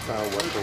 Tawatu.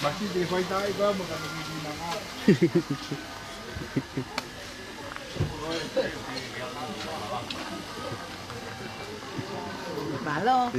Masih di fight tayo ba magkakabili na nga. Malo.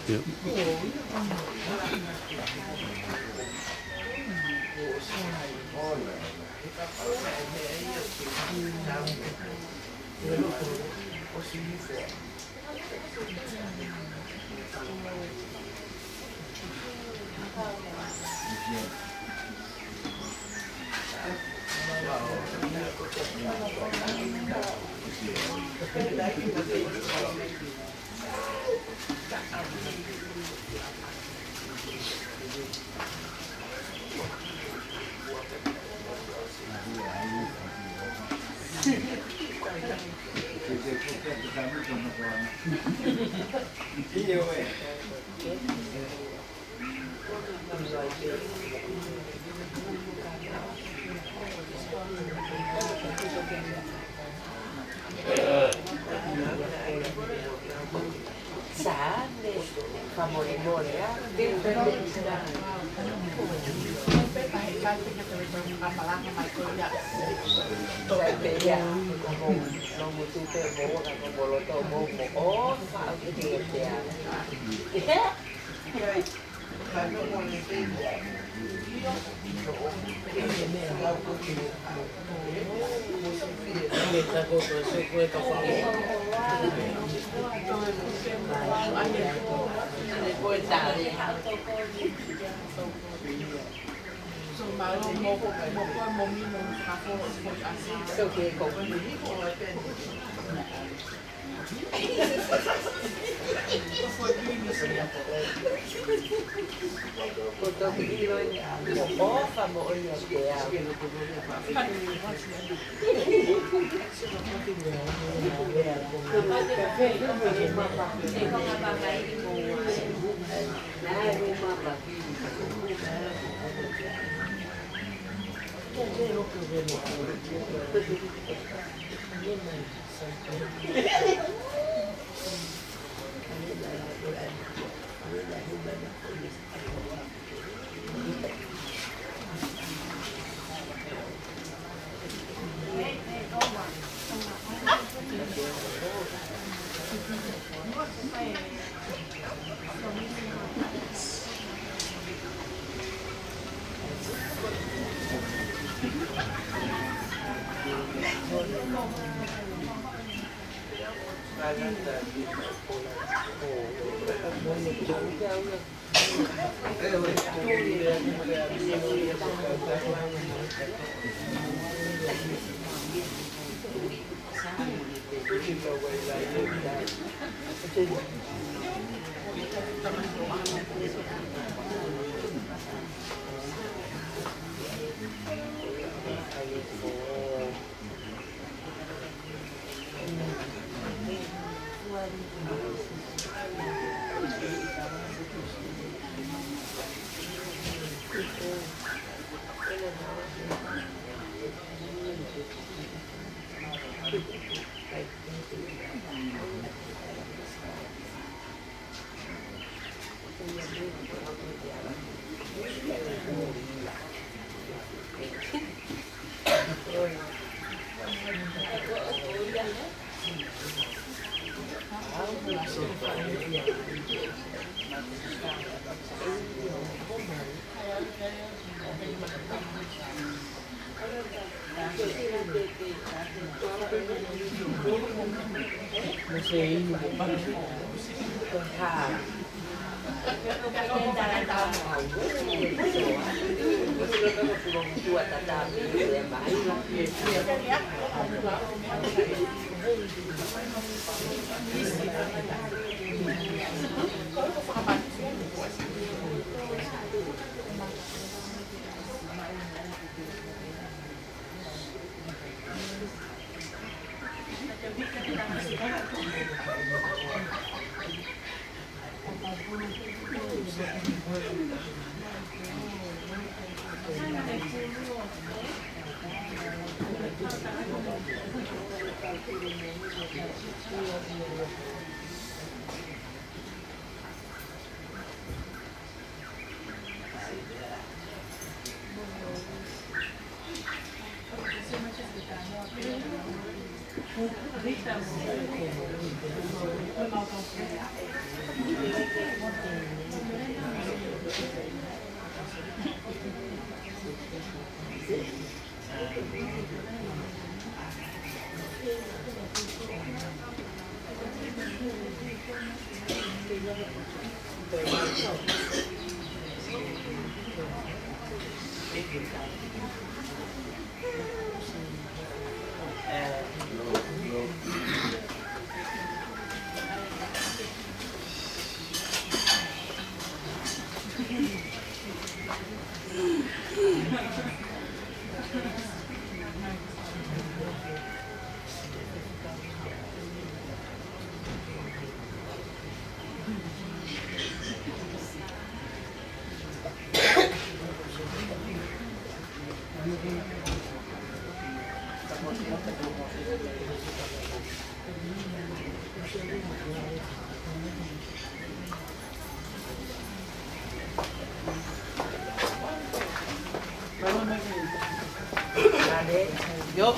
Yep. Yup.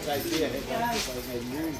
Ngày kia hay ngày nu.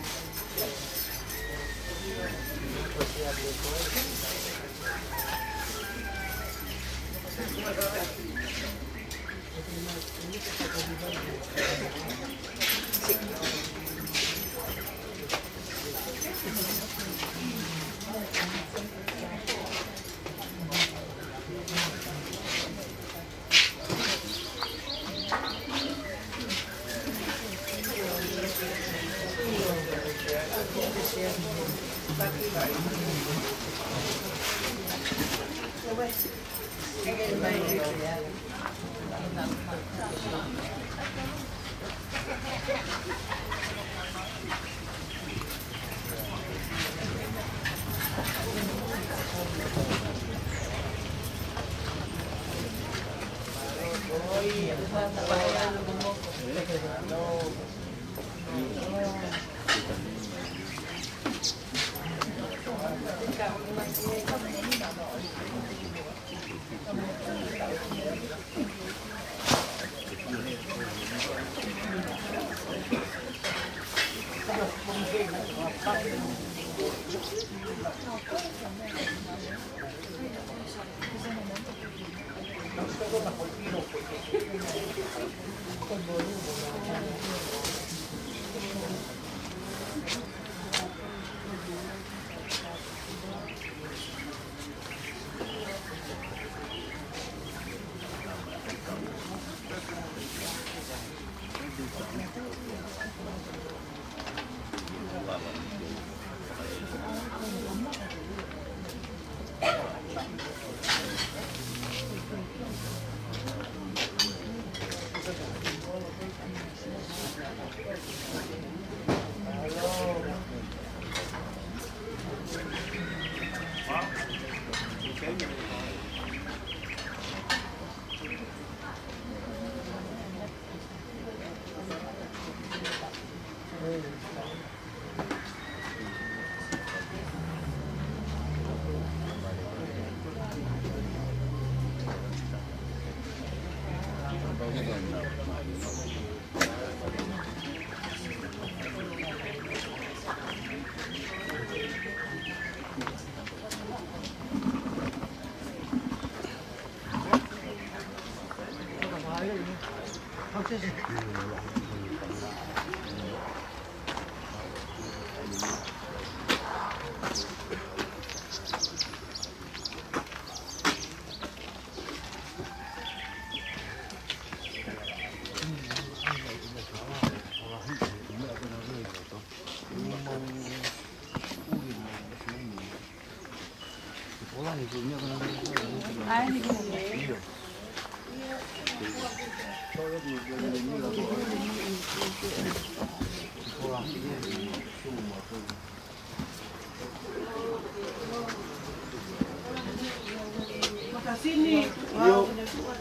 Sini,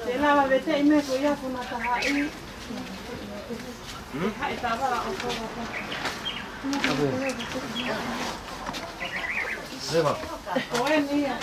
tela vete ime kuya kuna tahai. Hai tawa ako ako. Leva. Koe ni ya.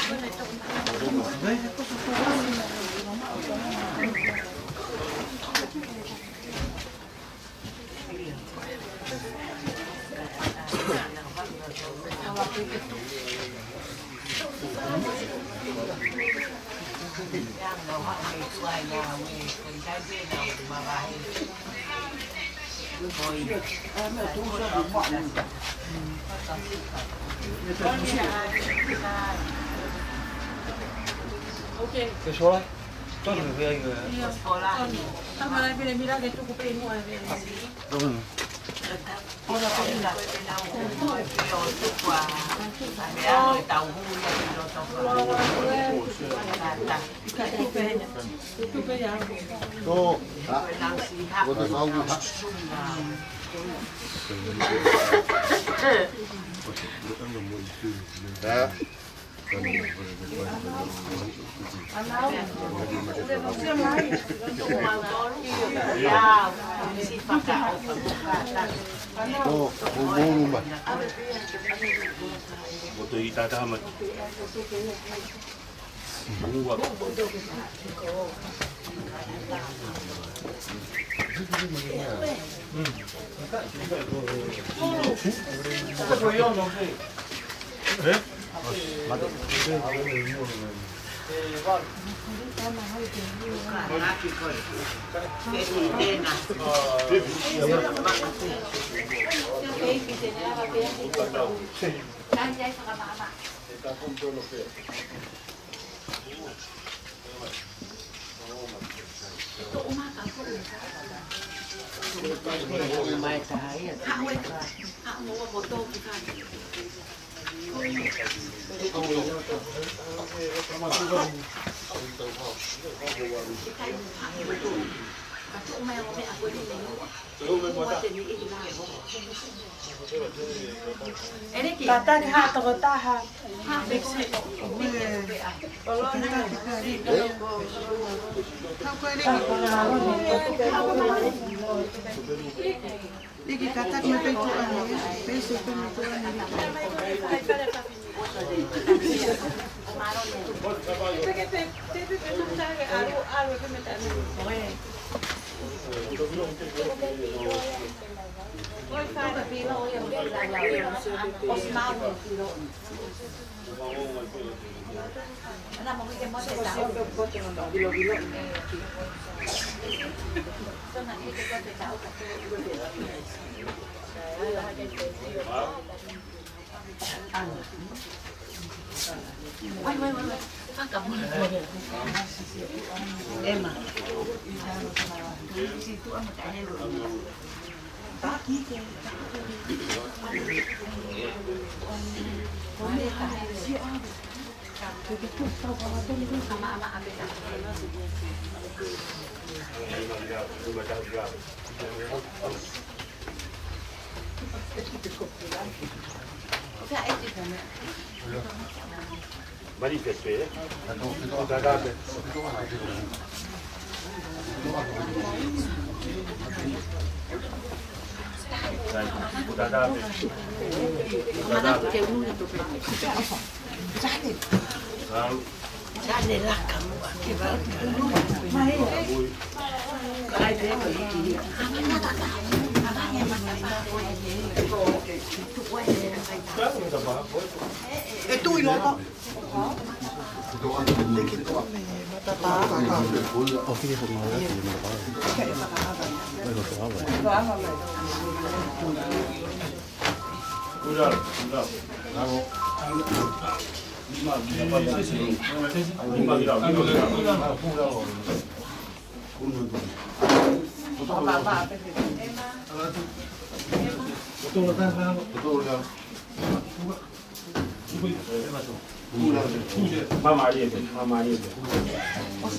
Okay. Ke sola? Todo lo que hay. Tama na pila mira que tu kupei mo ave. Ora pila pila o pio tu kwa. Ame tau hu ya lo to. Tu pe ya. To. What is all Đó.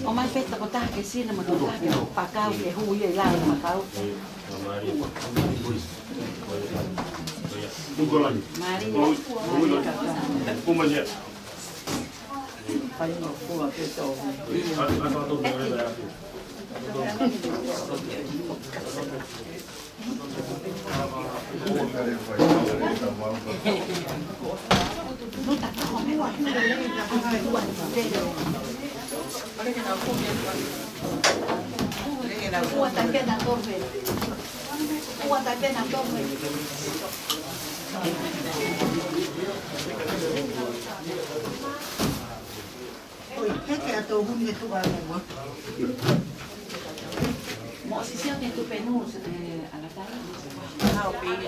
Omai peta ko taha ke sina mo taha ke pakau ke hui e lai pakau. Mo si siya nito penus ala tayo. How big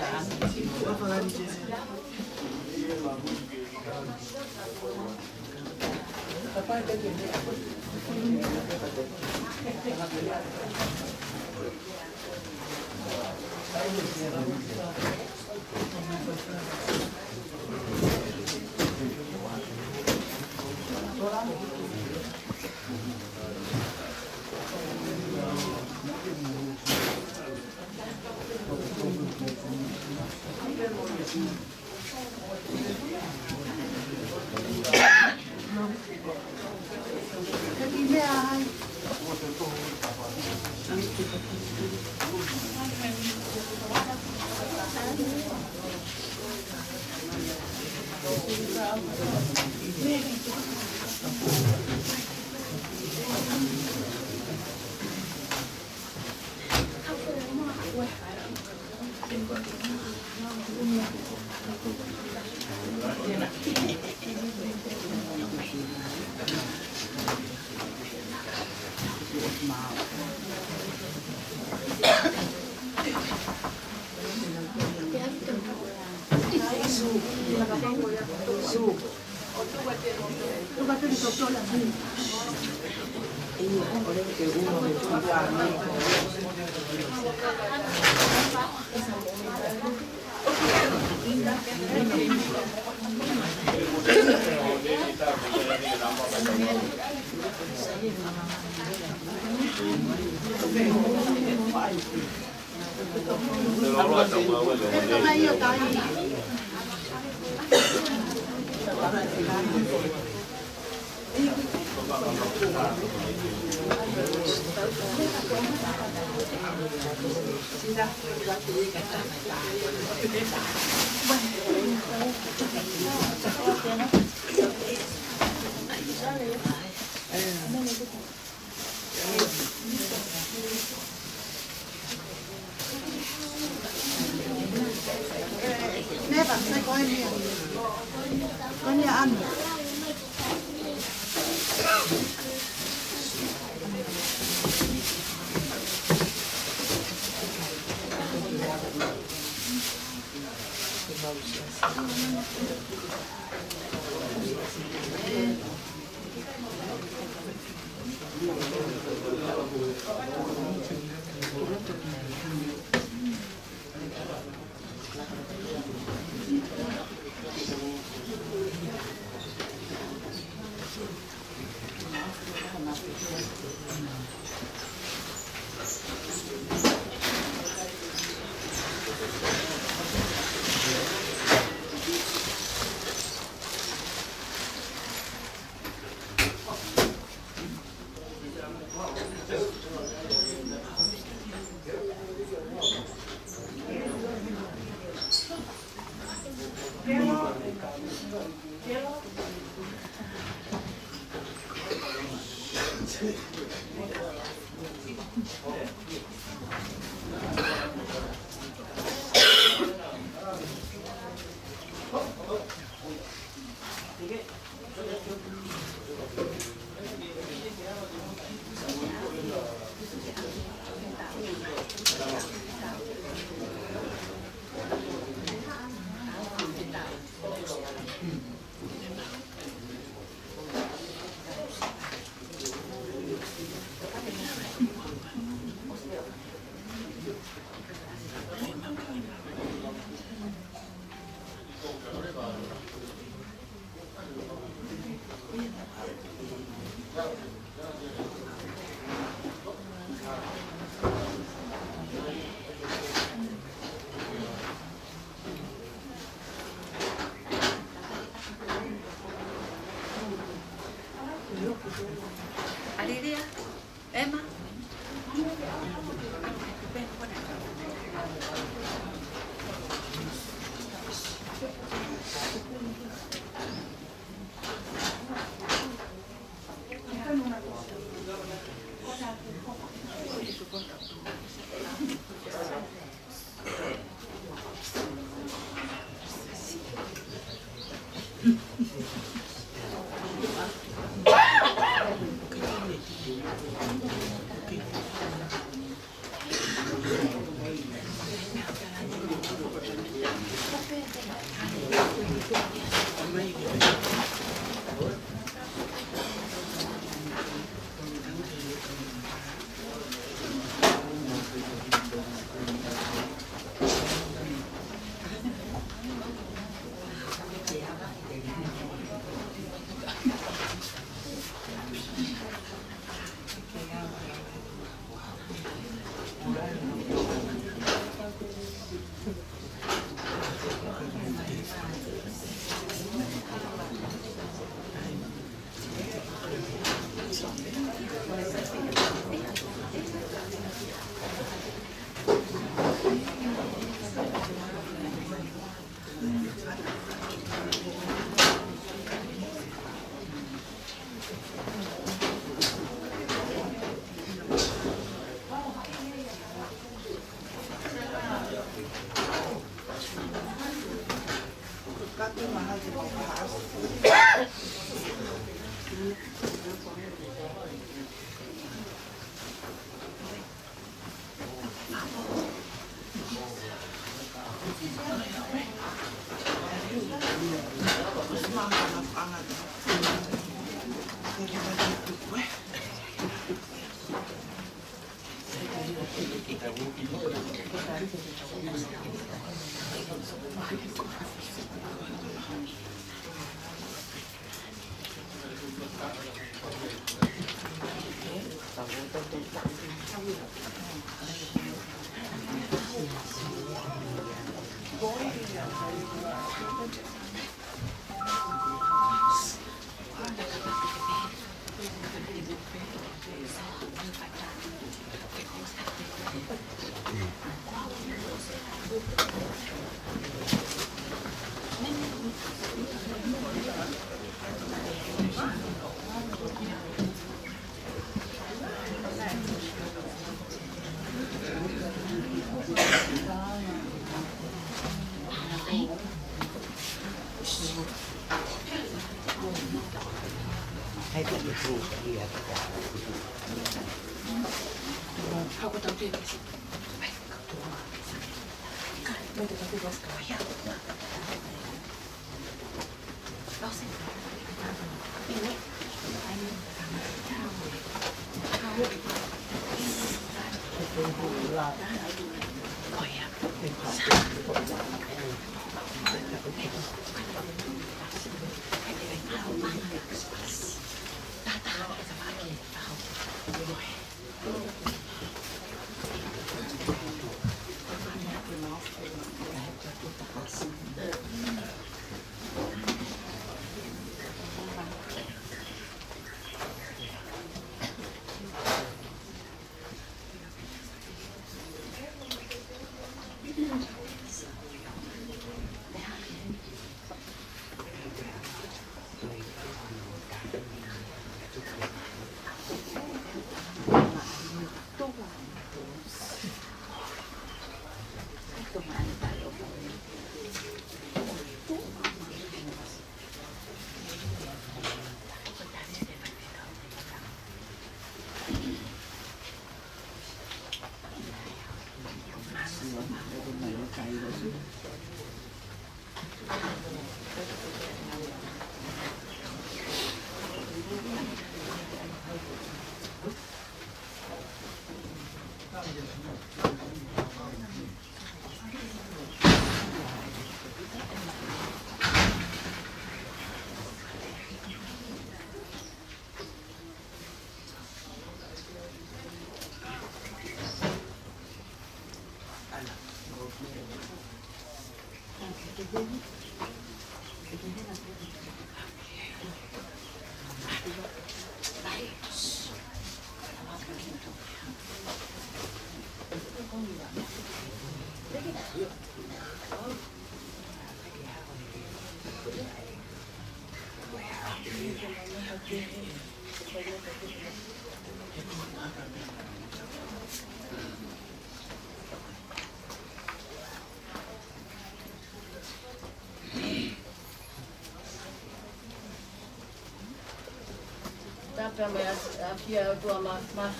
Tapa me afia o tua mas.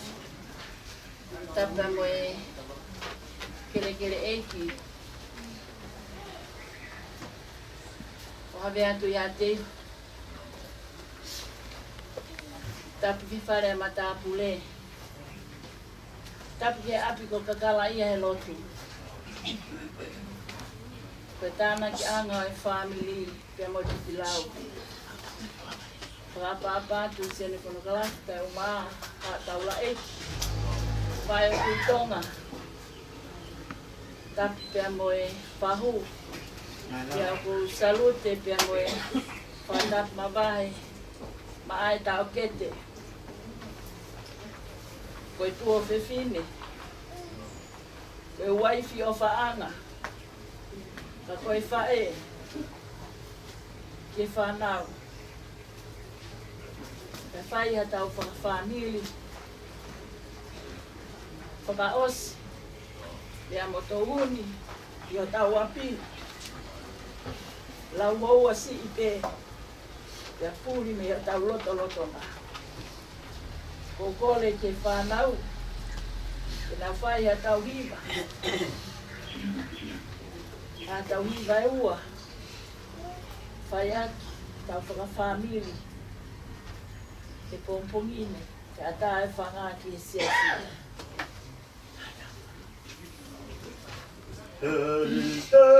Tapa mo e kere eiki. O have atu ia te. Tapa whiwhare ma tāpu le. Tapa ke api ko kakala ia he lotu. Koe tāna ki anga e family pia mo tuti lau. Papa tu sene kono kala ka uma Paula vai o Tonga tapi pia moe pahu pia ko salute pia moe pandap mabai mai ta okete ko tu o fefine ko wifi o faanga ka ko fa ke fa nau e whai hatau whakawhanili. Whakaos, lea mo Touhuni, i o tau api. Lau maua si i pē, lea pūri me o tau loto nga. Ko kole ke whanau, e nā whai hatau hiva. Hatau hiva e ua. Whai aki, tau whakawhanili. Te pompongine, te ata e whanga ki e siasi. Te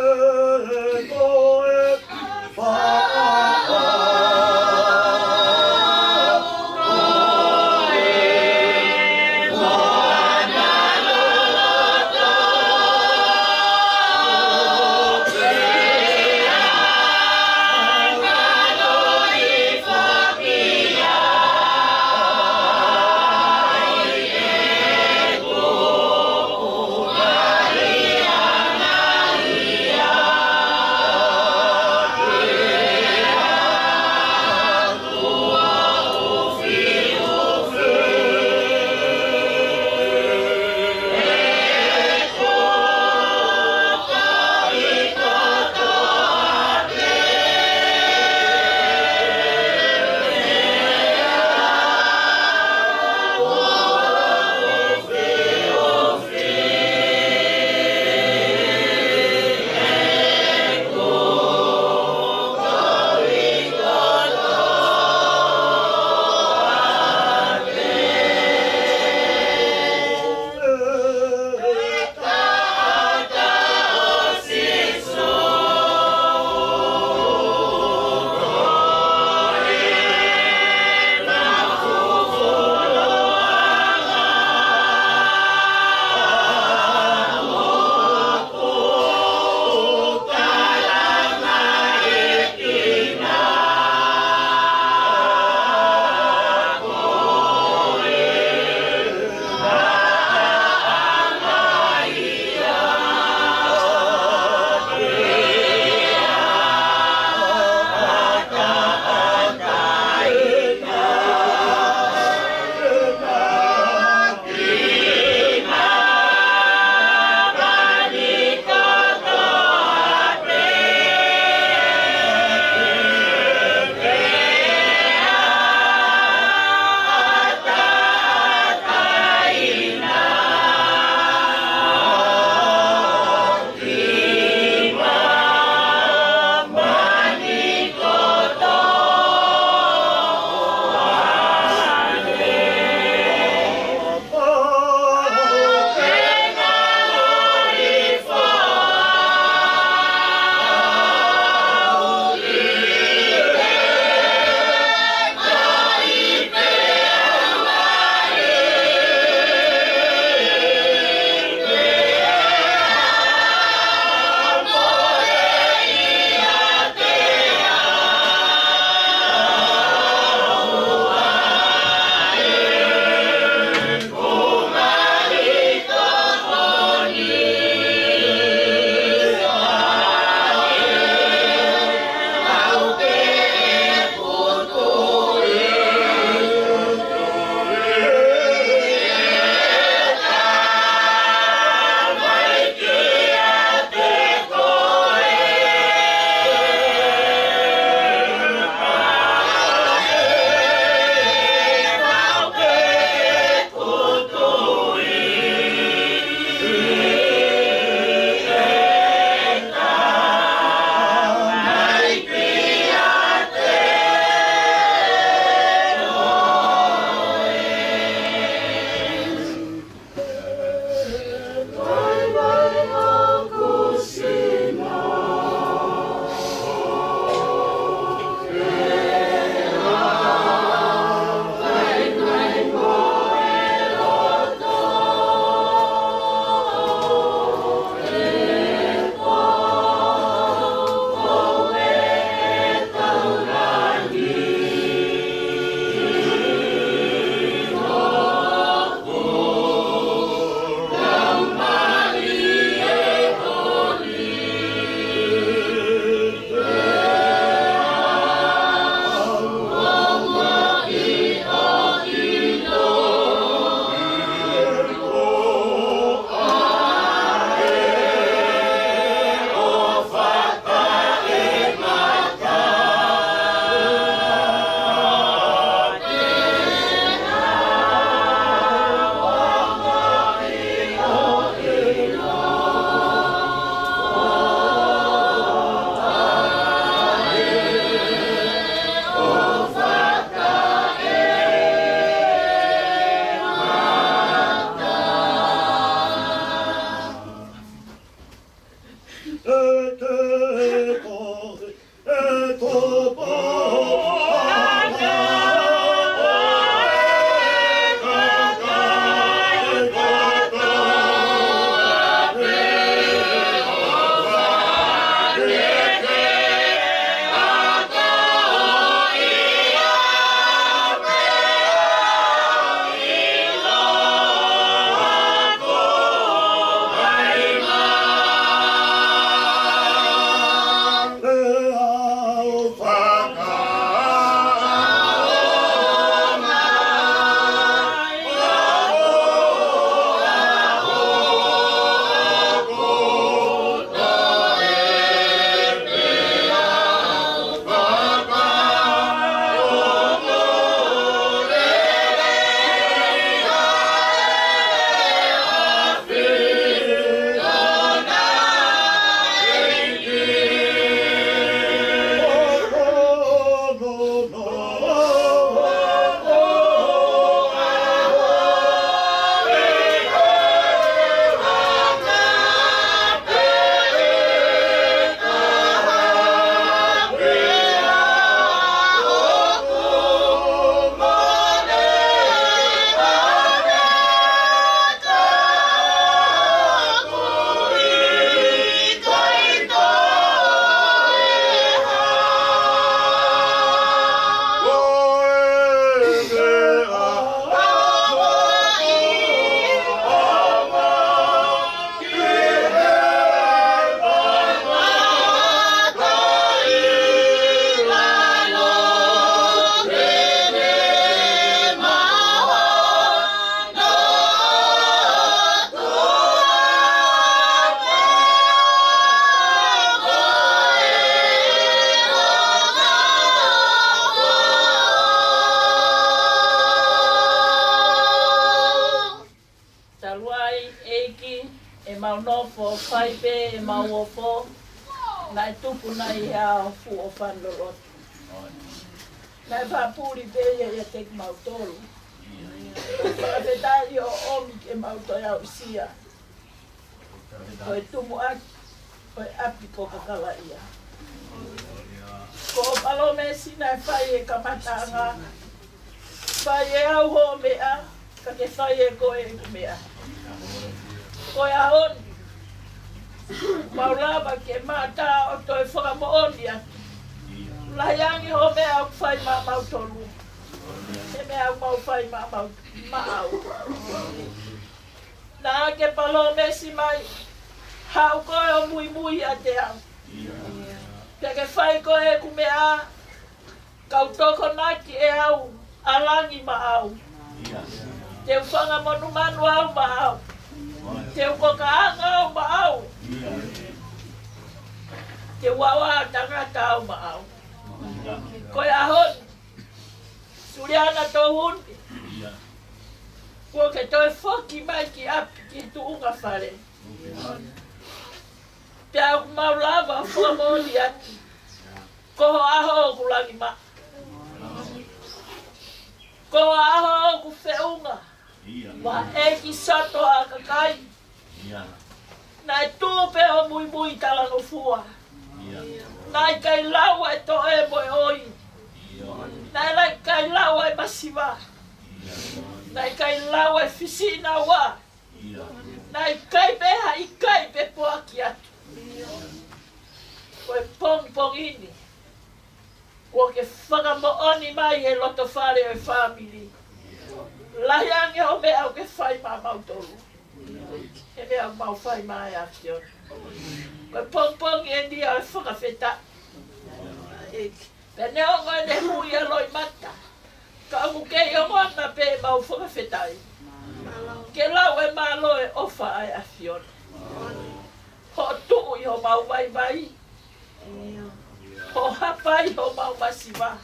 e mau nofo whai pe e mau ofo na e tupu na i hea fu o whanlorot. Na e whapuri pe e tek mau tolu. Whakawhetai o omi ke mau toi au isia. Ko e tumu aki, ko e api ko kakala ia. Ko o palome sina e whai e kamatanga. Whai e au ho mea, ka ke whai e ko e mea. Ko e ahoni. Paula ke mata o toi whakamooni atu. Lahiangi ho mea au whai ma mau tolu. E mea au mau whai ma mau maau. Nā ke palome si mai, hau koe o mui mui a te au. Ke whai koe ku mea, kau toko naki e au, alangi ma au. Te whanga monu manu au ma au. Te ukokaanga au ma au. Te wawa tangata au ma au. Koe ahon, Suliana Touhuni. Kua ke toi whoki mai ki api ki tuunga whare. Te au mau lava whamoni ati. Koho aho ku langi ma. Koho aho ku whiunga. Wa eki sato a kakai. Nai tūpe o mui mui talano fua. Nai kai lawa e to e moe oi. Nai kai lawa e masiwa. Nai kai lawa e fisina wa. Nai kai beha i kai be poaki atu. Koe pong pong ini. Kua ke whakamooni mai e loto whare o e whamiri. Lahiangi o mea au ke whai ma mau tolu. E mea au mau whai mai a kion. Koe pong pong e ni au e whakawheta. Pe ne ongo e ne hui a loi mata. Ka amu kei o mona pe mau whakawhetai. Ke lau e malo e ofa ai a kion. Ho tuu i ho mau mai mai. Ho hapai ho mau masiwa.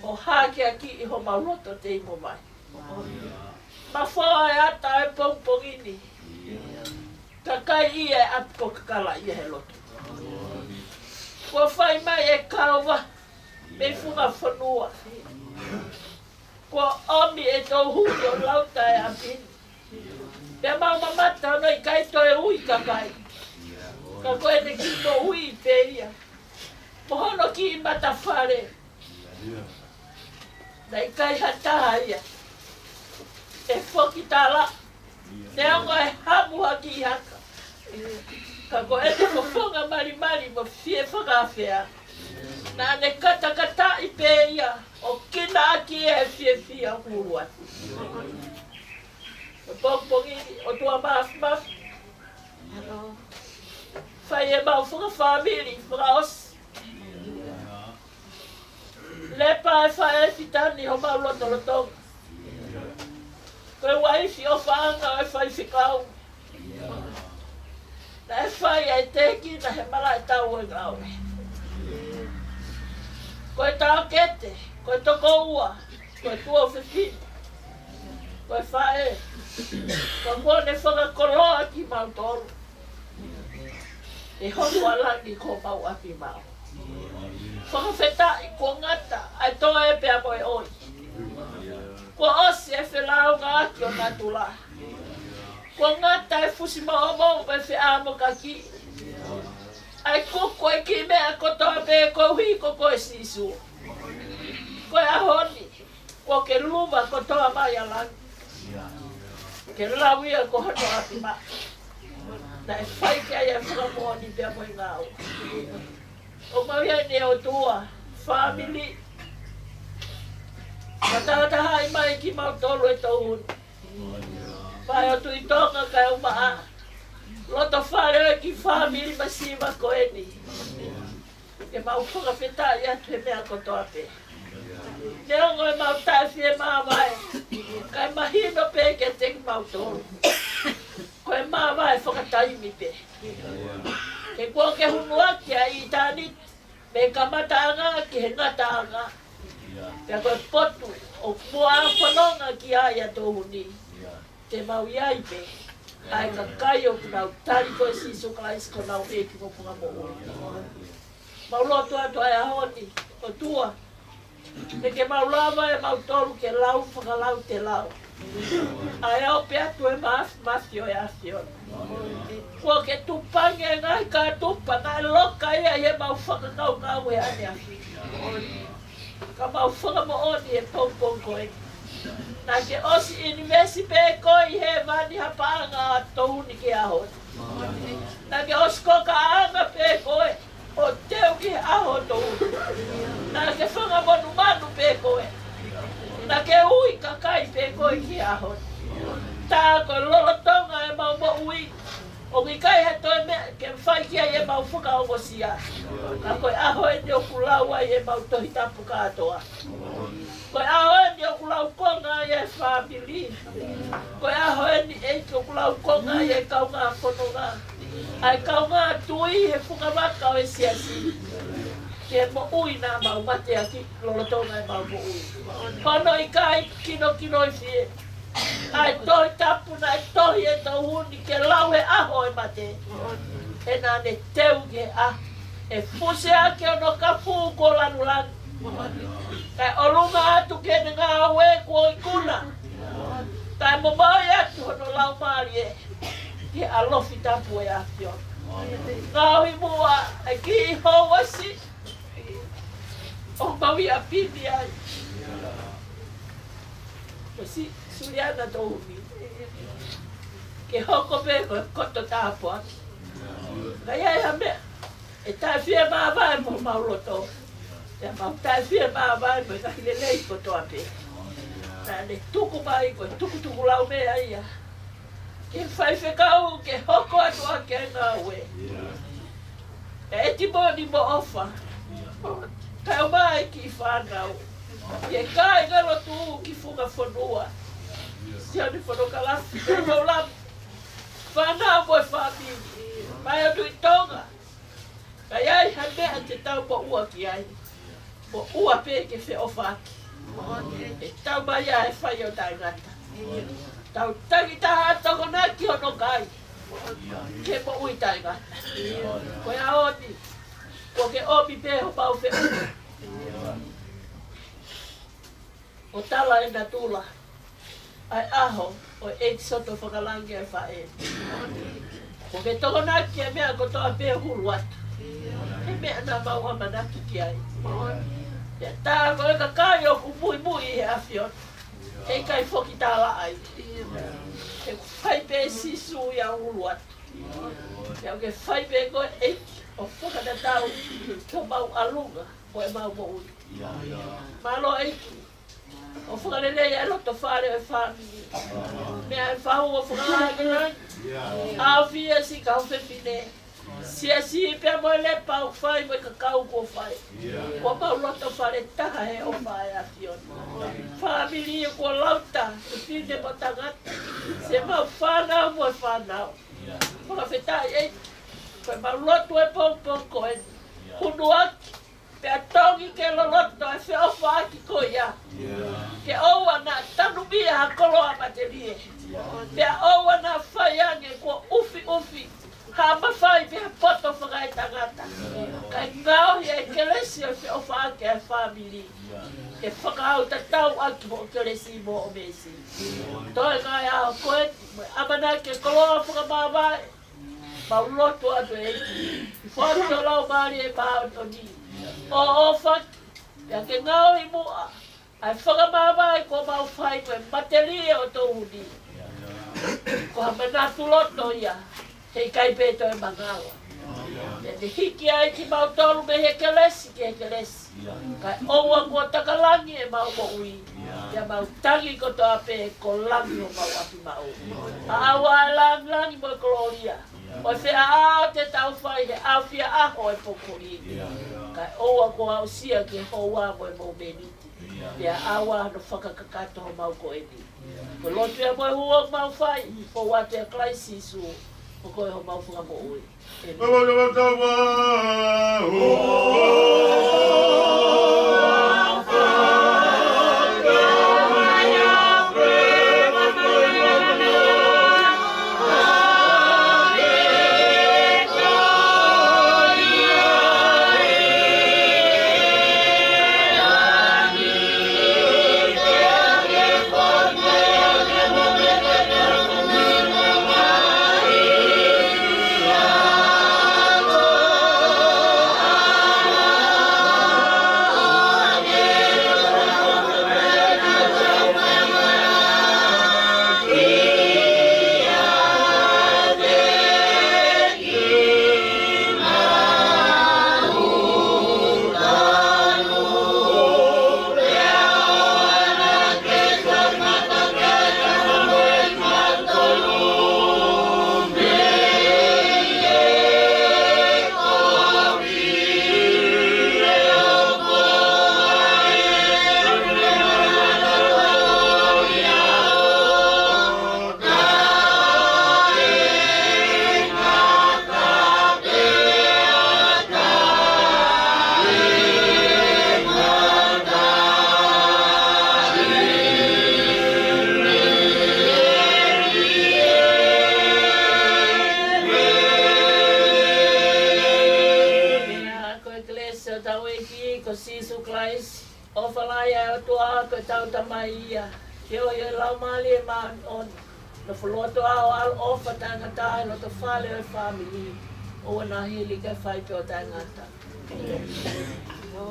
Ho hake aki i ho mau roto te imo mai. Ma whoa e ata e pongpongini. Ka kai i e apko kakala i e he loto. Kua whai mai e kawa. Me funga whanua. Kua omi e Touhuni o lauta e apini. Pea mau mamata ono i kai toe ui kakai. Ka koe ne ki mo ui pe ia. Pohono ki i matawhare. Nei kai hataha ia. E whoki tala. Ne ongo e hamu haki i haka. Ka koe ne ko whonga mari mari mo fie whakawhea. Nā ne kata kata i pe ia. O kina aki e fie fie hurua. O pongpongi o tua maaf maaf. Whai e mau whaka whamiri, whaka osi. Lepa e whae e fitani ho mau loto lo Tonga. Koe waifi o whaanga o e whai whikau. Na e whai e teki na he mara e tau e ngaue. Koe tau kete, koe toko ua, koe tua whiwhi. Koe whae, koe mone whaka koloa ki mau toru. E honu alangi ko mau api mau. Whakawhetai ko ngata, ai toa e pea koe oi. Ko osi e whelau ngā aki o ngā tula. Ko ngata e fusi mau mau e whe amo ka ki. Ai kuko e ki mea ko toa pe ko hui ko koe sisu. Koe ahoni, ko ke luva ko toa mai alangi. Ke lauia ko honu api mau. Na e whai kia ia whakamoni pia moi ngāo. O mawia ne o tua, family. Matata hai mai ki mau tolu e Touhuni. Pai o tui Tonga kai o maa. Loto whare o ki family masiwa ko eni. E mau whakawhetai atu he mea kotoa pe. Ne ongo e mau taifi e maa mai. Kai mahino pe ke teki mau tolu. Koe maa mai whakataimi pe. Ke kua ke hunua kia i tānit. Me kamata anga ki he ngata anga. Pea koe potu o mua whanonga ki aia Touhuni. Te mau iai pe. Ai ka kai o kuna tari ko si so kai ko na e ki ko funga mo. Maulo to ato ai honi o tua. Me ke maulava e mautolu ke lau whakalau te lau. Ai au pe atu e mafio e afio. Kua ke tupange ngai ka tupa ngai loka ia e mau whakakau ngau e ane afi. Ka mau whaka mo oni e pong koe. Nā ke osi inimesi pe koi he vani hapanga a Touhuni ke aho. Nā ke osi ko ka anga pe koe. O teu ki aho Touhuni. Nā ke whanga monu manu pe koe. Nā ke ui kakai pe koe ki aho. Tā koe lolo Tonga e mau mo ui. O ki kai he toi mea ke whai kia e mau whuka ongo sia. Nā koe aho e ni o kulaua e mau tohi tapu katoa. Koe aho e ni o kulau konga e whamili. Koe aho e ni e ki o kulau konga e kaunga kononga. Ai kaunga tui he whukamaka o e siasi. Ke mo ui nā mau mate aki lolo Tonga e mau mo ui. Kono i kai kino i fie. Ai tohi tapu na e tohi e Touhuni ke lau he aho e mate. E nā ne teu ke a. E fuse ake o no ka fu ko lanu lanu. Kai olunga atu ke ne ngā awe ko i kuna. Kai mo mai atu hono lau maari e. Ke alofi tapu e afio. Ngāui mua e ki i hauasi. O maui a pini ai. O si Suliana Touhuni. Ke hoko pe ko koto tāpua. Kai ai ha mea. E tai whia māwai mo mauloto. E mau tai whia māwai mo i kahile lei kotoa pe. Nā ne tuku mai ko tuku lau mea ia. Ke whai whekau ke hoko atu ake ngā ue. E eti moni mo ofa. Kai o mai ki whanau. Ie kai ngaro tu ki whunga whanua. Sia ni whanoka lafi. Kai mau lamu. Whanau mo e whamini. Mai atu i Tonga. Kai ai ha mea te tau mo ua ki ai. Mo ua pe ke whe ofa aki. E tau mai a e whai o tai ngata. Tau tangi taha toko nā ki ono kai. Ke mo ui tai ngata. Koe a oni. Ko ke omi pe ho pau whe ua. O tala e na tula. Ai aho. O e soto whakalangi e whae. Ko ke toko nā ki a mea ko toa pe hulu atu. He mea nā mau amanaki ki ai. Ia tā koe ka kai o ku mui he awhion. Hei kai whoki tāla ai. He whai pe sisu ia hulu atu. Ia ke whai pe koe eiki. O whakana tau ko mau alunga. Ko e mau mo ui. Malo eiki. O whakarelei e loto whare o e whamini. Mea e whahu o whakaranga. Awhia si kau whewhine. Sia si pia mo le pau whai mo i kakau ko whai. Ko mau loto whare taha he o whai a whion. Whamiri e ko lauta. E whine mo tangata. Se mau whanau mo e whanau. Whakawhetai e. Koe mau loto e pong ko e. Hunu aki. Pea tongi ke loloto e whiofa aki ko ia. Ke oua na tanu mia ha koloa materie. Pea oua na whaiange ko ufi. Ha mawhai pia poto whakai tangata. Kai ngau hi e kelesi o whiofa aki e whamiri. Ke whakahau ta tau aki mo kelesi mo o mesi. Toi ngai ao koe, amana ke koloa whakamawai. Mau loto atu e eki. Whatu o lau maari e pao o ni. O whak, pia ke ngau i mua. Ai whakamawai ko mau whai koe materie o Touhuni. Ko ha manatu loto ia. Hei kai peto e mangawa. Ne hiki ai ki mau tolu me he kelesi ki he kelesi. Kai oua kua takalangi e mau mo ui. Ia mau tangi ko toa pe ko langi o mau api mau. A awa e langi mo e koloria. O whea ao te tau whai he awhia aho e pokori. Kai oua kua au sia ki hoa mo e mau meniti. Ia awa no whakakakato ho mau ko eni. Ko lotu e mo e hua mau whai. Ko wate a klaisi su. O koe ho mau whaka mo ui. toa ko tau tamai ia. Ke o ia lau mali e maa on. Na whaloto au al ofa tangata no te whale o family. O na hili ka whai pio tangata. Hello.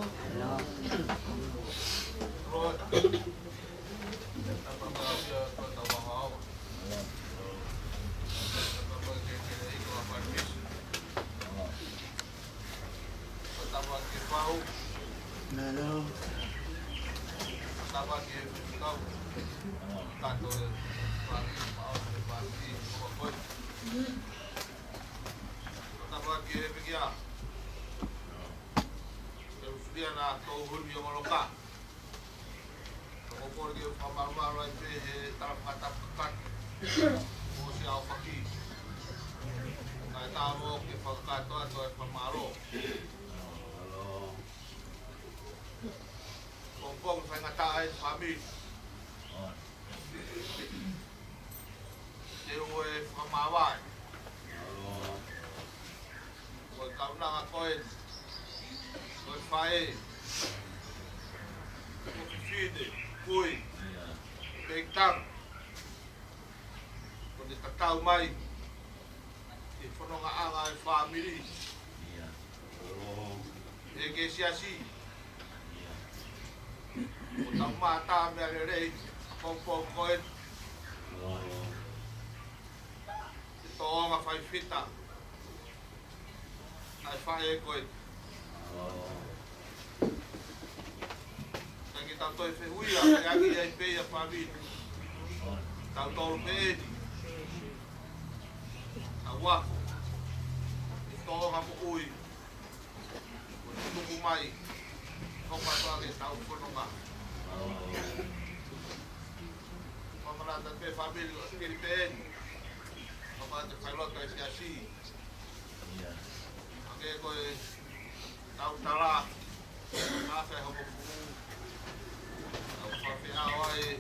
Suliana Touhuni Mausia Ongoloka. Tamo ke pagkato ato ay pamaro. Kung sa ngataay sa amin. Yung ay pamaway. Kung ikaw na nga koin. Kung fae. Kung siside. Kuy. Pegtang. Kung itatao may. Ipono nga ang family. Ege siasi. Utang mata merere kompong koin. Ito nga 5 feet ay 5 koin. Kita toy fe huila, yagi ay pe ya family. Tau tol pe. Awa. Ito nga mo uy. Kung kumay. Kung patawagin, tao po nung nga. Pamalatan pe, family, Philippine. Pamalatan pilot kayo siya si. Okay, ko eh, tao tala. Nasa ako po. Tao papiaway.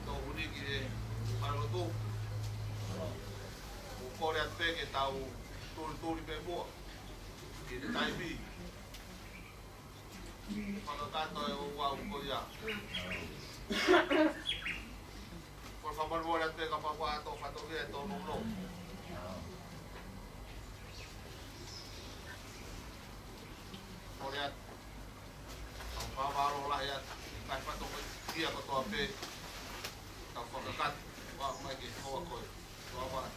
Touhuni para luto. Kore at peke tao tuli-tuli pe mo. Hindi tayo bi. Pagkakato ay uwaw ko ya. Por favor, mo at peke kapapato katobi ito nunglo. Kore at ang pamaro lahiyat. Kahit pa ito iya ko ito ape. Ang pagkakat. Wag may ginawa ko. Wag.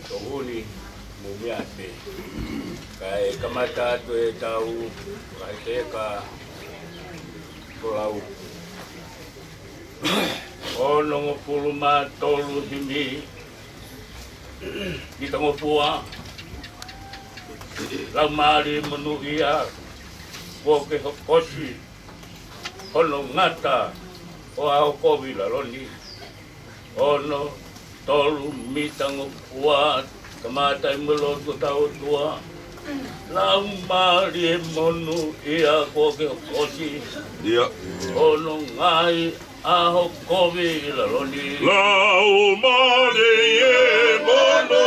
Touhuni Mausia kai kamata to e tau kai te ka kolau o no puluma tolu himi ki tongo pua la mari manuia ko ke hokosi hono ngata o au kovi la loni ono tolu mitango ua kamata imoloto tau tua la mari monu ia ko ke hokosi ono ngai aho kovi la loni la mari monu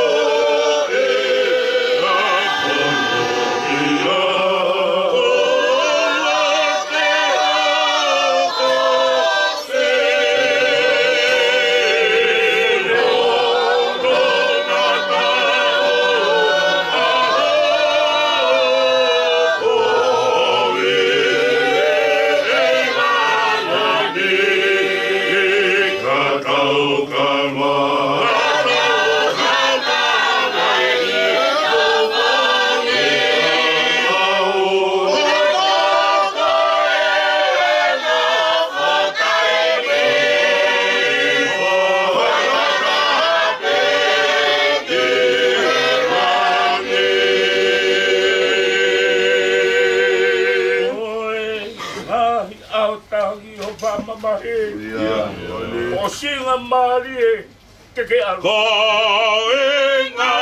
o singa mari ke al ko inga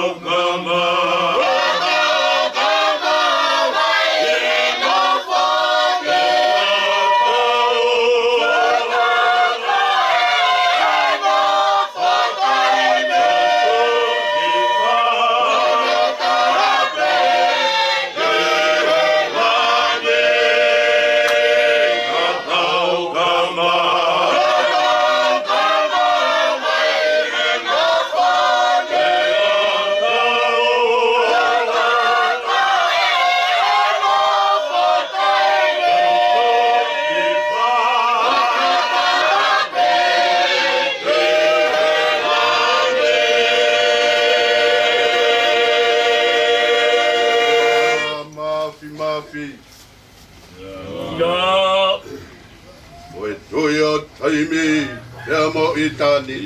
Come on. Ia mo itani.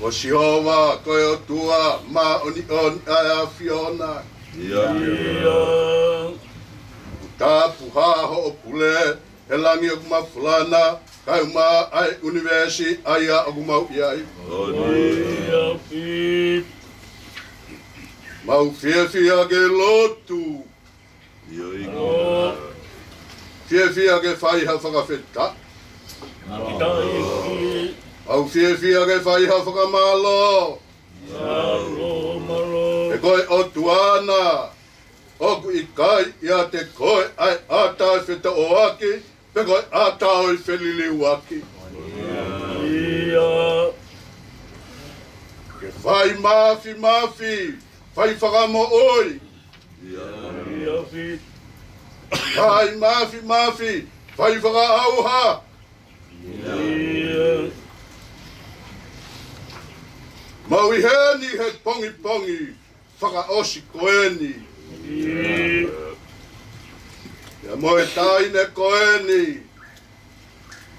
O Sihowa, koe o tua, ma oni on aia Fiona. Tapu haho o pule, he langi o kumafulana, kai ma ai universi aia o kumau iai. Mau fia ke lotu. Fia ke whaiha whakawheta. Au fia ke whaiha whakamalo. E koe o tuana. Oku i kai ia te koe ai ata i wheta o aki. Pe koe ata o i whelili waki. Ke whai mafi. Whai whakamo oi. Whai mafi. Whai whakaauha. Maui heni he pongi, whakaosi koeni. Ia moe taine koeni.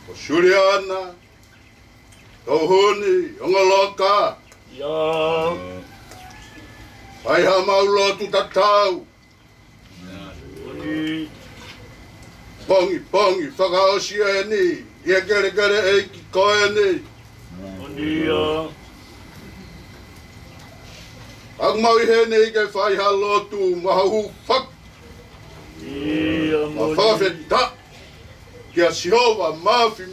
O Suliana Touhuni Ongoloka. Ai ha maulotu tatau. Pongi, whakaosi eni. Ia kere eiki koeni. Ang mau hene ke whai halotu mahu whak. Ma whawheta. Kia Sihowa mafi.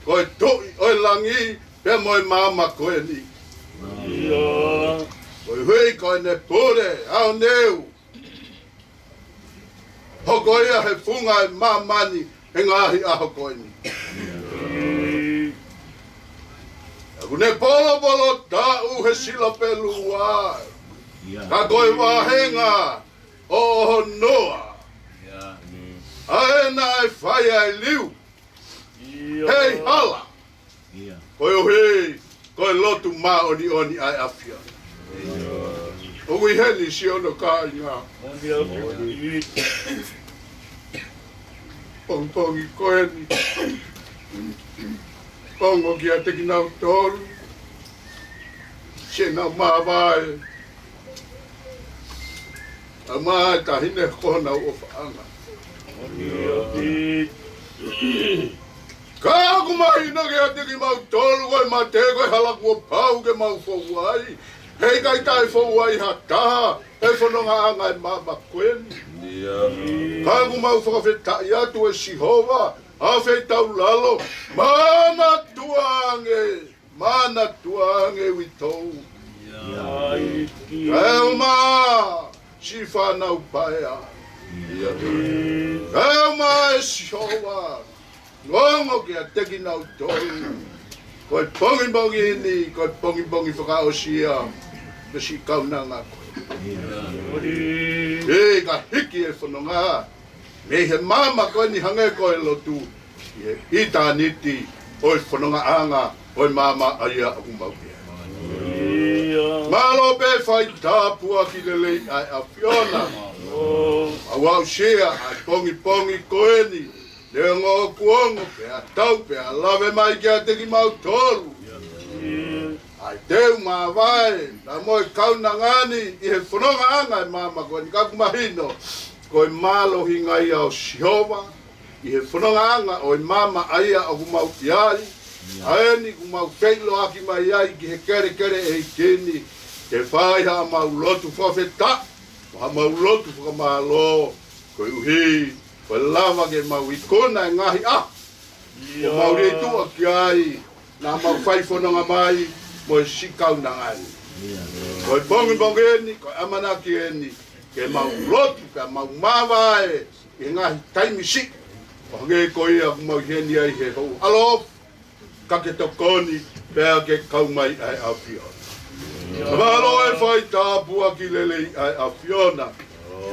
Koe toi oi langi. Pea moi mama koe ni. Koe hui koe ne pure. Au neu. Hoko ia he funga e mamani. He ngahi aho koe ni. Kune polo tau he sila pelu wai. Ka koe wahenga o noa. Aena e whai ai liu. Hei hala. Koe o hei, koe lotu ma oni ai afia. Ui heni si ono ka inga. Pongi koe ni. Pongo ki a te ki nau toru. Se nau mawai. A mai ta hine kona o whaanga. Ka aku mahina ki a te ki mau toru koe ma te koe halaku o pau ke mau fowai. Hei kai tai fowai ha taha. Hei whanonga anga e mama koeni. Ka aku mau whakawhetai atu e Sihowa. Awhei tau lalo, mana tuange witou. Kau ma, si whanau paea. Kau ma e Sihowa, ngongo ki a teki nau toru. Koe pongi ni, koe pongi whakaosia, me si kaunanga koe. E ka hiki e whanonga. Me he mama koe ni hange koe lotu. I tā niti oi whanonga anga oi mama aia aku maukia. Malo pe whai tāpua ki lelei ai a Fiona. Awau shea ai pongi koe ni. Leo ngō kuongo pe a tau pe a lawe mai ki a teki mau toru. Ai teu mā vai, na moi kauna ngani i he whanonga anga e mama koe ni kaku mahino. Koe malo hingai au Sihowa, i he whanonga anga o mama aia o kumau iai, aeni kumau keilo aki mai iai ki he kere e kini, te whaiha mau lotu whawheta, mau lotu whakamalo, koe uhi, koe lava ke mau ikona e ngahi o mau reitua ki ai, na mau whai whanonga mai, mo e sikau na ai. Koe bongi eni, koe amanaki eni, ke mau lotu, ka mau mawae, i ngahi taimi si. O nge koe ia mau heni ai he hou. Alo, ka ke tokoni, pēa ke kaumai ai a Fiona. Malo e whai tāpua ki lelei ai a Fiona.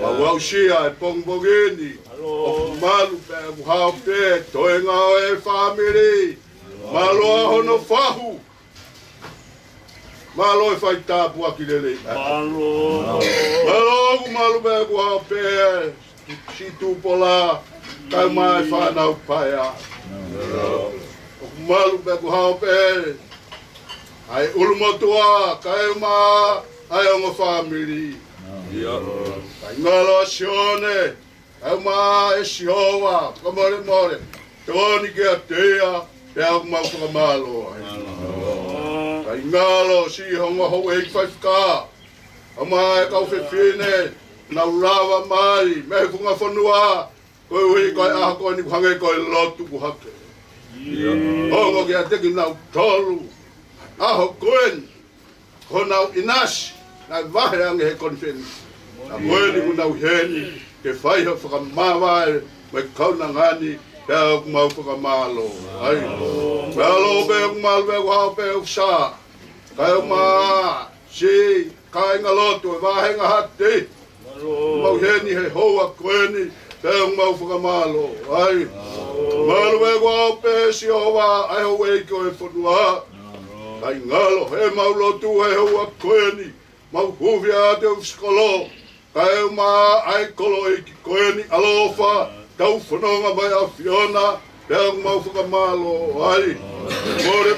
Mau au sia e pongbogeni. O malu pēa muhao pē, toe ngao e whamiri. Malo a hono whahu. Malo e whai tāpua ki lelei ai. Malo ku malu pēa muhao pē, si tūpola. Kai mai whanau paia. O malu pe ku hao pe. Ai ulumotua, kai ma, ai ongo family. Kai ngalo sione, kai ma e siowa, kamore more. Toni ke atea, te au mau whakamalo. Kai ngalo si hongo ho e whaifka. Ama e kau whiwhine, nau rawa mai, me funga whanua. Koe hui kai aha koe ni kuhange koe lotu ku hake. Hongo ke ateki nau tolu. Aho koen, ko nau inashi, nai wahe ange he konfeni. Na koeni ku nau heni, ke whaiha whakamawai, mai kauna ngani, te au ku mau whakamalo. Ai, alo pe au malu pe au hao pe au sa. Kai au maa, si, kai ngalotu, e wahe ngahati. Mau heni he hoa koeni, te au mau whakamalo. Ai, malu pe au pe si hoa, ai ho weiko e whanua. Kai ngalo, he maulotu he hua koeni, mau huvia te uskolo. Kai ma ai kolo iki koeni alofa, tau whanonga mai a Fiona, te au mau whakamalo, ai.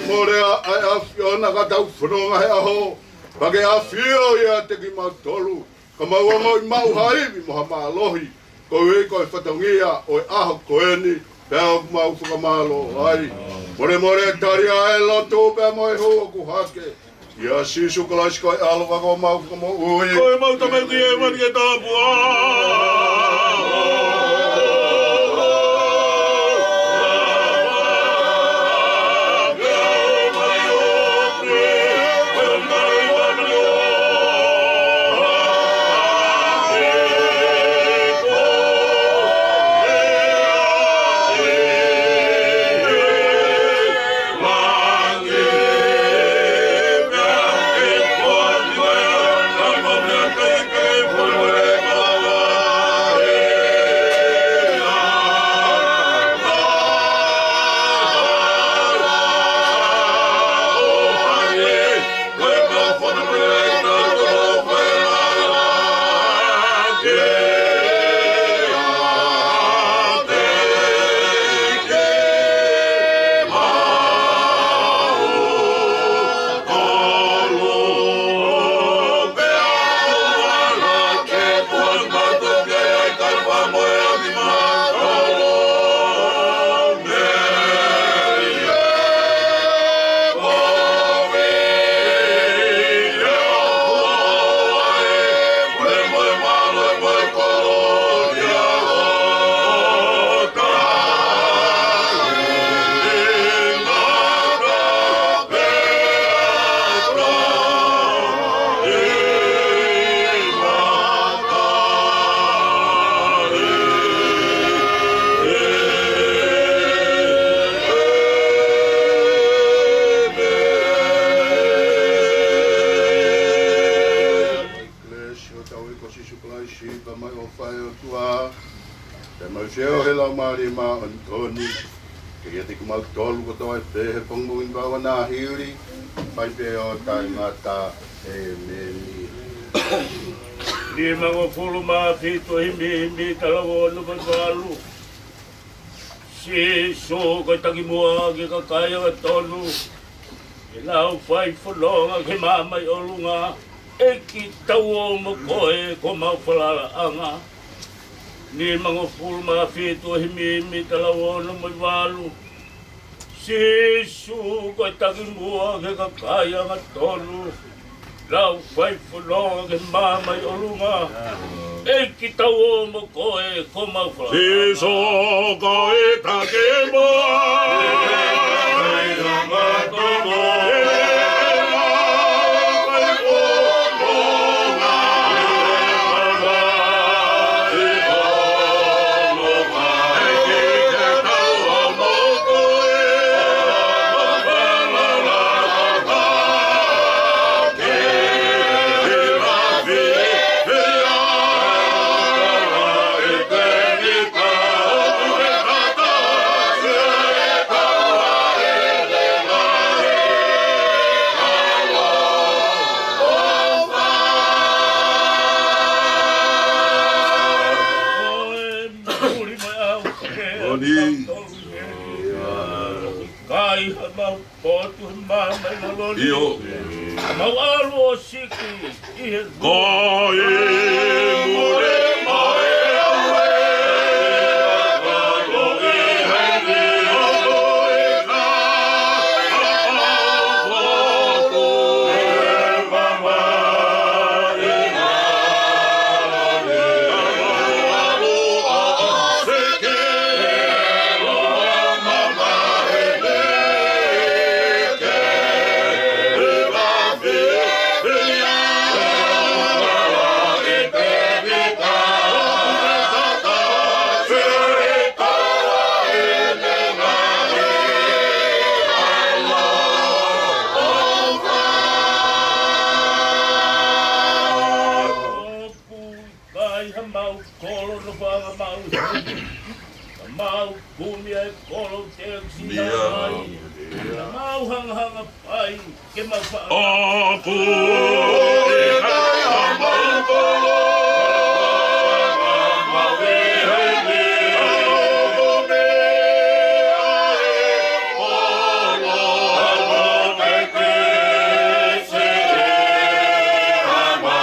More ai a Fiona ka tau whanonga he aho, pake a Fio ia te ki mau tolu. Ka mau angoi mau haiwi moha maa lohi, ko hei koe whatongia o e aho koeni, te au mau whakamalo, ai. More taria e lotu pe moi hoa ku hake. Ia sisu kalasi koe alo wako mau kamo ui. Koe mau tamau ki e wani e tāpua. Ni mango fulu ma fito himi talawo no balu. Si so ko tagi mo ge ka kaya ka tolu. Ila fai fulonga ke mama olunga e ki tawo mo ko ma fulala anga. Ni mango fulu ma fito himi talawo no balu. Si so ko tagi mo ge ka kaya ka tolu. Lau fai fulonga ke mama i olunga e ki tau o mo koe ko mau fulonga si so ko e take moa Ai mau potu mama na loni. Io. Mau alo siki. Koi more mai awe. Mau kumia kolo te sinai. Mau hang pai ke mau fa. Apu e kai mau kolo. Mau e hei me ai kolo te ke se ama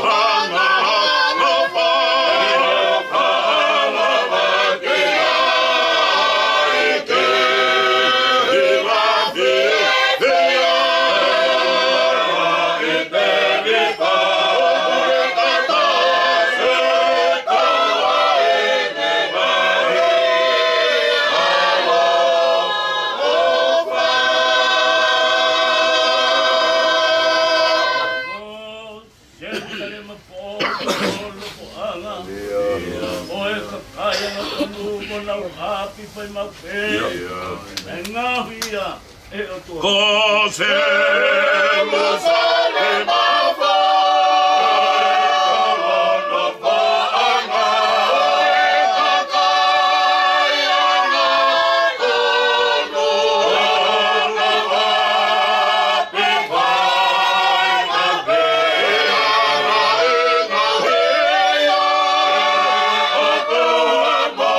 hanga no pa. Pai mau pe, ngahia e o tu. Kose musale mafa, no pa anga, kakaya na kono, na va pe vai na pe, na heya, o tu amo.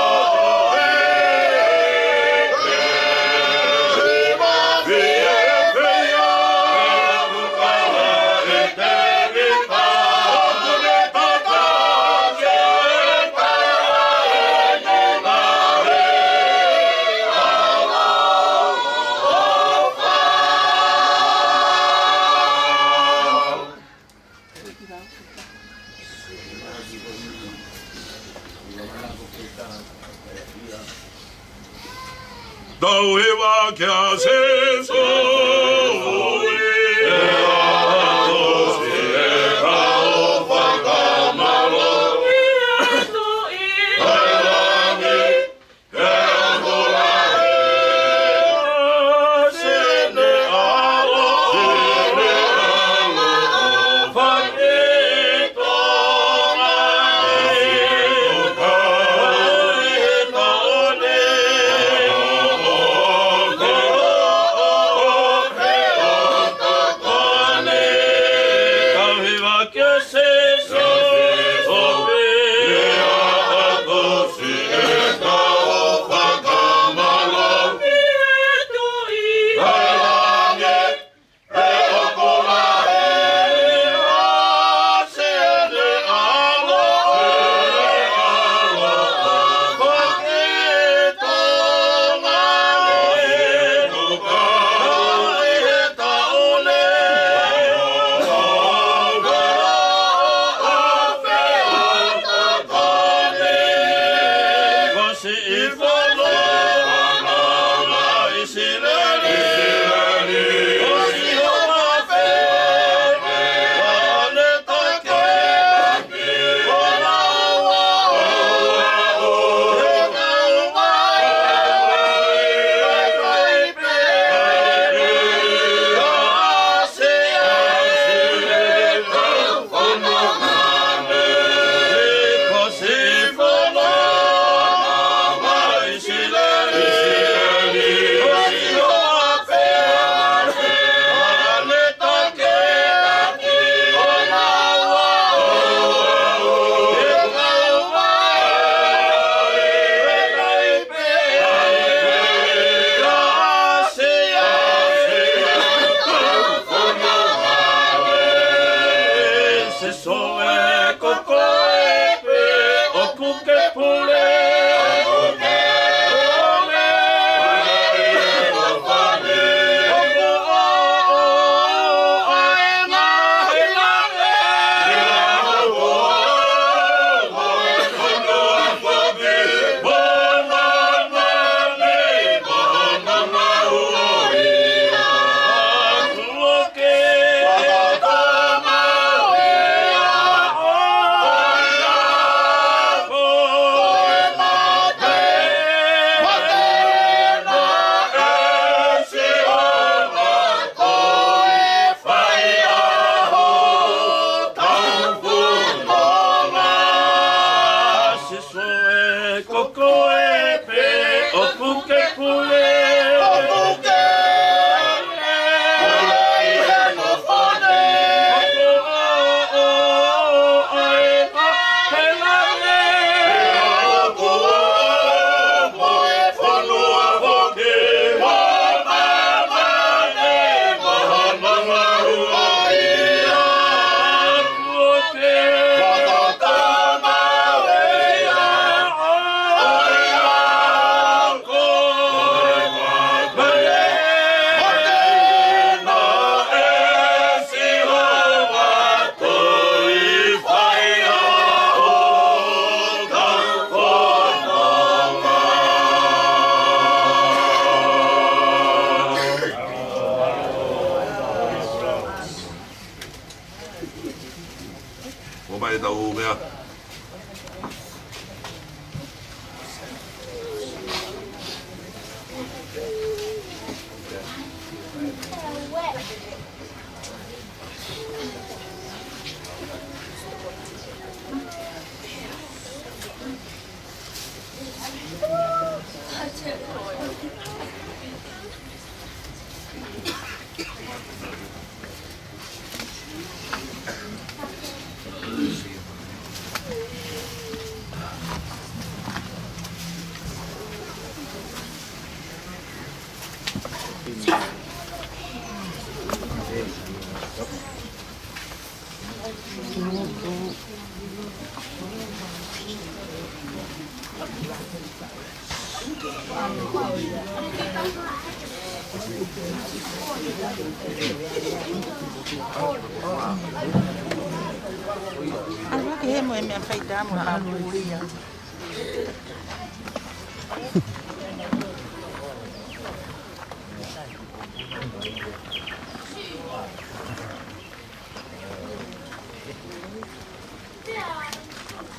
Tau e wā kia se so e ato se e kao whakamalo i ato i ailangi ke angola e sene alo whake tonga e kau e tone Alwa ke he mo me faida mo na luria.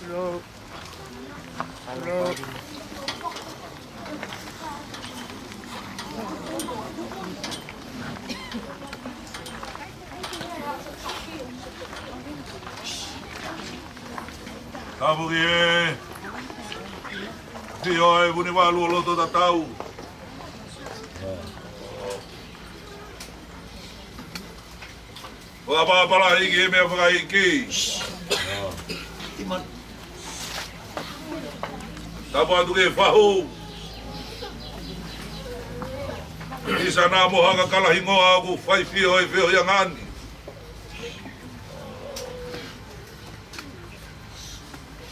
Hello. Hello. Kabuki e. Tio e vuni walu o loto tatau. Wapapala hiki e mea whakahiki. Tapu atu ke whahu. Isa nā mohanga kalahingoa aku whai whio e whio ia ngani.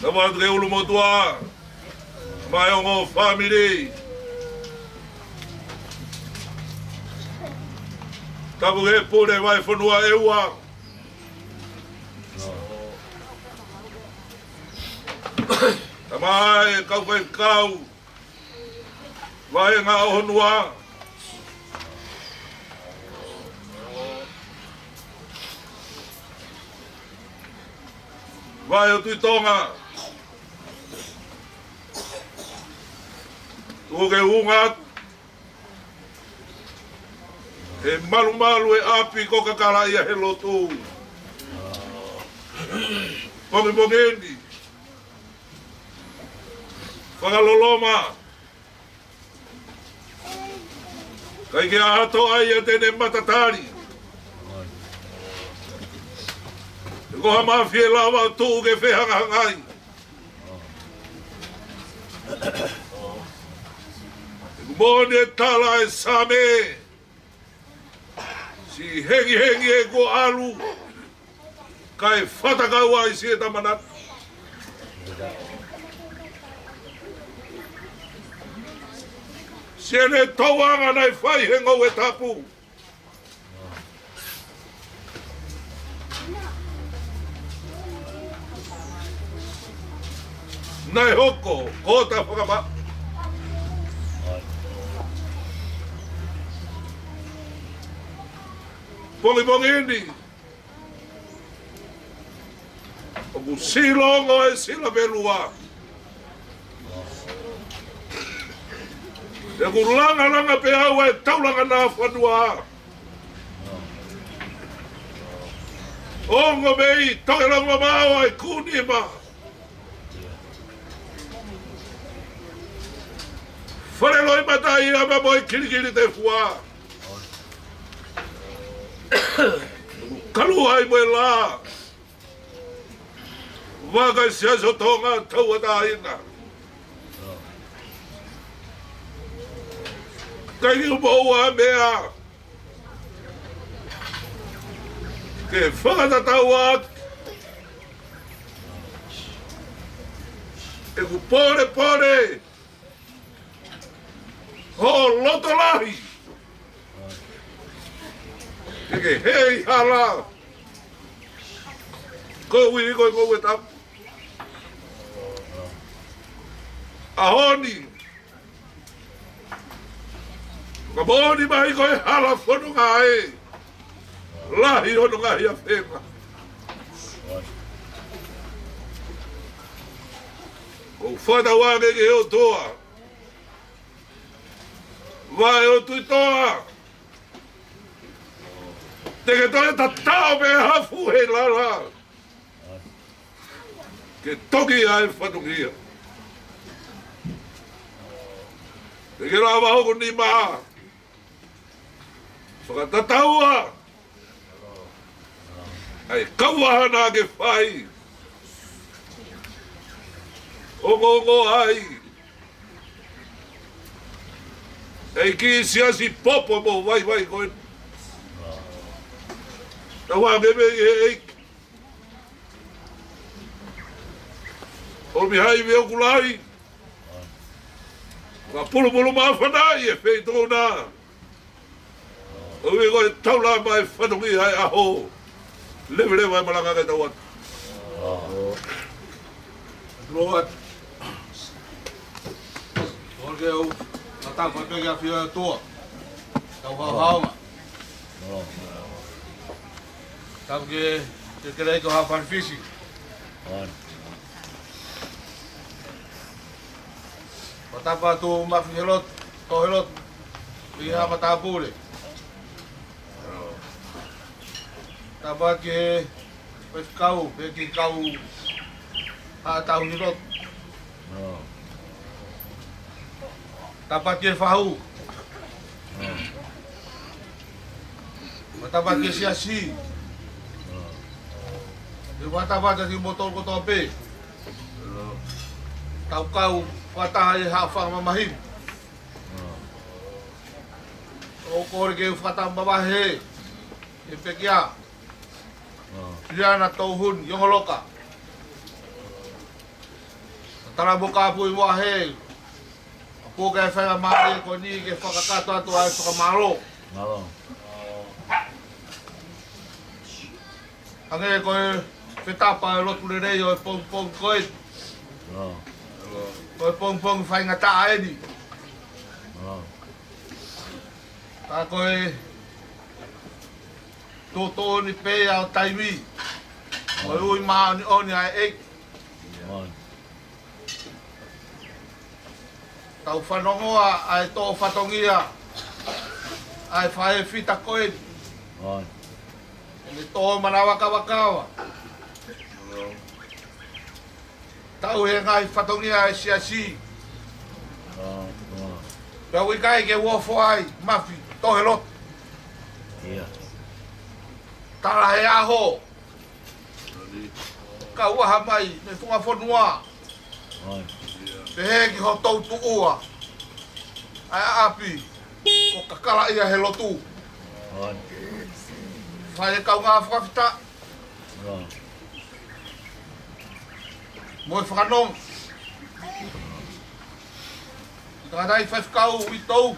Tapu atu ke ulu motua. Mai ongo family. Tapu ke pune vai whanua e ua. Tamai kau kai kau. Vai ngā ohonua. Vai o tui Tonga. Tuko ke ungat. E malu malu e api ko kakala ia he lotu. Pongi pongendi. Whakaloloma. Kai ke ato ai a tene matatari. E koha mawhie lawa tu ke whehangahangai. E kumone e tala e same. Si hengi hengi e ko alu. Kai whatakau ai si e tamanat. Si ene tauanga nei whai he ngau e tapu. Nei hoko, kota whakama. Pongi pongi indi. Oku silongo e sila belua. E ku langa langa pe au e taulanga nā whanua. Ongo mei, toke langa māua e kunima. Whareloi matai a mamoi kirikiri te fua. Kalu ai moe la. Waka siaso Tonga tau ata ina. Kai umo a mea. Ke whakatatau ak. E ku pore pore. Ho loto lahi. Ke hei hala. Ko wiri ko ko wetap. Ahoni. Kaboni mai ko hala fono ngai. Lahi ono ngai a fema. O fada wange ke o toa. Vai o tui toa. Te ke toi tatao me hafu he lala. Ke toki ai whanungia. Te ke rawa hoko ni maha. Whakatataua. Ai kauahana ke whai. Ongo ai. Ei ki siasi popo mo vai koe. Tawa ngebe e o mi hai veo kulai. Wa pulu mawhanai e whei tōna. O me koe taula mai whanongi hai aho. Lewe mai malanga kai tauat. Roat. Orge au matang mai pega fia tua. Tau hau. Tau ke kerei ko ha fan fishing. Patapa tu mafi helot, to helot. Ia matapu le. Tapa ke pescau, pe kau a tau ni lot. Tapa ke fahu. Tapa ke siasi. Tapa jadi motor ko tope. Tau kau fatah ha fa mamahim. O kor ke fatah babahe. E pekia. Suliana Touhuni Mausia Ongoloka. Tara boka pu mo he. Ko ke fa ma ko ni ke fa ka to to ai fa malo. Ane ko fetapa lo tu le yo pong ko. Ko pong fa ngata ai ni. Ta ko to ni pe au taimi. Oi ma ni oni ai ek. Tau whanongoa ai tō whatongia ai whae whita koe ni tō manawakawakawa tau he ngai whatongia ai siasi pia wikai ke uofo ai mafi tō he lot tara he aho ka uaha mai me funga whanua Pehe ki ho tau tuua. Ai api. O kakala ia he lotu. Whae kau ngā whakawhita. Moi whakanong. Tangatai whaiwhikau i tau.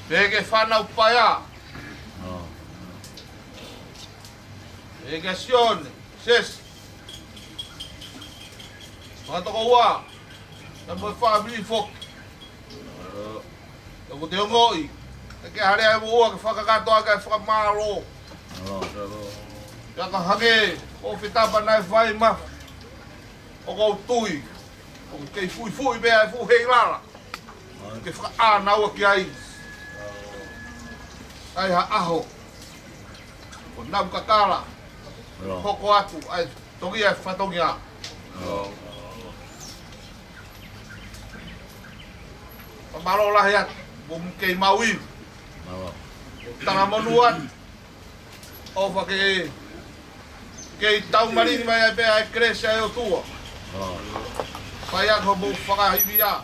Pehe ke whanau paia. Pehe ke sion. Ses. Mga toko ua, na mo family folk. Toko te ongoi, ke hare ai mo ua ke whakakatoa ke whakamaro. Ia ka hage, o whitapa nai whai maf. O kou tui, o kei fui mea e fuhei rara. Ke whakaanaua ki ai. Ai ha aho. O nau kakara. Hoko atu, ai tongia e whatongia. Pamalo lahiat, bum kei maui. Tanga monuan. O fa ke tau marini mai ai pe ai krese ai o tua. Pai ak ho bu whaka hivia.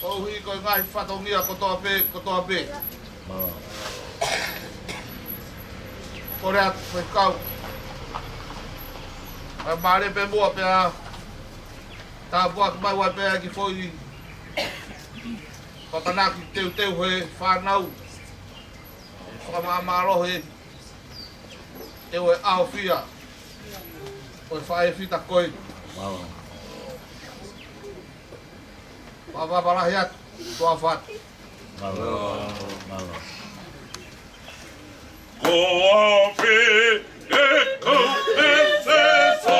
O hui ko ngai whatongia kotoa pe. Kore atu whaikau. Ai maare pe mua pe a tā buak mai wai pe a ki foi Pakanaki teu he whanau. Whakamamaro he. Teu e ao fia. Koe whae fita koe. Wapaparahiat. Tua what. Ko awe e kau e se sa.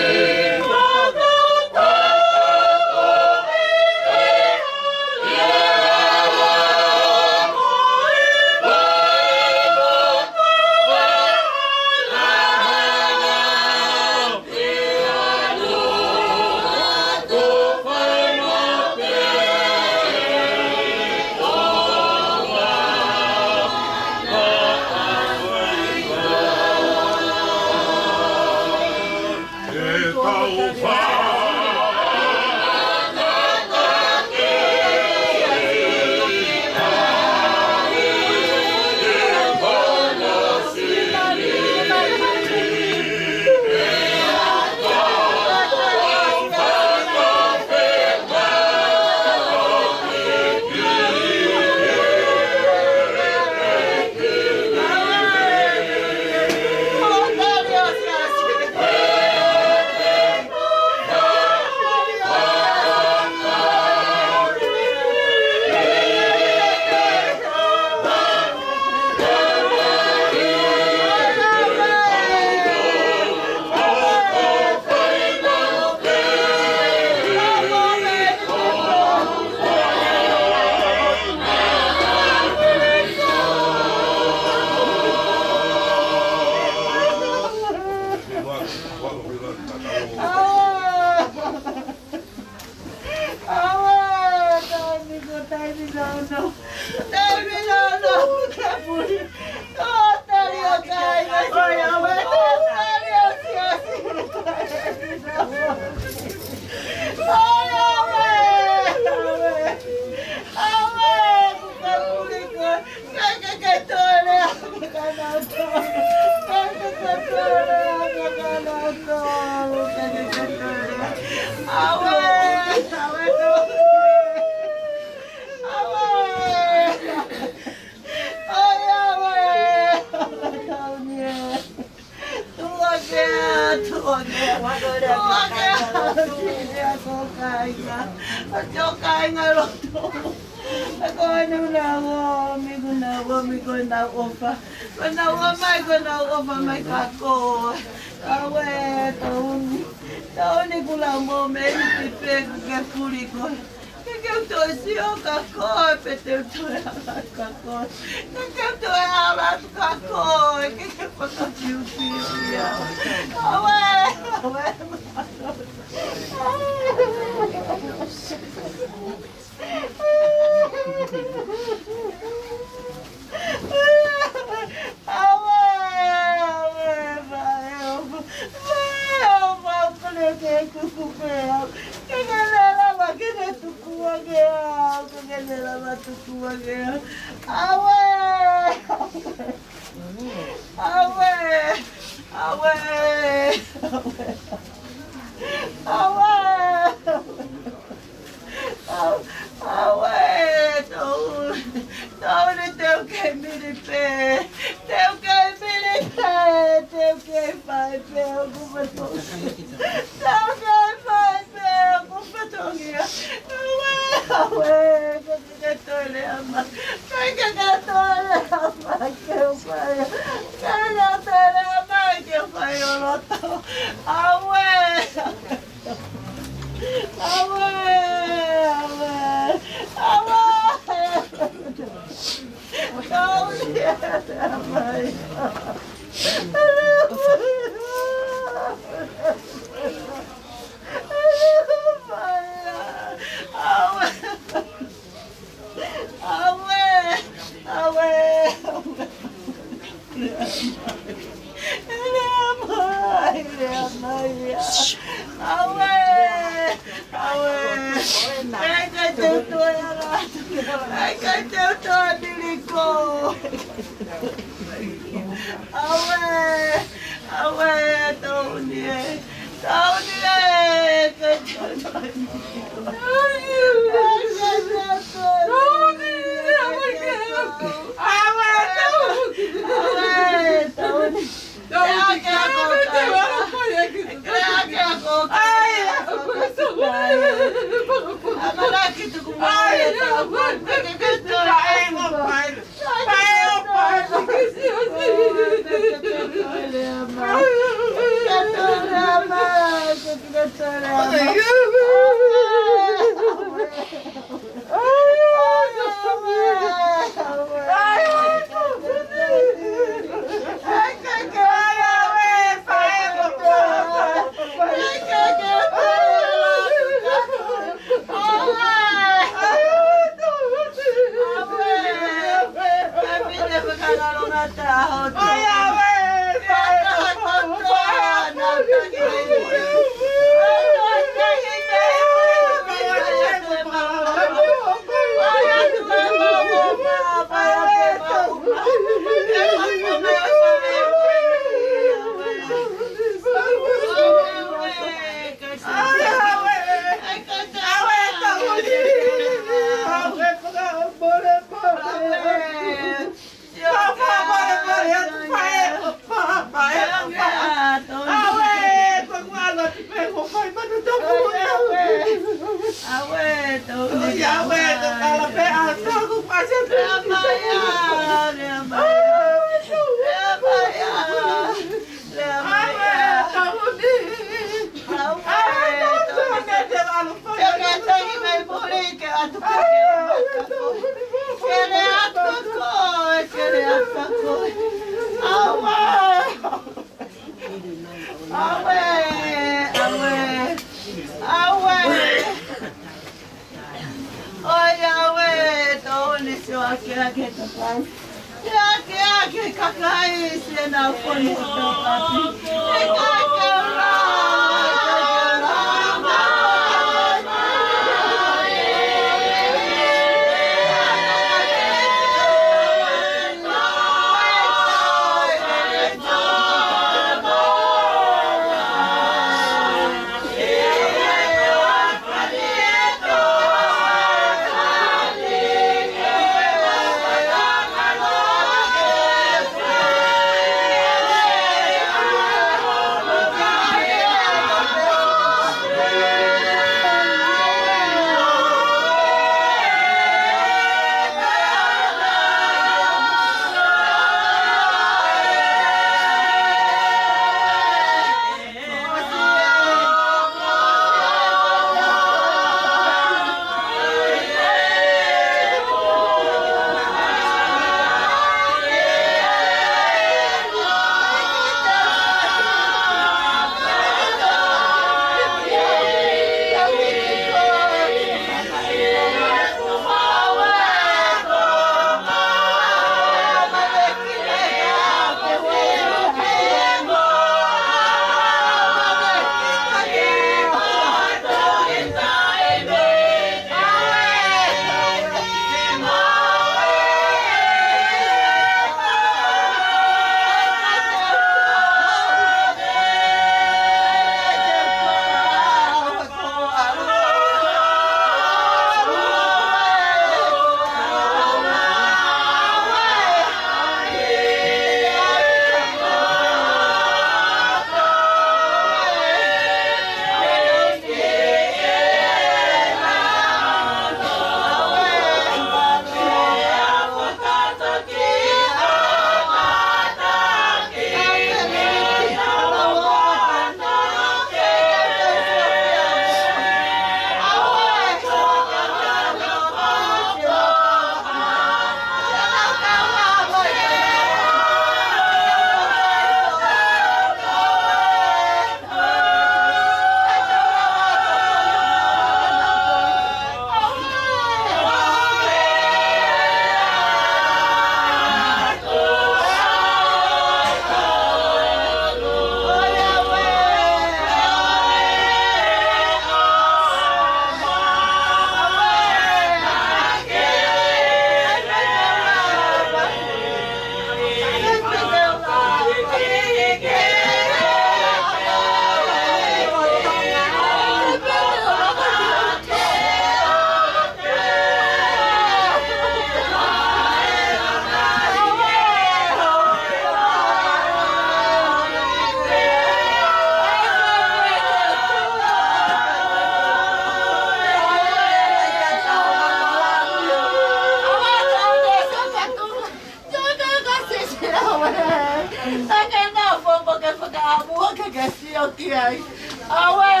Away!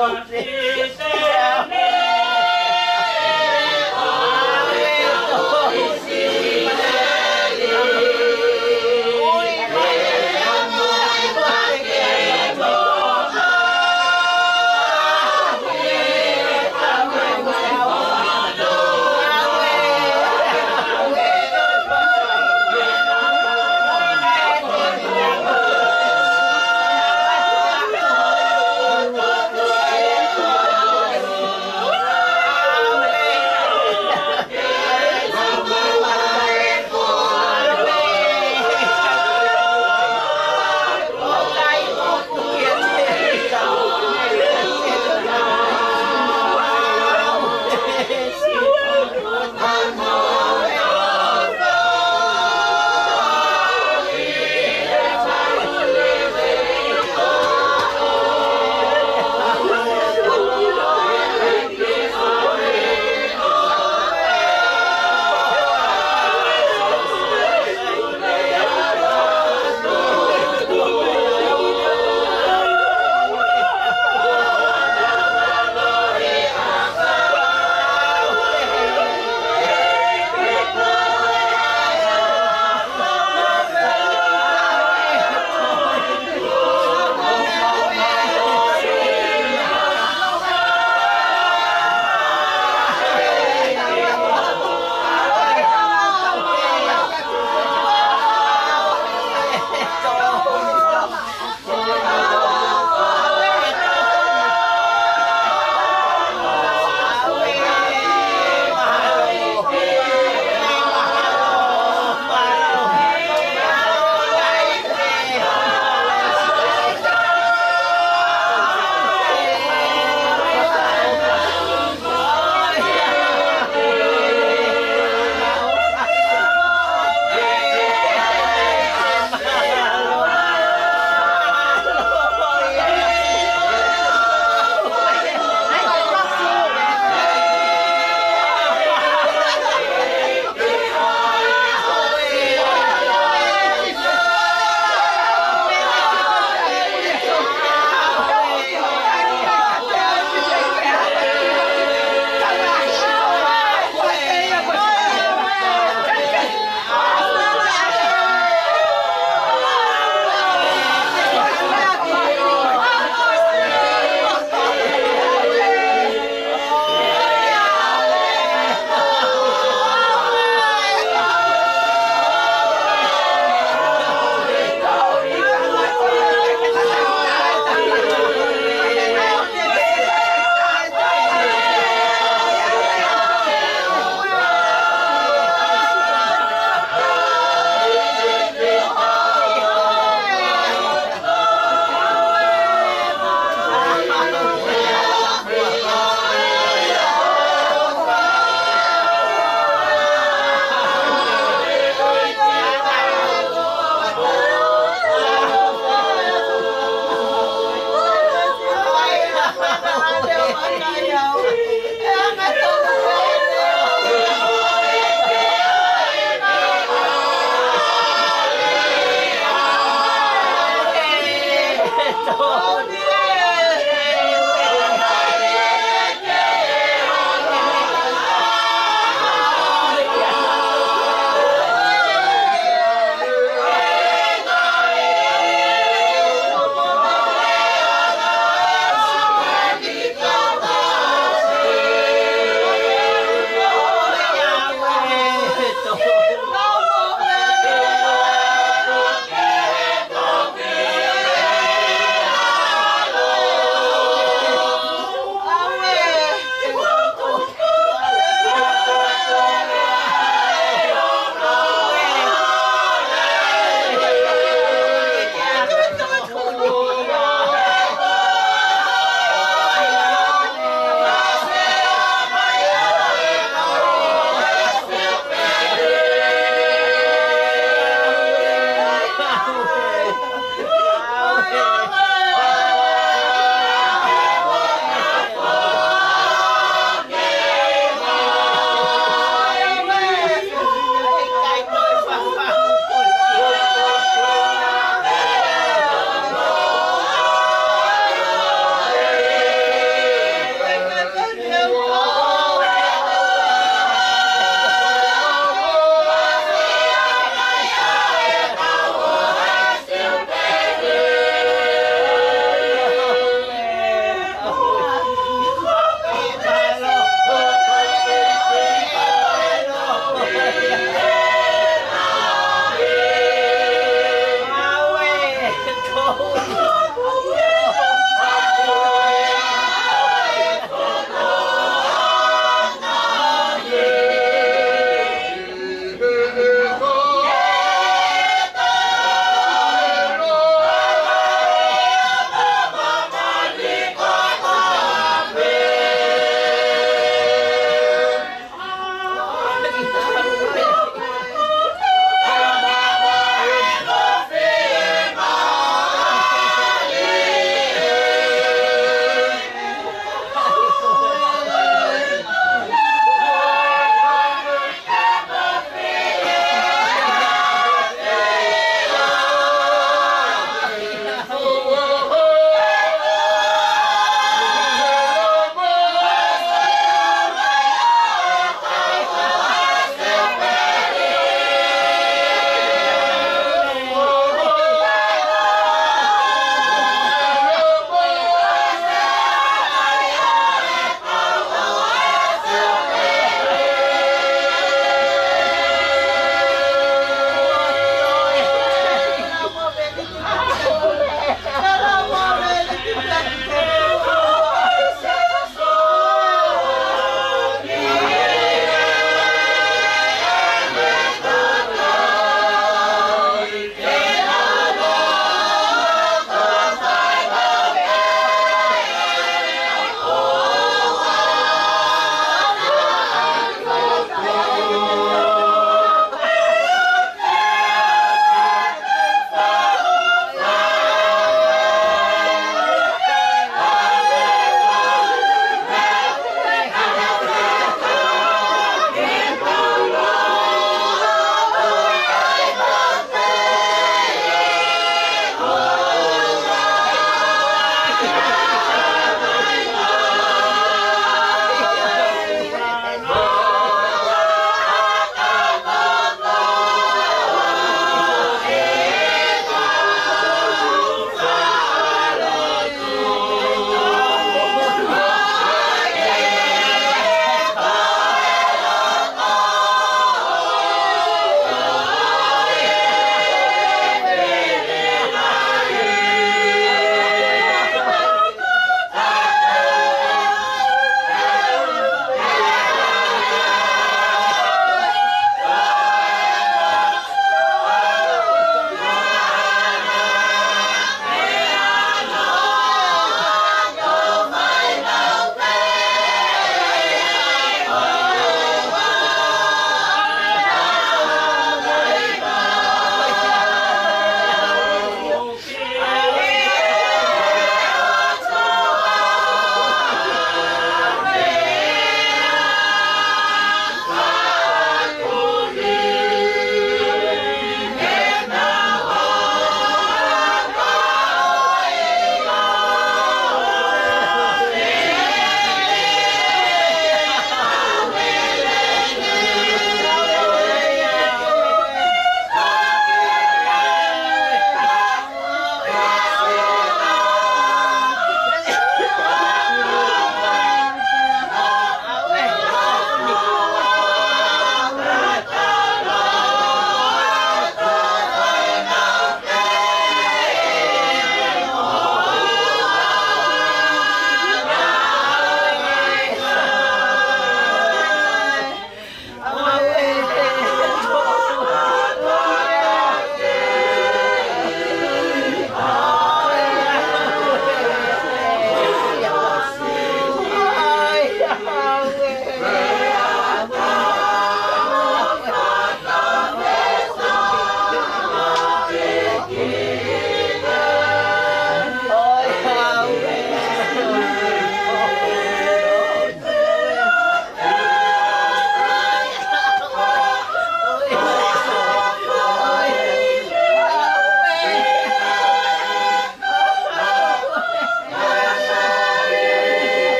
Thank you.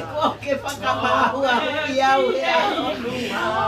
ko ke whakamahua hui au he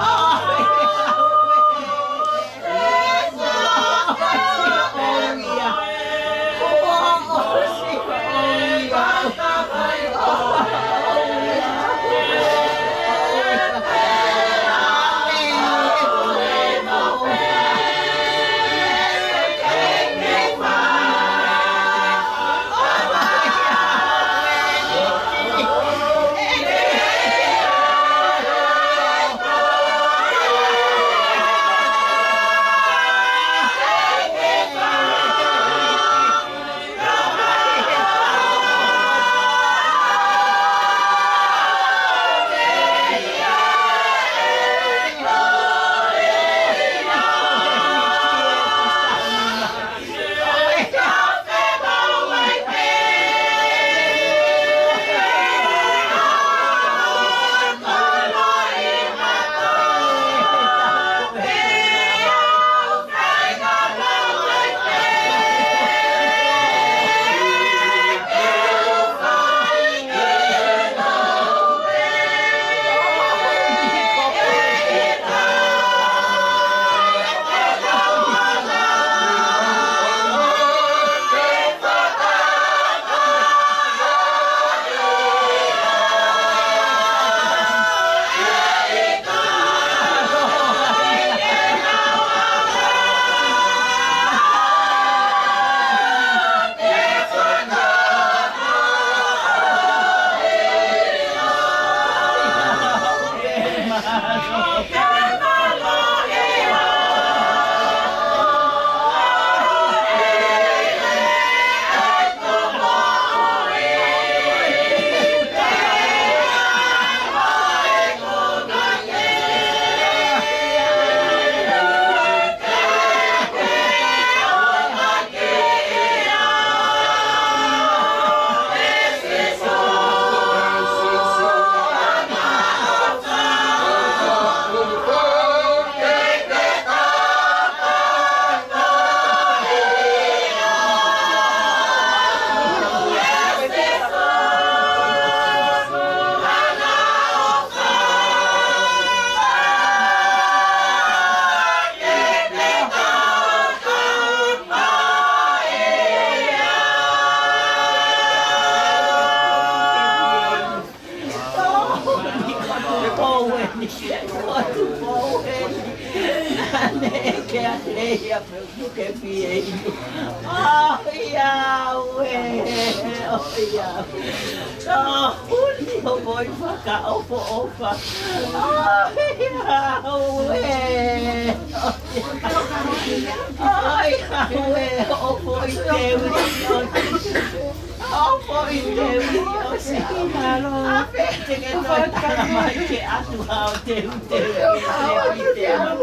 Yeah.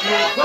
Thank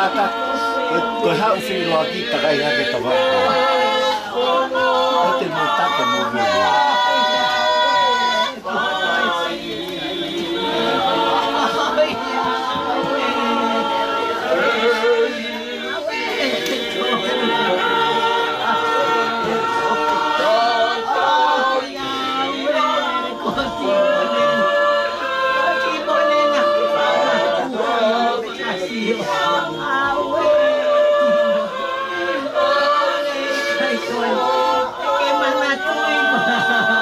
tata. Ko hau fi lo ki ta kai ha ke ta va. Ko te mo ta ke mo vi. Qué mana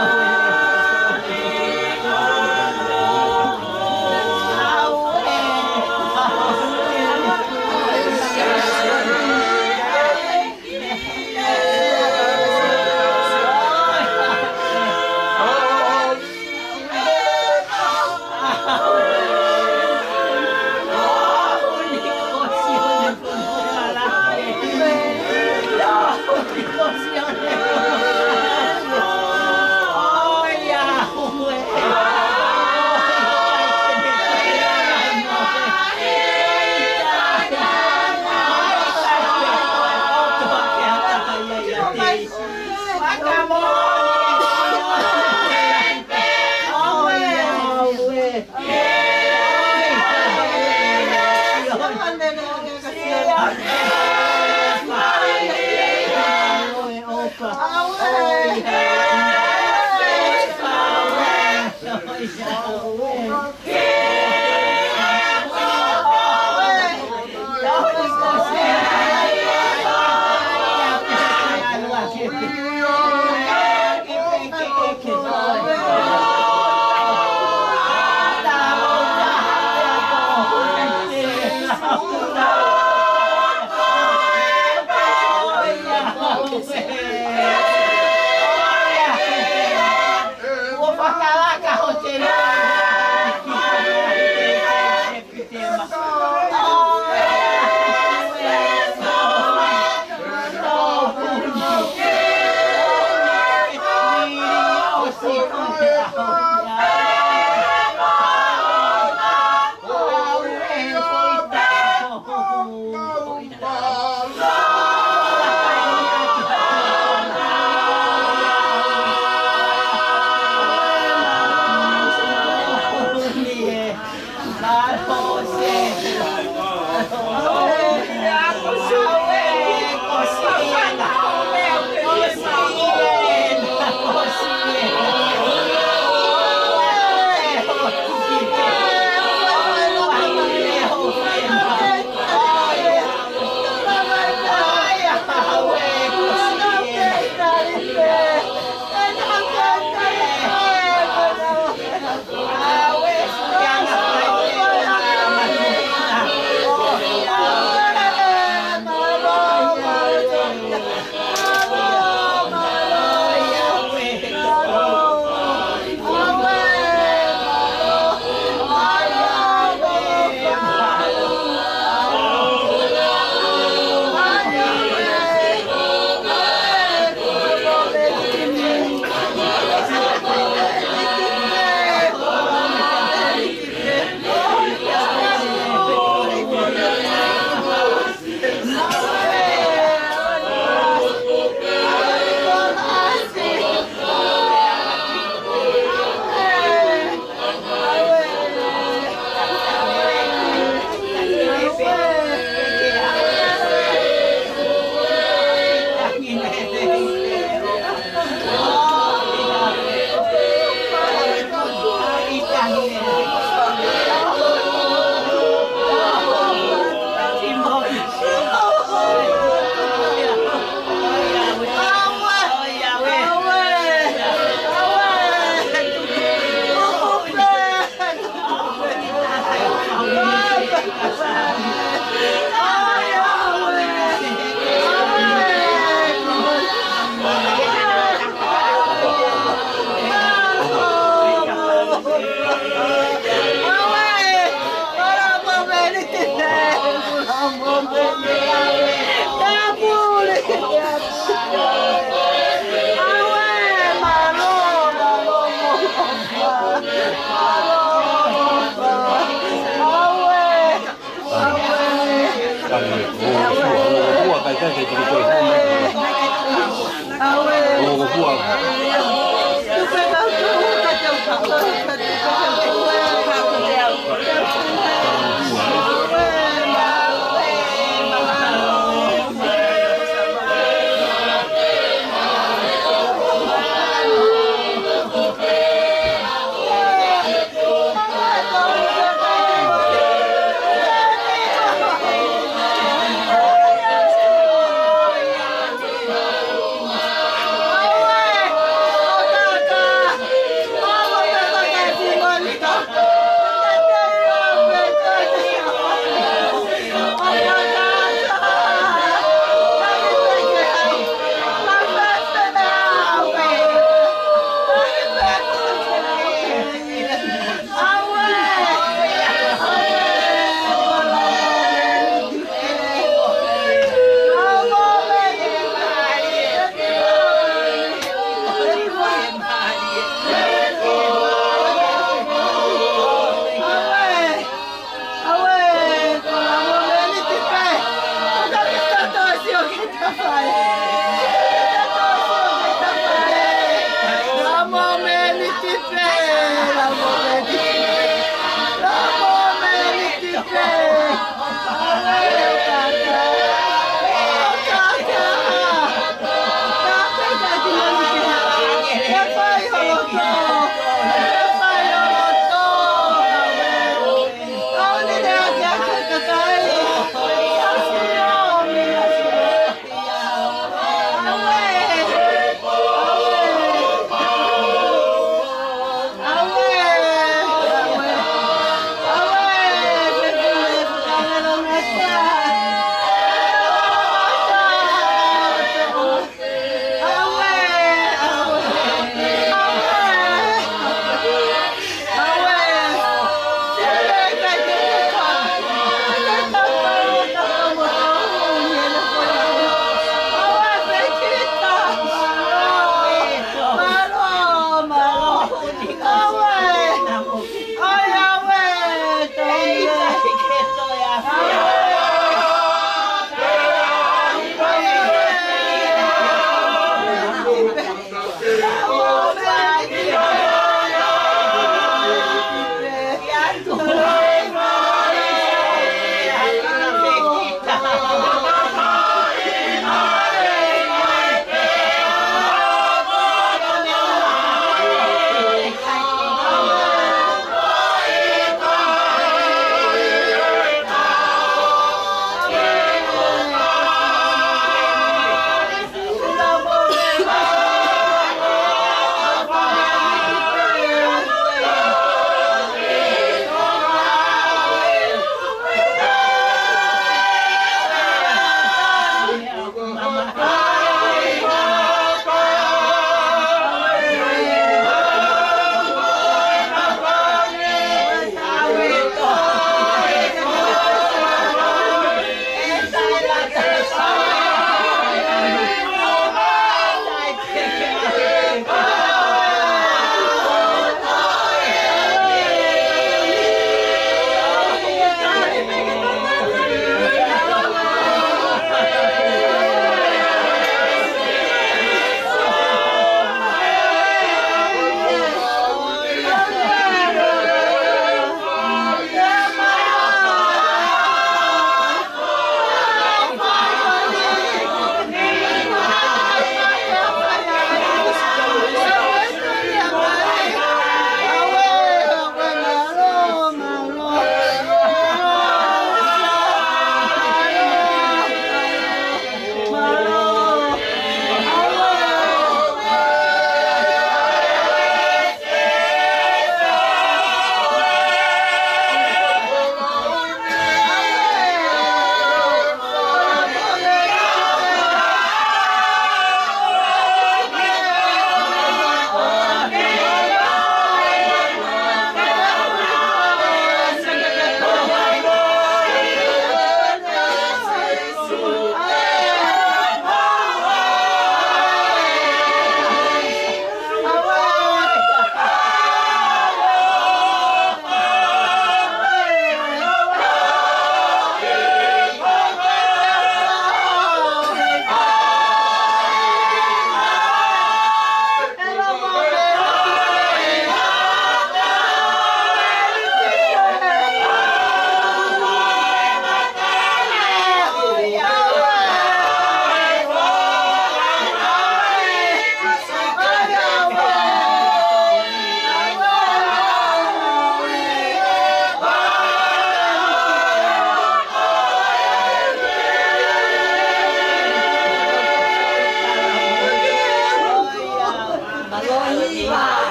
Stop!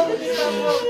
Awe,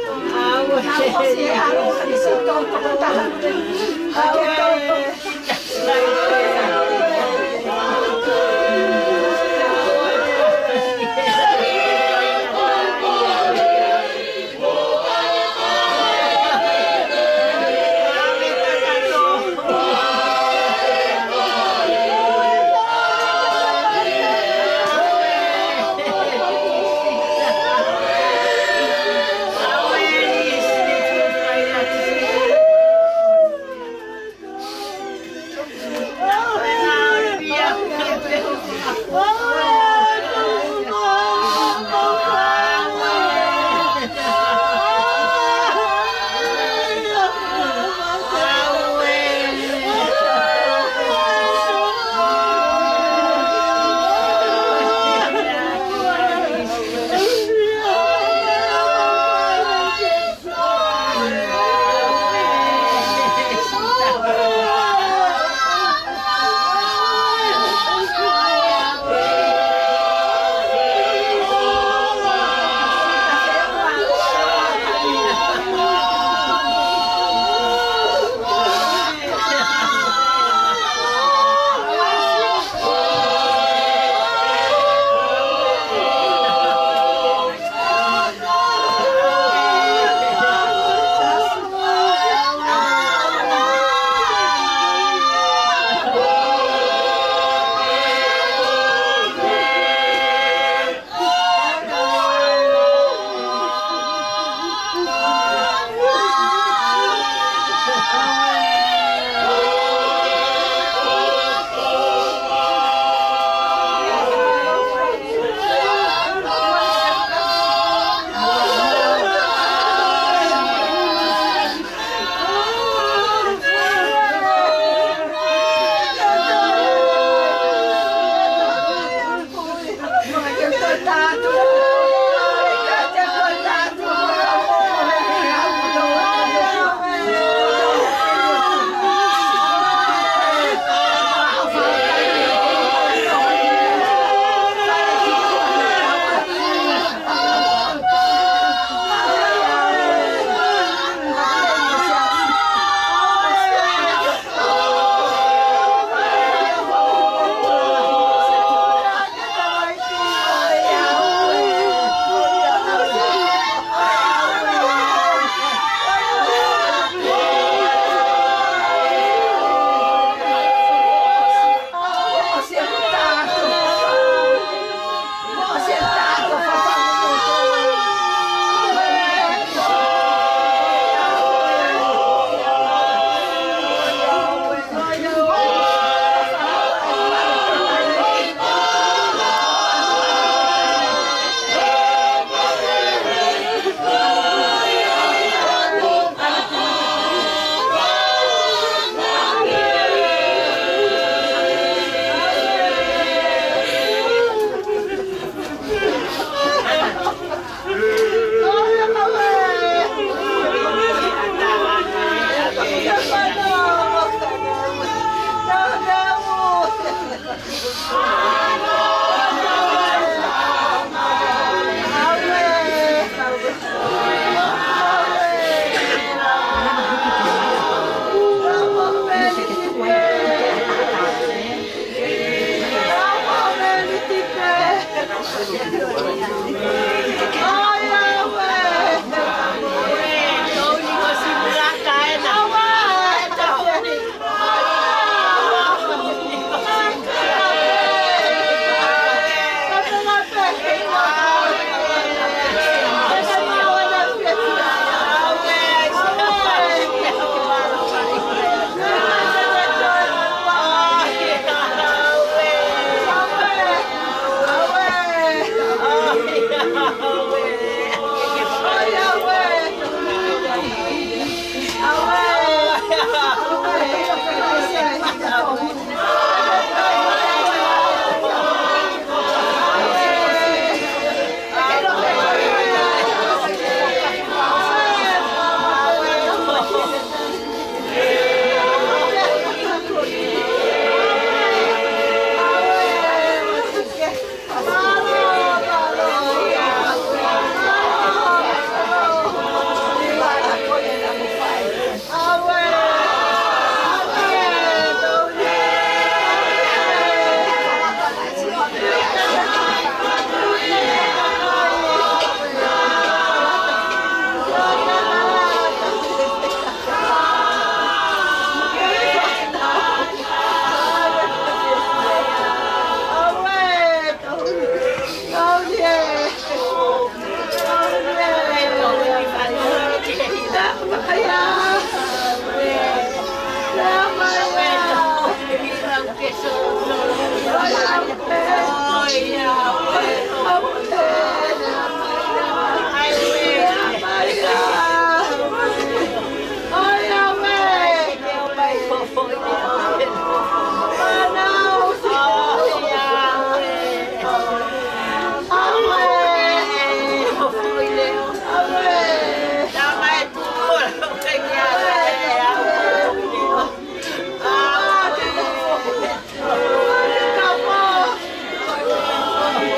Hãy subscribe cho kênh Ghiền Mì Gõ để không bỏ lỡ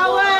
Awe!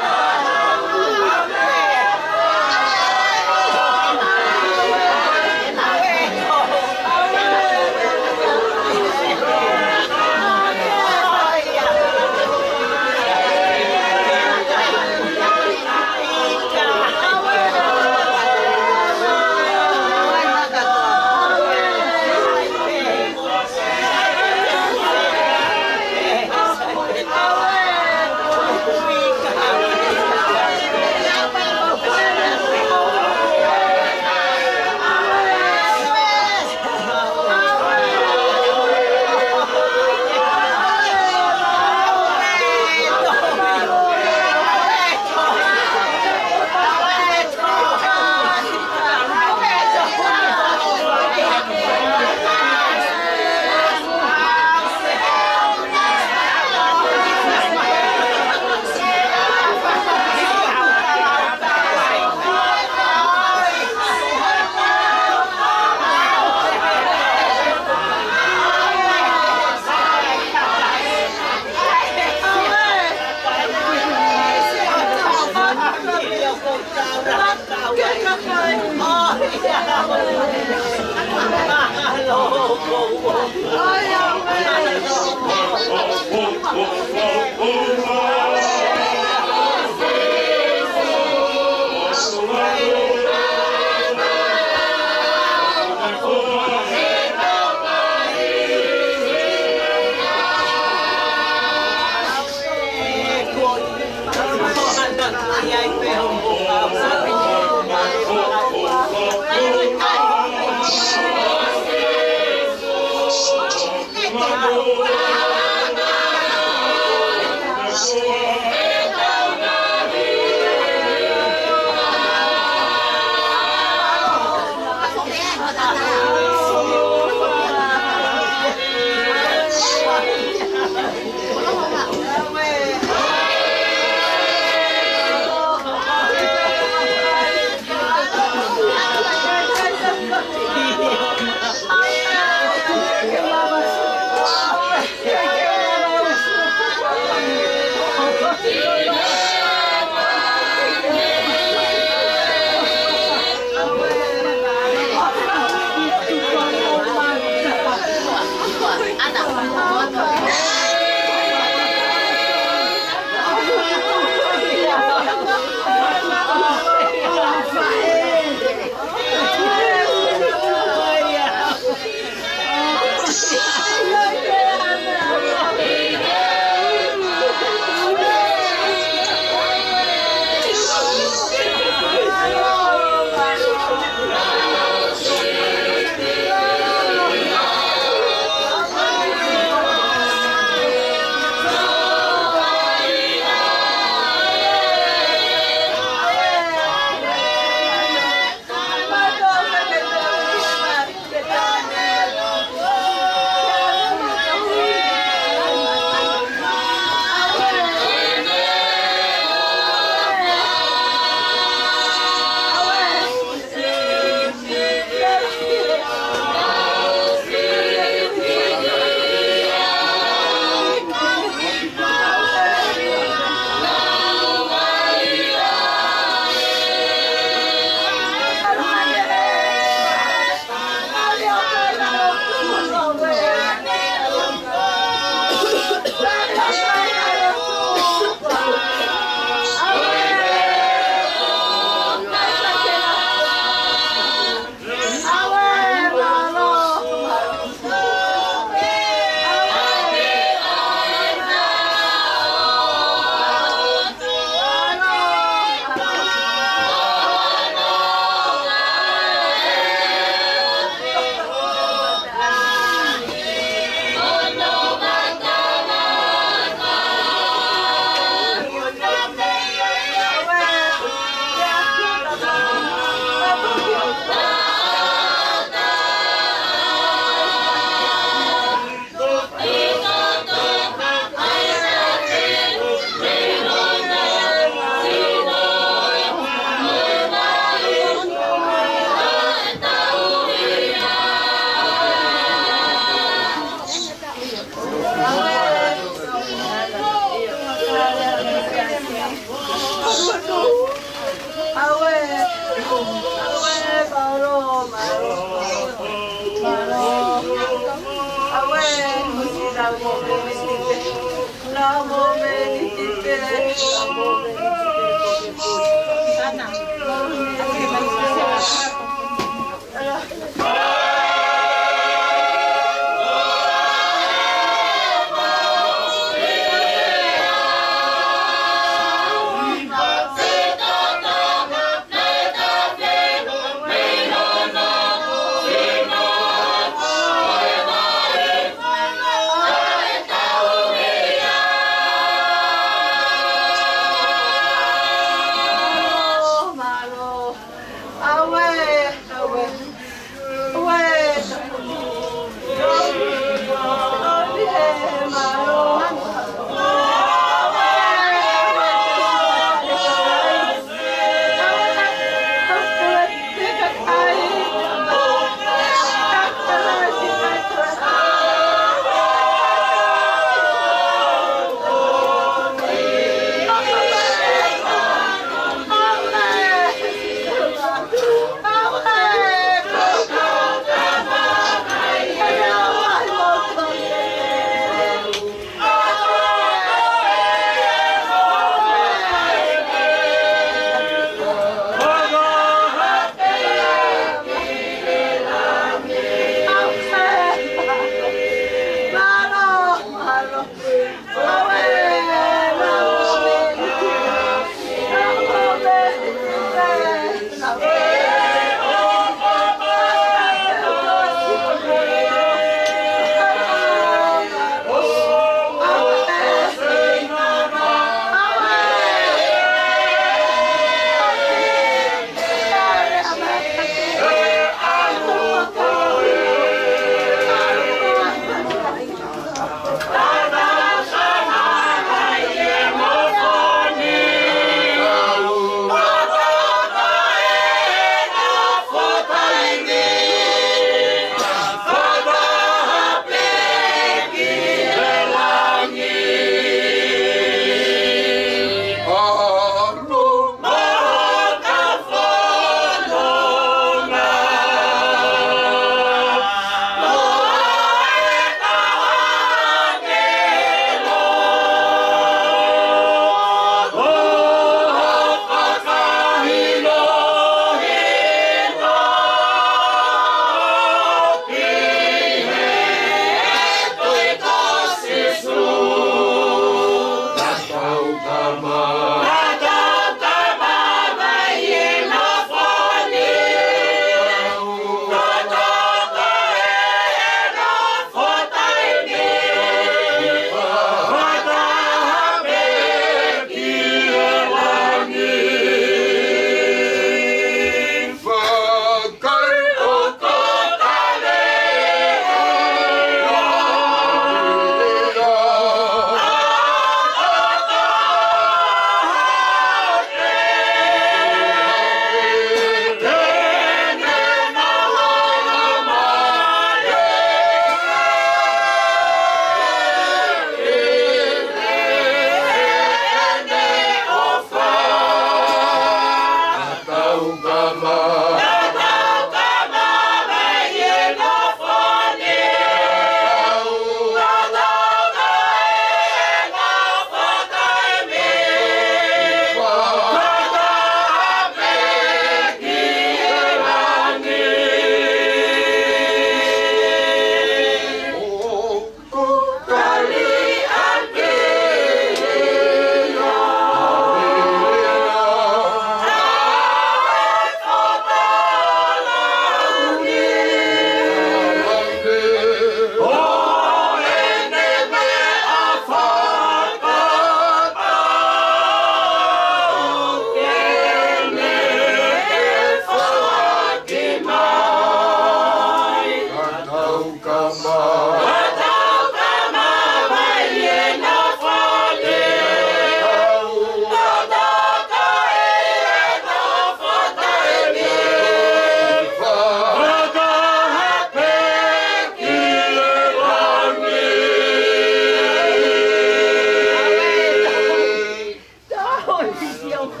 Oh,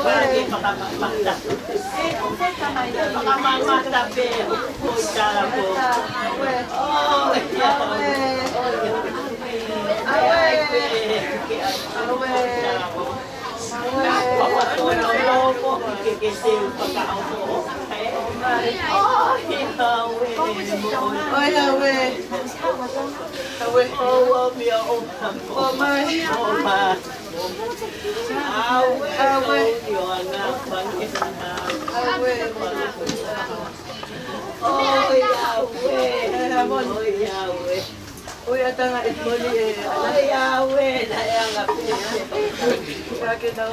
Pagi pakamata. Pakamata be ko tala ko. Oh, ya. Papa ko no ko ke se pakao ko. Oh, ya we. Awe, oh, mi oh, my, oh, my. Awe, yo na pangina. Awe, oh, Yahweh, oh, Yahweh. Oh, atanga itmoli oh, Yahweh, na yang kita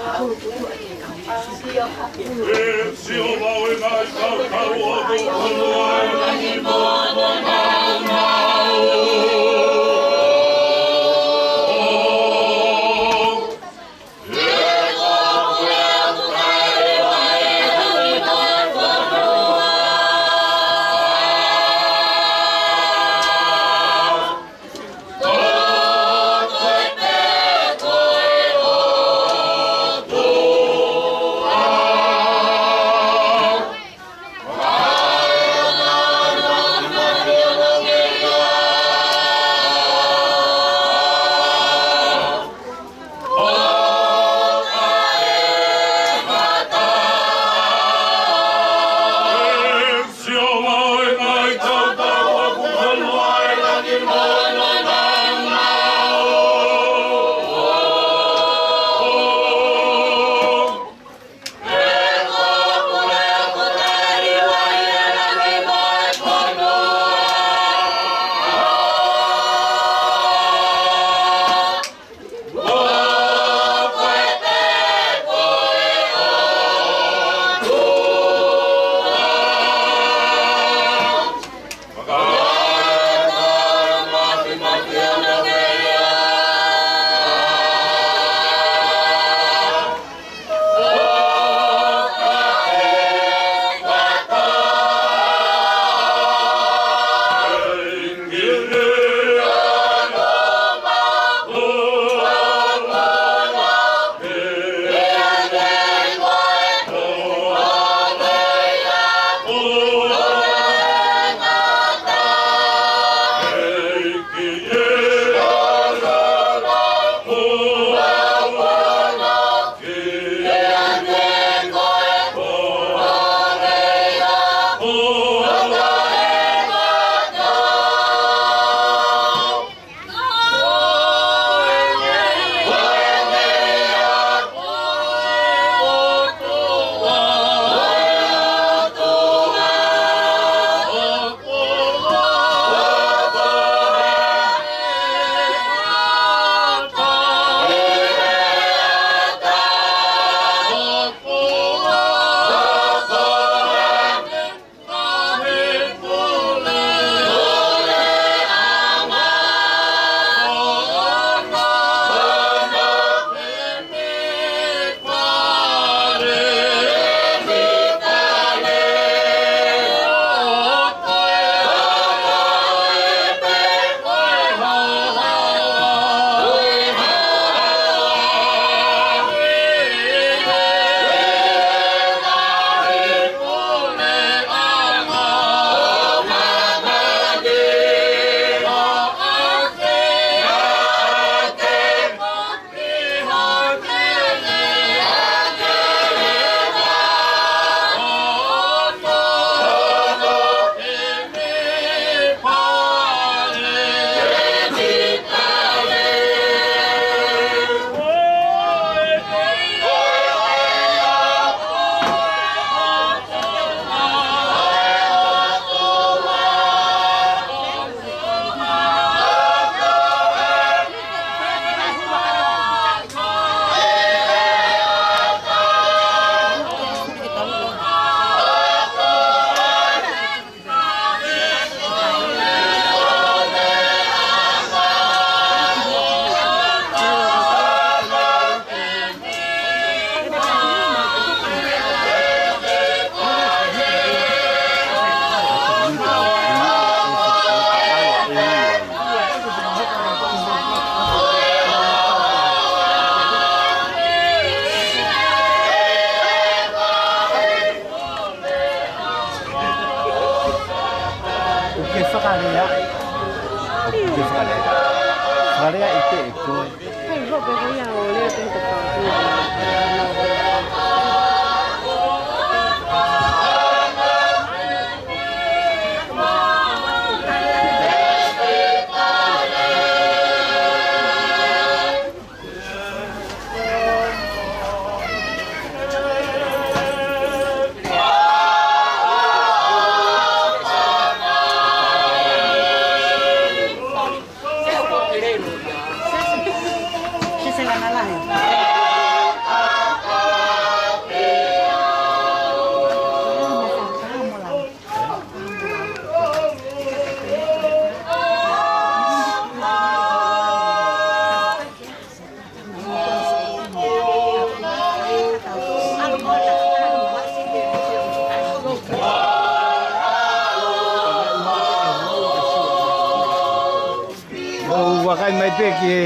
mai pe ke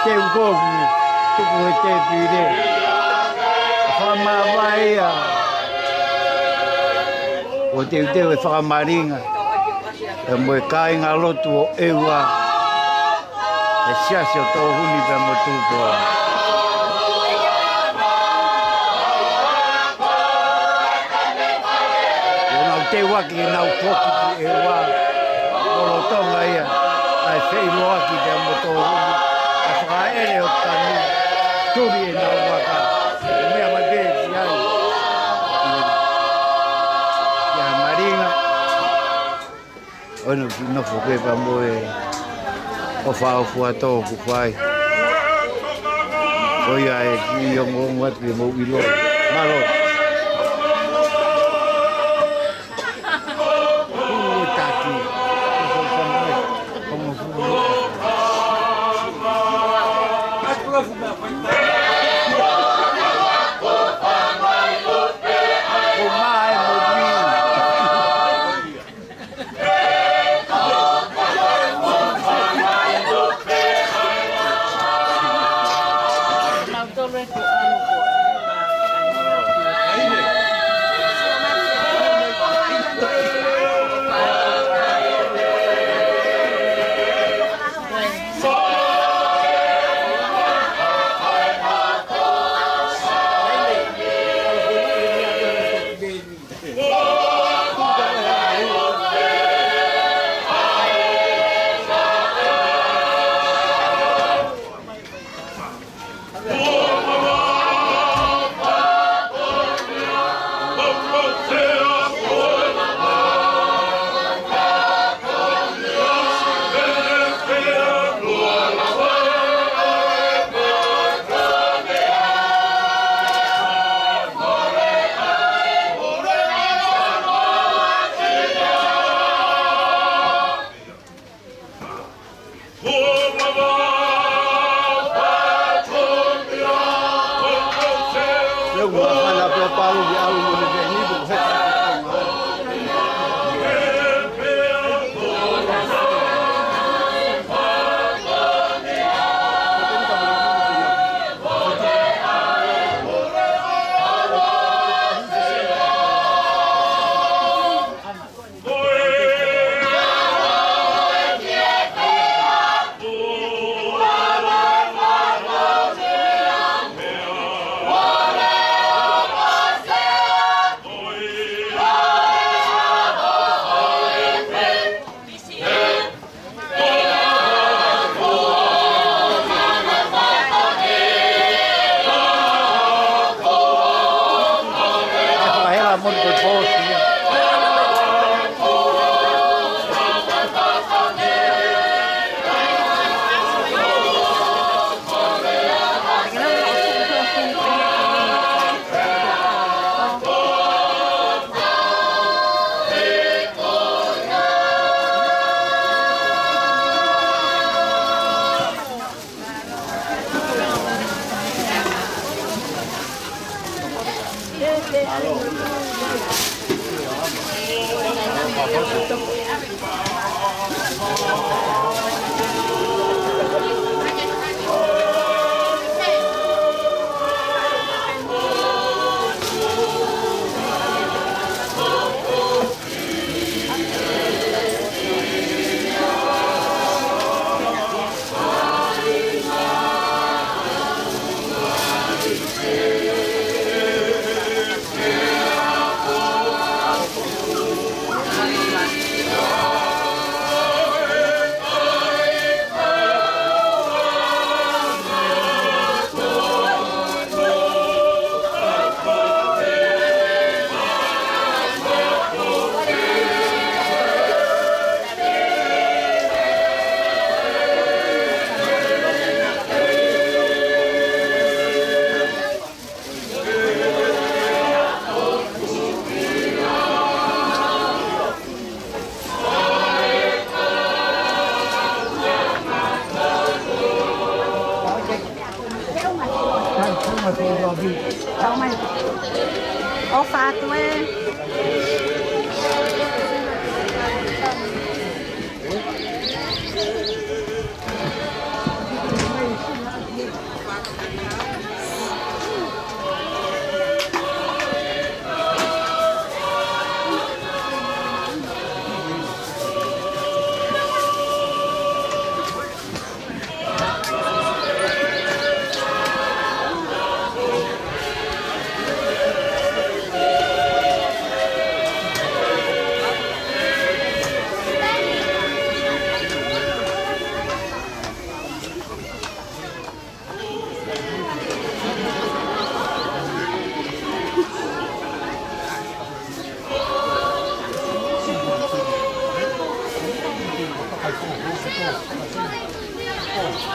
te ko tu ko te pide fa ma vai o te fa maringa e mo kai nga lotu e wa e sia se to huni pe mo tu ko te waki e nau poki ki e wā o Tonga ia ai whei loa ki te motohuni a whakaere o tanu turi e nau waka e mea mai pē ki ai ia maringa ono ki nofo koe pa mo e o whao fuatō ku whai o ia e ki ongo ngatu e mo ilo malo O fato é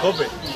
Kope.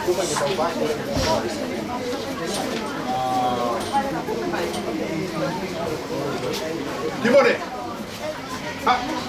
Timone. Ha.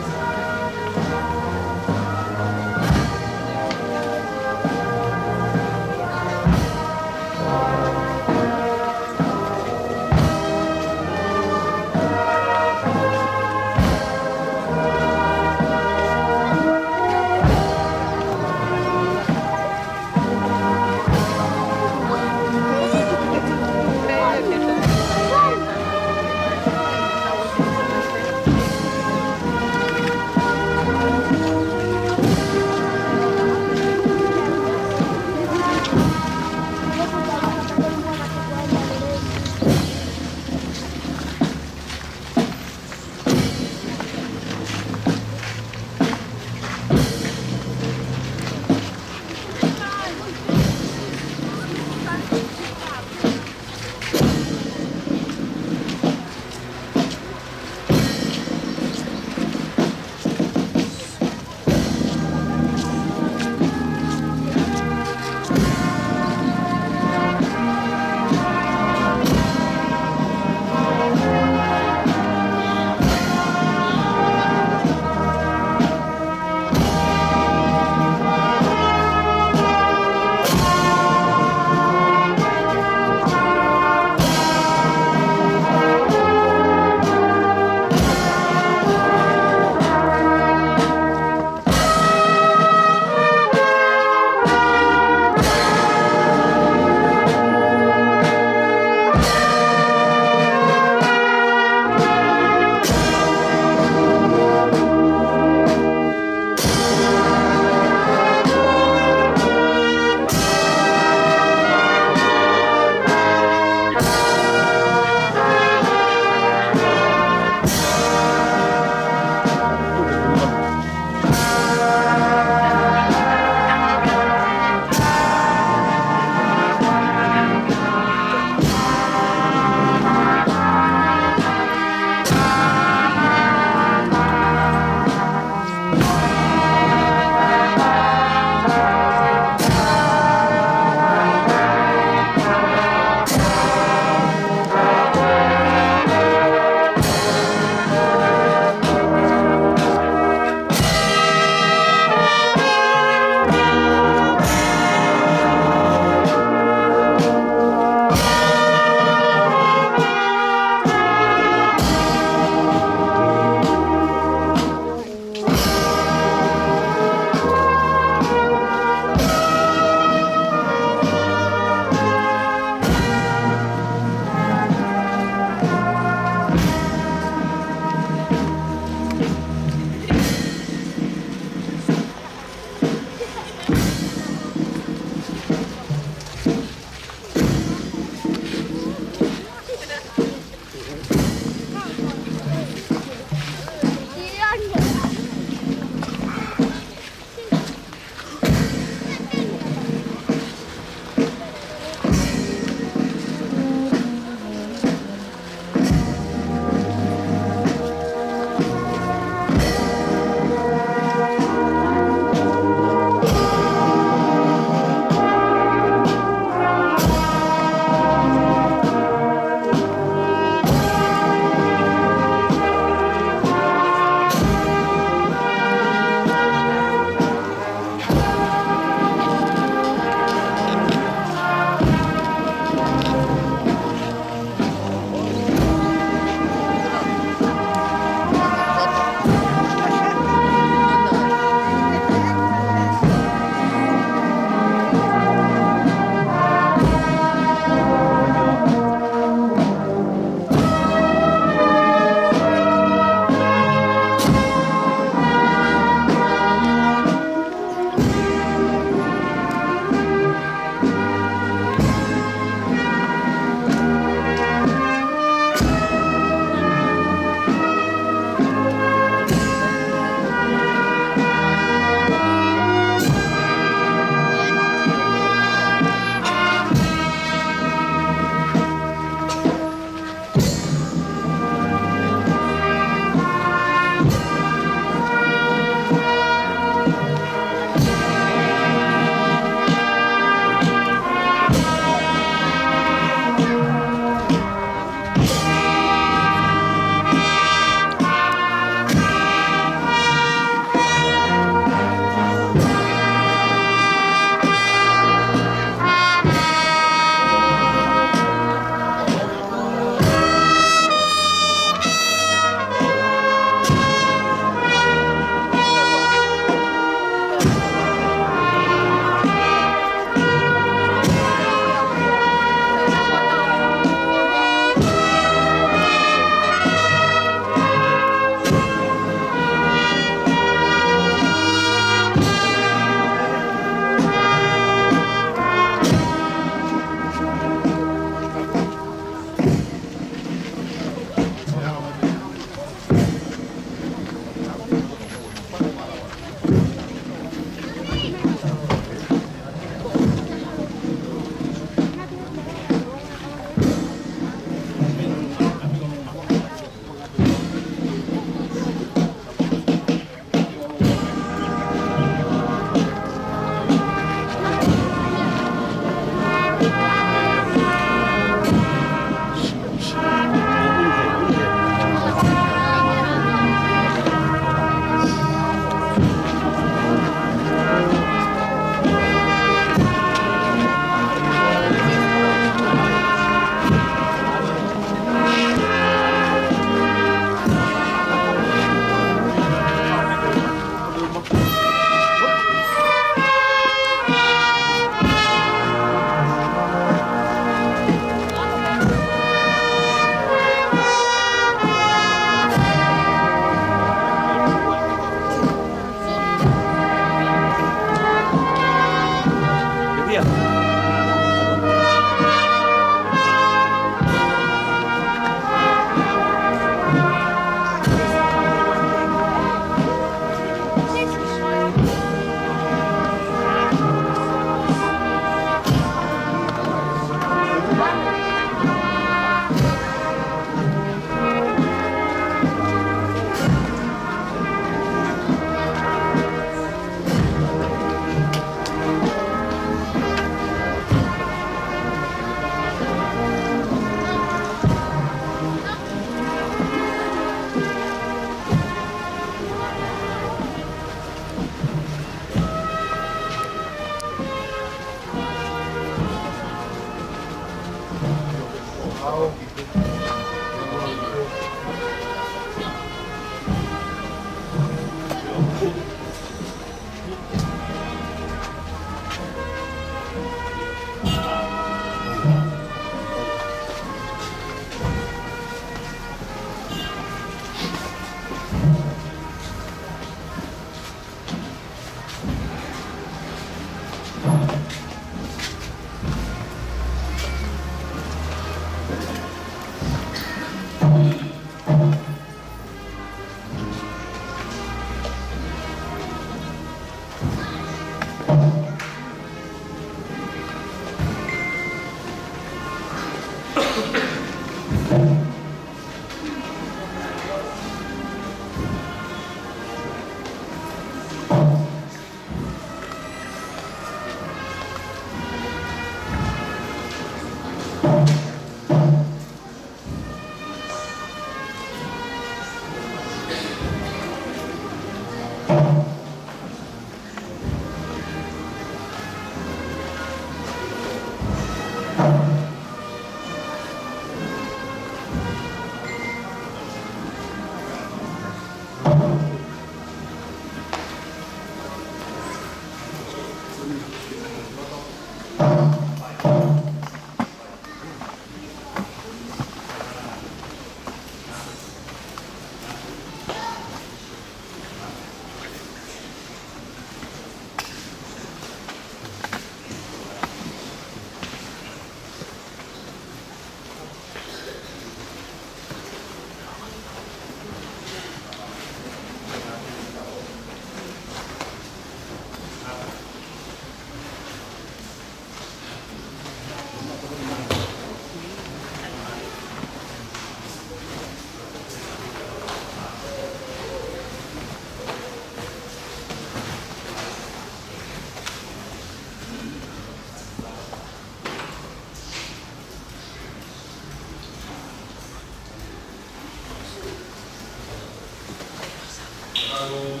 Amen.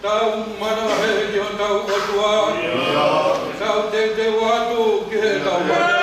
Tau mana he ki ho tau otua. Tau te watu ki he tau mana.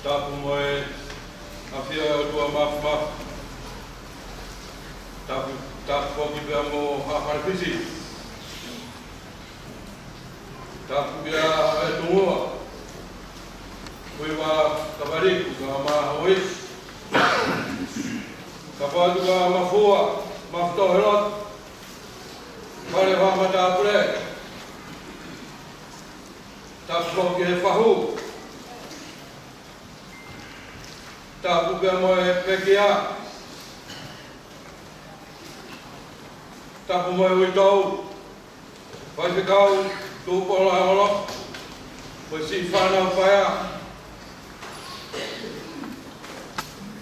Tapu moe afia o tua mafma. Tapu poki pia mo haharpisi. Tapu pia e tungua. Kuiwa kabariku ka mahoi. Kapatu ka mafua, maftoherot. Kare whamata apure. Tapu poki he whahu. Tapu pia moe pekia. Tapu moe uitou. Whaikau tūpola holo. Koe si whanau whaia.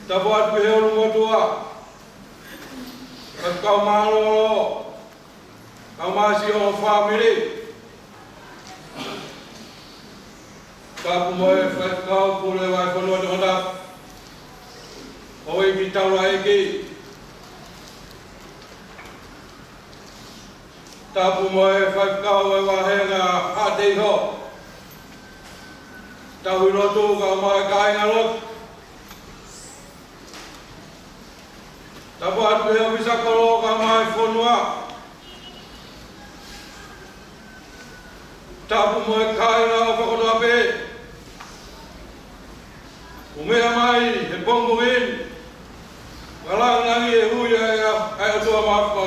Tapu atu he olu motua. Kau mahalo. Kau mahasi o whamiri. Tapu moe whaikau pule wai whanua Tongatapu. Oi ki taura eki. Tapu moe whaikau e wahenga hatei ho. Tahu rotu ka mai kainga lot. Tapu atu hea visakolo ka mai whonua. Tapu moe kainga o whakotape. Umea mai he pongo win. Walang nangi e hui ai atua mafma.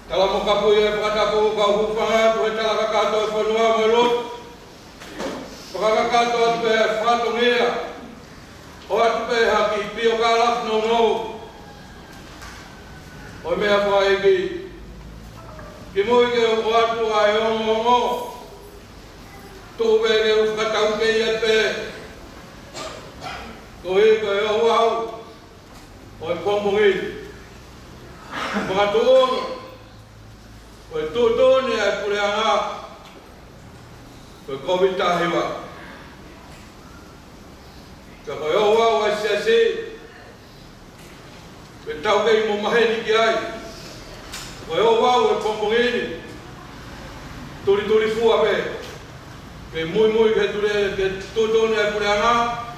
Tala mo kapu e patapu ka hupanga tu e tala kakato e whanua mo lot. Pakakato atu e whatongia. O atu pe haki pio kalaf no no. O mea whaegi. Ki mui ke o atu ai ongo. Tūpe ke ukatau ke iat pe. Ko e ko e o au. O e pompongi. Mga tuon. O e tūtoni ai pureanga. Ko e komitahiwa. Ka ko e o au ai siasi. Ko e tau kei mo maheni ki ai. Ko e o au e pompongi. Turi fua pe. Ke mui ke tūtoni ai pureanga.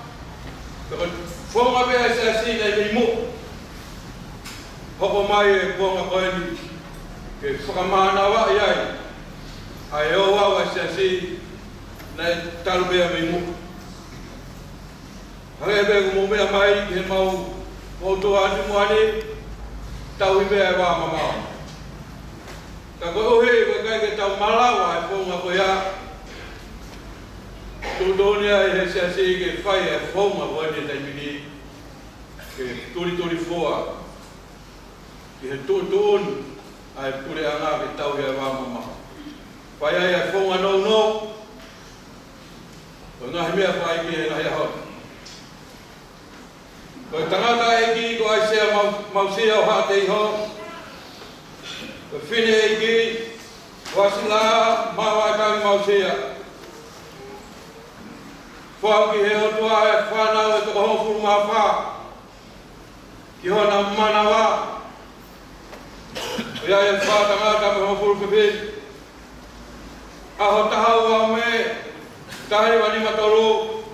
Fonga be asi nei mimu. Hoko mai e fonga koeni. Ke whakamana wa iai. Ai o wa asi nei talu be mimu. Hare be mo me mai he mau o to atu moani. Tau i be wa mama. Ka ko he ko kai ke tau malawa e fonga ko ya. Tudonia e se asi ke fai e foma wani tai mini ke turi foa ke he tutun ai pure anga ke tau ia wa mama fai ai foma no ko nga me fai ke na ia ho ko tangata e ki ko ai se mausia o hate ho ko fine e ki wasila mawa ka mausia Whaki he o tua e whanau e toko hofuru mā whā. Ki hona mana wā. Ia e whātangata me hofuru pepe. Aho tahau au me, tahi wani matolu.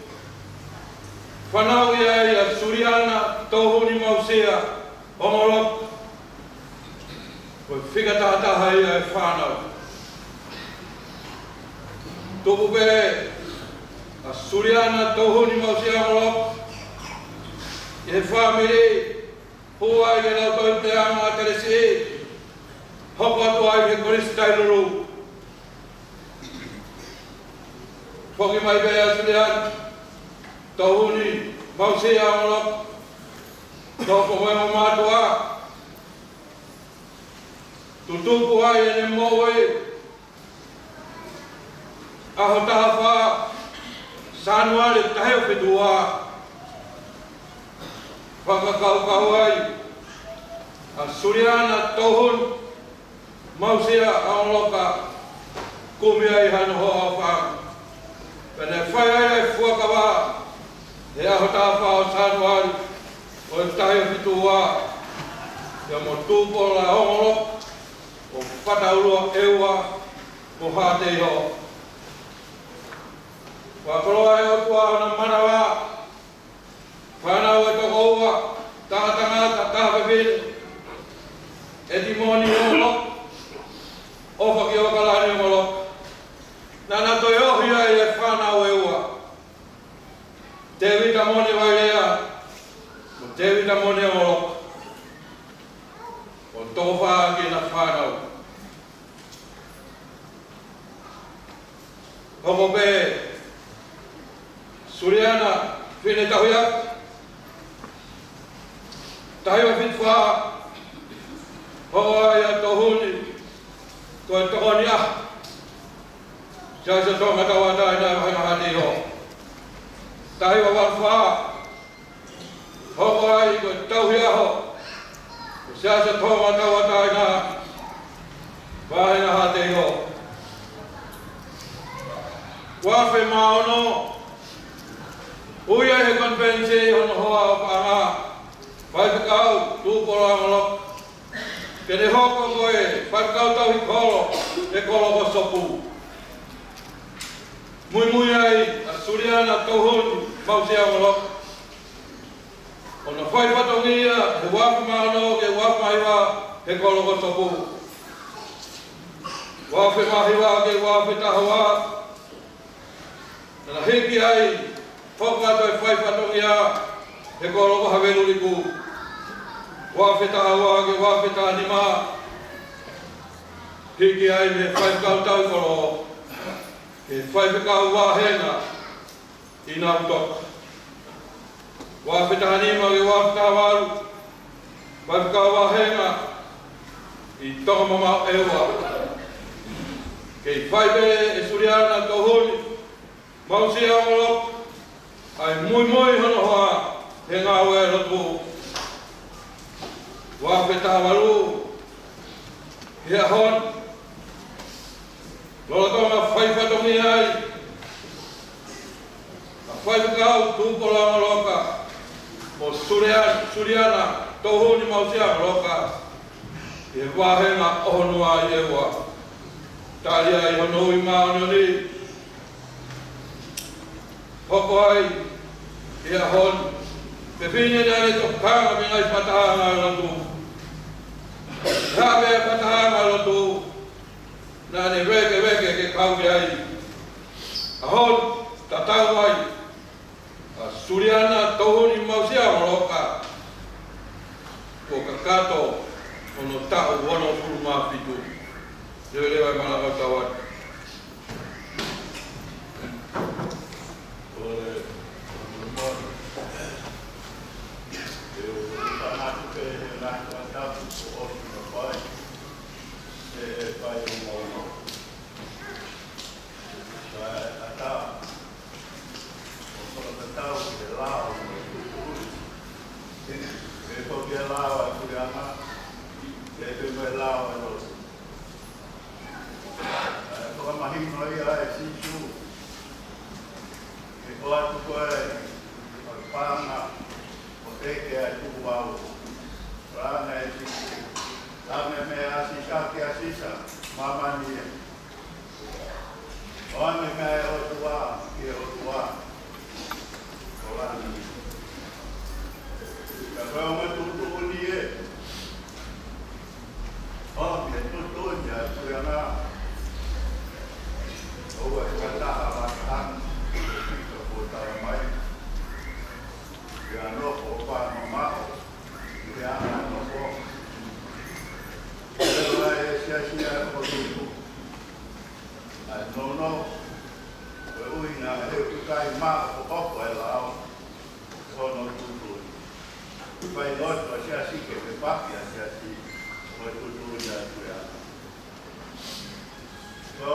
Whanau ia i a Suliana Touhuni Mausia Ongoloka. Koe whikatahataha ia e whanau. Tupu pe a Suliana Touhuni Mausia Ongoloka. I he whamiri, hua i le lau toi te anga a teresi. Hoko atu ai he korisi tailuru. Whoki mai pe a Suliana Touhuni Mausia Ongoloka. Toko moe mātua. Tutupu ai e ne Moimoi. Aho taha wha. Sanua le tahe o whitua. Whakakau ai. A Suliana Touhuni Mausia Ongoloka. Kumia i hano hoa wha. Pene whai ai ai fuakawa. E aho taha wha o sanua le. O tahe o whitua. Ia mo tūpo la Ongoloka. O whataurua ewa mo hātei ho. Whakoroa e o tua hana manawa. Whanau e toko ua. Tātangata tāwhewhine. E timoni Ongoloka. Ofa ki o kalani Ongoloka. Nana toi ohia e whanau e ua. Te wita moni vai lea. Te wita moni Ongoloka. O toko whaa ki na whanau. Hoko pe Suliana whine tahuia. Tahiwa whitwha. Hoko ai a Touhuni. Koe toko ni ah. Siasa Tongatapu ai na whaimahati ho. Tahiwa whatwha. Hoko ai koe tauhia ho. Siasa Tongatapu ai na whaimahati ho. Wafe maono. Uia he konvensi hono hoa o panga. Whaikakau tūporo Ongoloka. Kene hoko koe whaikakau tau hi kolo. E kolo ko sopu. Moimoi ai a Suliana Touhuni Mausia Ongoloka. Ona whaipatongia he wafe maono ke wafe mahiwa he kolo ko sopu. Wafe mahiwa ke wafe tahawa. Nana hiki ai, whakato e whaipatongia, he koroko haweluriku. Wawheta hawa ke wawheta anima. Hiki ai me whaikau tau koro. He whaipekau wahenga i nau toka. Wawheta anima ke wawheta hawaru. Whaipekau wahenga i toka mama ewa. Kei whaipe e Suliana Touhuni Mausia Ongoloka. Ai Moimoi hono hoa he ngā ue rotu. Wawheta waru. Hea hon. Lola tonga whaipatongi ai. A whaipekau tūporo Ongoloka. Mo Suliana Touhuni Mausia Ongoloka. He wahenga ohonua i ewa. Talia i hono i maono ni. Hoko ai, ia hon, pe whine nare to kanga mingai patahanga rotu. Hape patahanga rotu, nane weke ke kauke ai. A hon, tatau ai, a Suliana Touhuni Mausia Ongoloka. Ko kakato, ono tahu wono furu mafitu. Lewa malakau tawat. koe, o panga, o teke a tuwau. Rana e sisi. Tame me asisa ki asisa, mamania. Oame me e otua, ki e otua. Orani. Ka koe me tutuuni e. Oame tutuuni a Suliana. Oua e kataha wakatan. Ka putara mai. Ia noko o pa mamao. Ia ana noko. Ia e sia o tutu. Ai no. Ko uina e tukai ma o opo e lao. Kono tutu. Pai loto sia ke pe papia sia si. O tutu ia tuia. So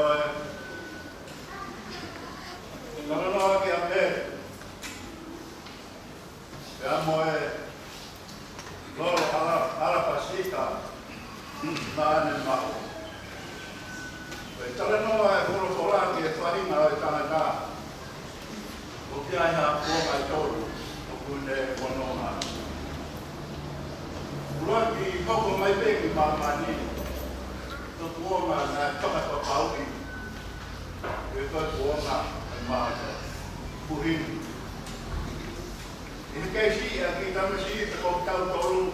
no que a ver. Veamos loro ala pasita. Nane mau. Tale no e foro solaki e farina e tanaka. O que ai ha po mai tolu. O kune konona. Luaki koko mai peki mamani. To tuoma na toka to pauki. E to tuoma mai. Purin. E que si aqui estamos si ko tau tolu.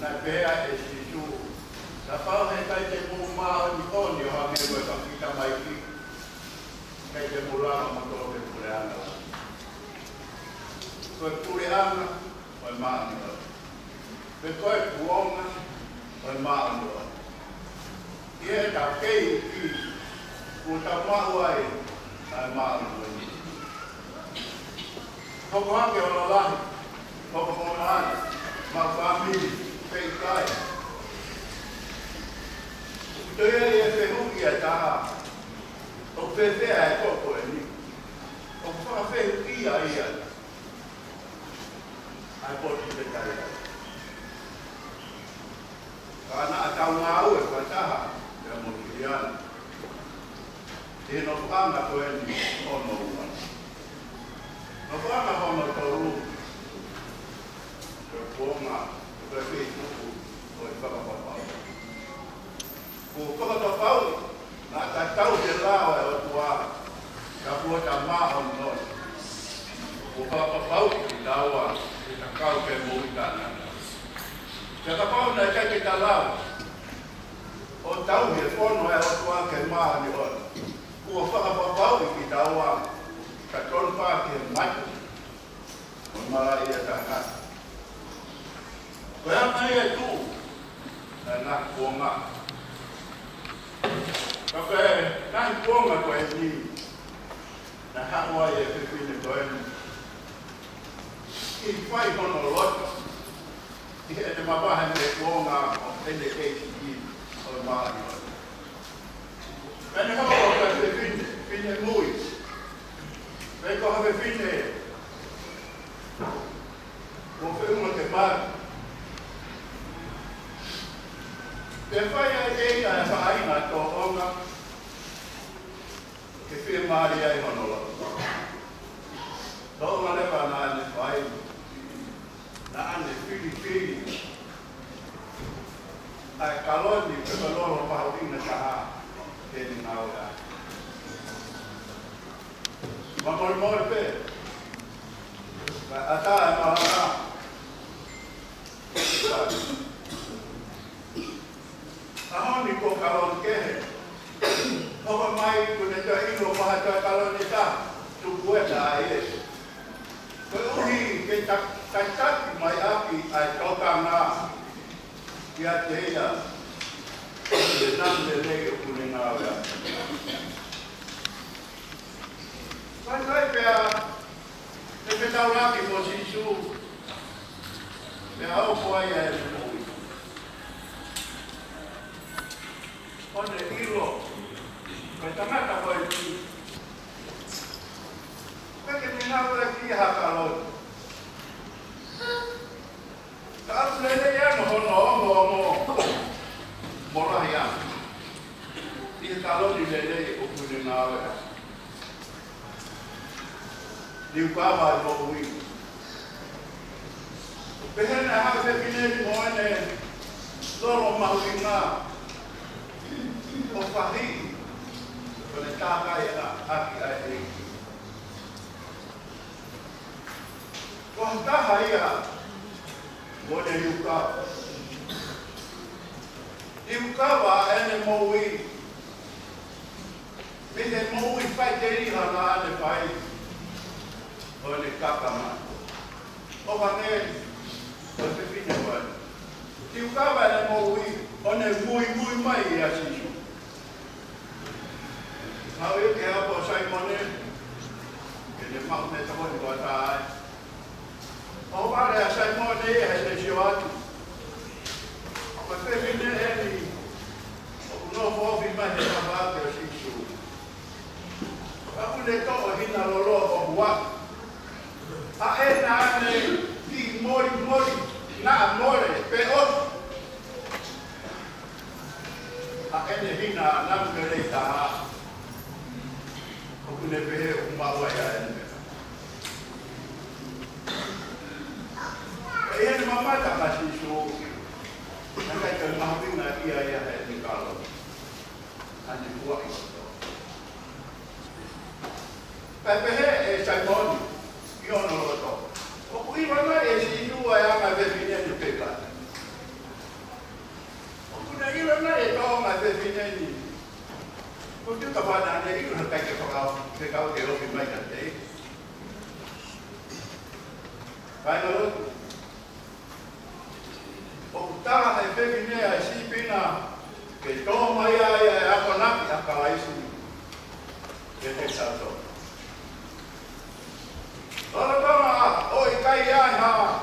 Na pea e si su. Sa pau he kai te mu maa ni koni o hange koe ka kita mai ki. Kai te mulama matoro ke pureana. Koe pureana, koe maa ni o. Pe koe puonga, koe maa ni o. Ie ta kei ki, ku ta mahu ai, ai maa ni o. Koko hange o lalahi, koko mona ana, ma famili, pei kai. Toia e whehuki a taha. O whewhea e koko e ni. O whewhuki a ia. Ai poti te kai. Kana a tau ngā ue kwa taha. Te amo Suliana. Te no whanga koe ni ono ua. No whanga hono toru. Te puonga. Te whewhuku. O e whakapapau. Ko koko pau na ta tau de lao e o tua ka pua ta ma on no ko koko pau ki taua ki ta kau ke mo itana ka pau na ka ki ta lao o tau he pono e o tua ke ma ni o ko koko pau ki taua ka ton pa ke mai o mala ia ta ka ko ya mai e tu na ko ma. Kaka nai ponga koe ni na hawa e pepine koe ni ki whai hono loto i e te mawahe me ponga o tende keiki ki o maani o pene hawa koe pepine pine mui pene koe pepine o whiunga te mara te whai ai eina e whaina tō onga ke whia maari ai hono loto. Tōnga lewa nā ane whai, nā ane whiri. Ai kaloni pe kaloro pahorina taha ke ni ngāura. Ma Moimoi pe, ata e mahana. Ahoni ko kalon kehe. Opa mai kune te ino paha te kalon e ta. Tu kueta a e. Koe uhi ke taitaki mai api ai toka ngā. Kia te ea. Te nande lege kune ngā wea. Kai pea. Te petau raki mo sisu. Pea au koai e mui. One ilo, kai tangata koe ki. Kake ni ngā koe ki haka loto. Ka atu lele iano hono ongo morahi anu. Ike kaloni lele o kune ngā wea. Liu kawa mo ui. Pehena ha se pineni mo ene loro maui ngā. O whahi. Kone tākai a aki ai e. Ko taha ia mo ne liu kawa. Liu kawa ene mo ui. Mene mo ui whai te riha nā ane whai. O ne kakama. O wane, o te whine wai. Tiu kawa ene mo ui, o ne mui mai i a sisu. Nau i ke hapo sai mone, ke ne mau me tawoni kua tāai. O wale a sai mone e hei ne sio atu. O te whine eni, o no fōwhi mai he kawate o sisu. Aku ne tō o hina lolo o hua. A e nā ne ki mori, nā more, pe osu. A e ne hina nāmu me rei taha. Oku ne pehe o maua ia e ne mea. E hene mamata kasi so, naka i ka mahawinga ia e ni kalo. Ane hua i koto. Pepehe e Saimoni, i ono roto. O kui wana e si inua e anga vefineni peka. O kuna i wana e tonga vefineni. O tu ka wana ne i wana kaike whakao ke ofi mai ka te. Kaina roto. O kutara e vefinea e si pina ke tōma ia e ako naki a kawaisu. Ke te sato. Ora tama o I kai ai ha.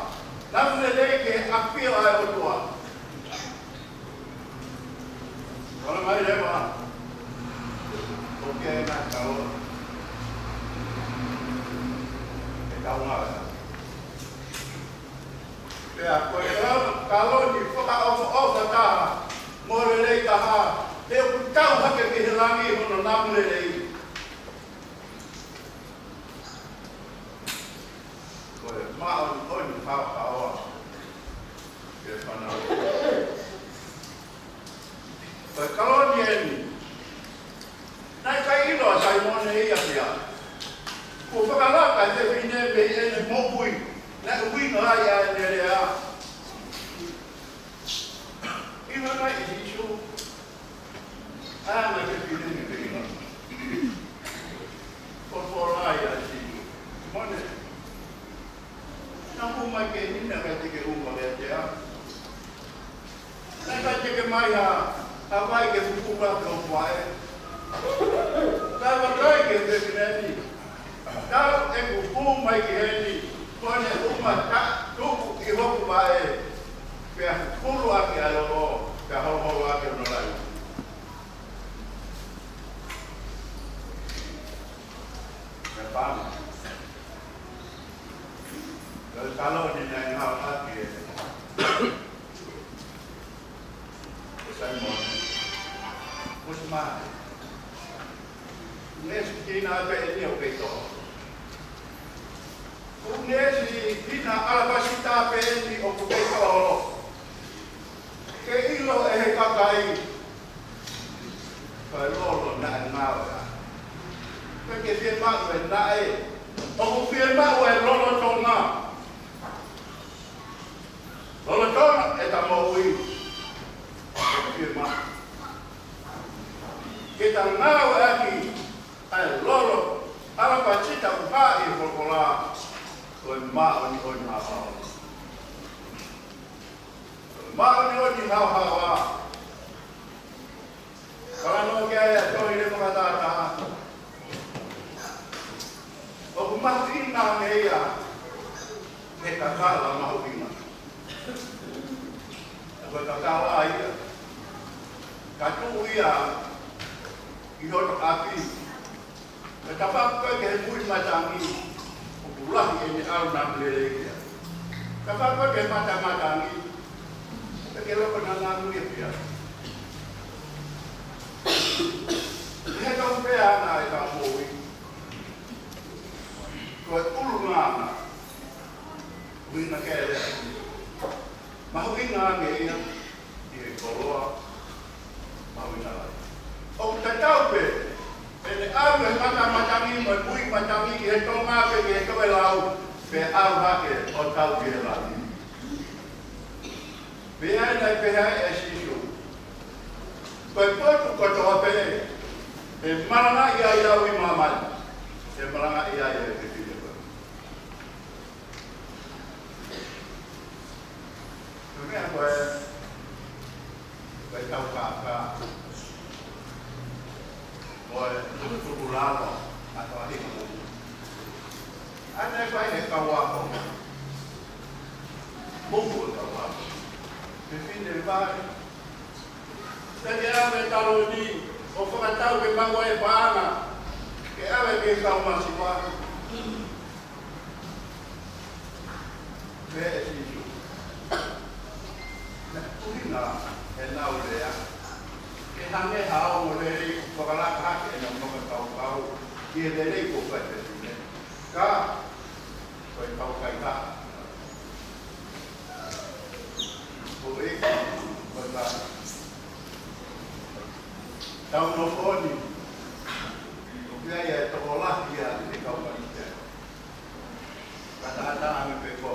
Namu ne leke a pia ai o tua. Ora mai lewa. O ke na kao. E kao ngā. Pea koe kaloni whaka o taha. More lei taha. Te o kutau hake ki he langi hono namu ne lei. Mao ni oi ni pao ke whanau. Koe kaloni eni. Nai kai ilo a Saimone ia pia. Ko whakalaka te whine me ene mopui. Nai uino ai a ene rea. Ino nai I hisu. Ana ke whine me whina. Ko whorai a hisu. Mone. Nā mai ke nina kai te ke unga lea te a. Nā kai te ke mai a vai ke pupuka ke o whae. Kai wakai ke te kineni. Tau e kupu mai ke heni. Kone uma ta tuku I hoku wae. Pea kuru ake aloko. Pea hoho ake onorai. Pea pāma. Kalau di dalam hal hati, saya mau, musma, nasi kita apa ini apa itu? Nasi kita alabasita apa ini apa itu? Keilo kakai, kalau nak mau, kerja firman nak, aku firman lolo Tonga. Lolo Tonga e ta maui. Firma. Kita nau aki ai lolo ala pacita uha I fokola. Ko ma oni oni ha ha. Ma oni oni ha ha. Kala no ke ai to ile ko ta ta. O kuma ina meia. E ka kala maui. Ko kakao ai. Katu ia. I hoto api. Me tapa ko ke mui matangi. O pulah ini au na lele. Tapa ko ke matangi. Ke lo ko na na mui pia. He ka pe ana I ta mui. Ko ulu Kuina kele. Mahuina nge ia. Ie koloa. Mahuina lai. O tataupe. Ele awe matangi mo pui matangi e Tonga ke e koe lau. Pe awe o tau ke lai. Pe ai nei pe ai e sisu. Koe potu kotoa pe e maranga ia ia ui mamai. E maranga ia ia e te mea koe tau kāka koe tuku lalo a toa hika mō. Ane koe he kawako. Mungu e kawako. Te whine vāre. Teke awe talo ni o whakatau ke mango e pāna. Ke awe ke kaumasi wāre. Pea e sisu. Kuhina e nau lea. Ke hange hao mo lere whakalaka hake e nau noka kau. Ki e lere ko kai te tine. Ka, koe kau kai ka. Ko eki, koe ka. Tau no koni. Ko kia ia e toko laki a te kau kai te. Kata ata ame pe ko.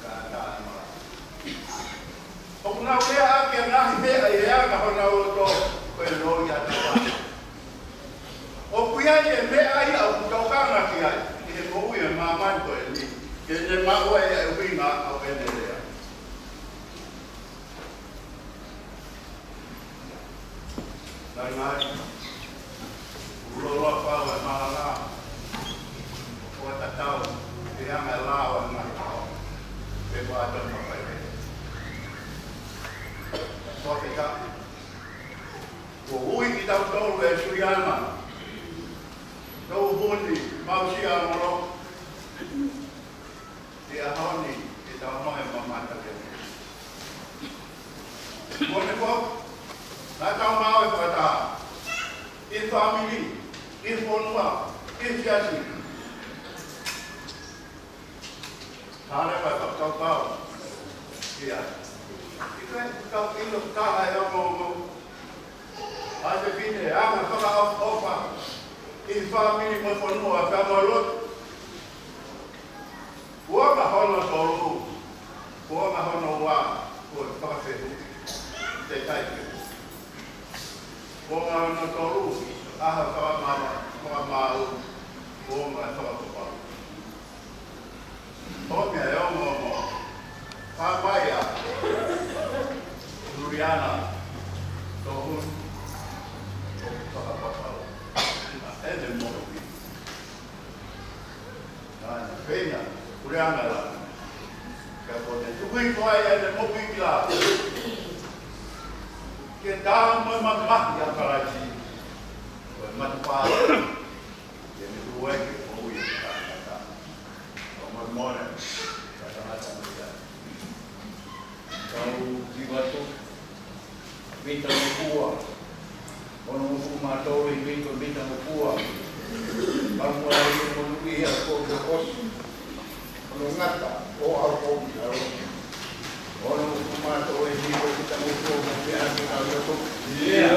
Ka ata ame mara. O kuna wea ake nahi mea e ea ka hona o to koe loi a te wā. O kuia e mea ai au kutaukanga ki ai. Ki he koui e mamai koe ni. Ke ne maua e uinga au ene lea. Nai ngai. Uloloa pau e mahanga. O e tatau. E ame lawa ngai pau. Pe kua atama pai. Soke ka. Ko ui ki tau tolu e Suliana. Touhuni Mausia Ongoloka. Te ahoni e tau noe mamata ke. Kone ko, nā tau mau e pata. I family, i whonua, i fiasi. Tāre pai whakau pau. Ia. Kau ilo taha e ongo. Ai te pine, anga whaka ofa. I whamini mo whanua, kama lot. Kua ka hono tolu. Kua ka hono wā. Kua whakawhetu. Te taike. Kua ka hono tolu. Aha whakamama. Whakamau. Kua ka whakapapa. Home e ongo mo. Whamaia. Suliana Touhuni Mausia Ene Moimoi. Nāna, pēna, Suliana la. Ka kone, tukui koe ene Moimoi la. Ke tā moi mamahi a karaji. Koe matupāra. Ke me tuwe ke koui e kākata. Ko Moimoi. Kākata mea. Kau Latu. Mita mukua. Ono mufu matou i mita mukua. Pamua i monuia ko kos. Ono ngata o au ko au. Ono mufu matou i mita mukua mo pe atu ka Latu. Ia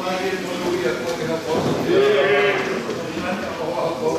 mari monuia ko kos. Ngata o au ko au.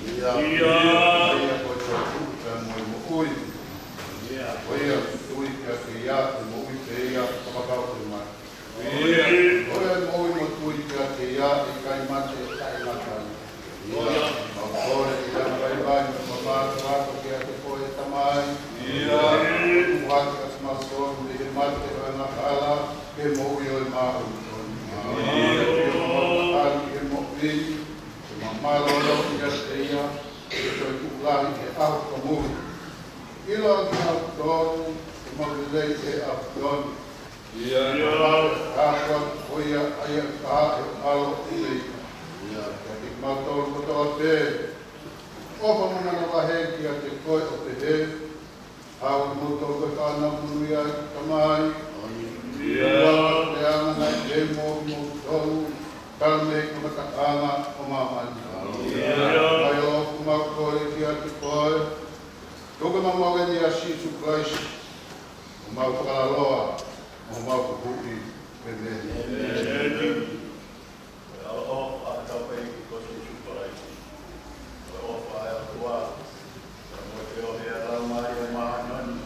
Ia. Ia ko tō kuta Moimoi. Ia. Ia tui kia ke ia te Moimoi te ia whakakau te mai. Ia. Ia Moimoi tui kia ke ia e kai mate e kai matani. Ia. Au kore i ia kai vai me mamātu ako kia te koe tamai. Ia. Uwaki as masonu ni he mate o na kala ke Moimoi o i mahu. Ia. Ke Moimoi. Malolo ia te ia, e toi kukulahi e ahu ka muhi. Ilo ki au tonu, e mawilei e au tonu. Ia. Kākua koia aia kaha e alo i leika. Ia. Kia ki mautonu kotoa te. Opa muna na wahe kia te koe o te he. Hau i moutou koe kāna munui ai tamai. Ia. Te anga nai te mo moutonu. Kalme kuna kakanga o mamani. Mai o kumau koe ki atu koe. Toka mamau e ni a Jesus Christ. O mau whakalaloa. O mau kuhui. Amen. O a tau pei ki ko Jesus Christ. O whae a tua. Mo te o hea rau mai o mahanoni.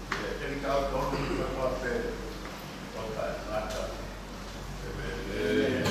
E keni kau tonu ki koe kua pe. O kai ngata. Amen.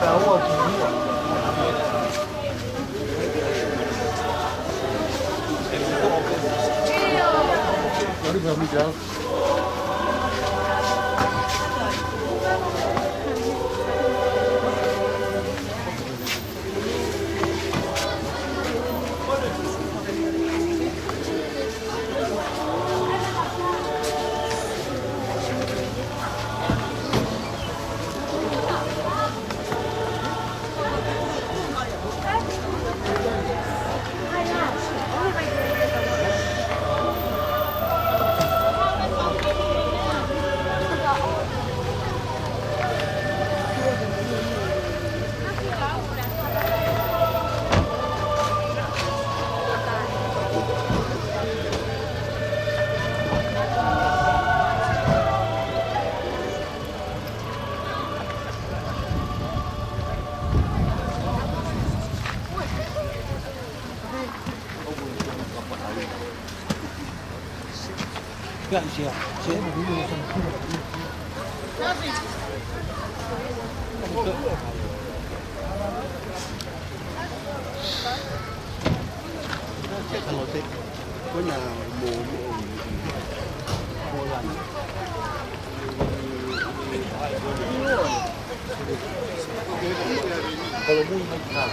pe au ki mua. Ari ba mi ja. Gracias. Kalau muy mal.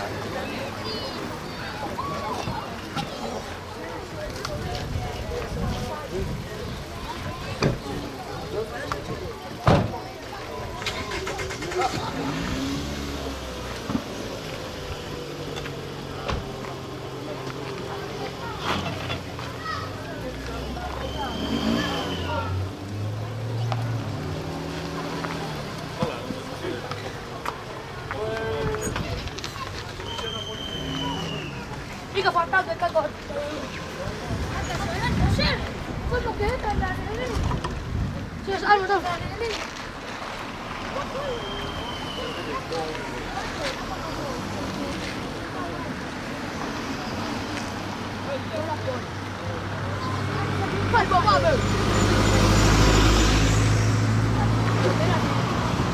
Fica faltando que agora. Foi porque tá lá. Vocês almoçam. Vai, babá, meu.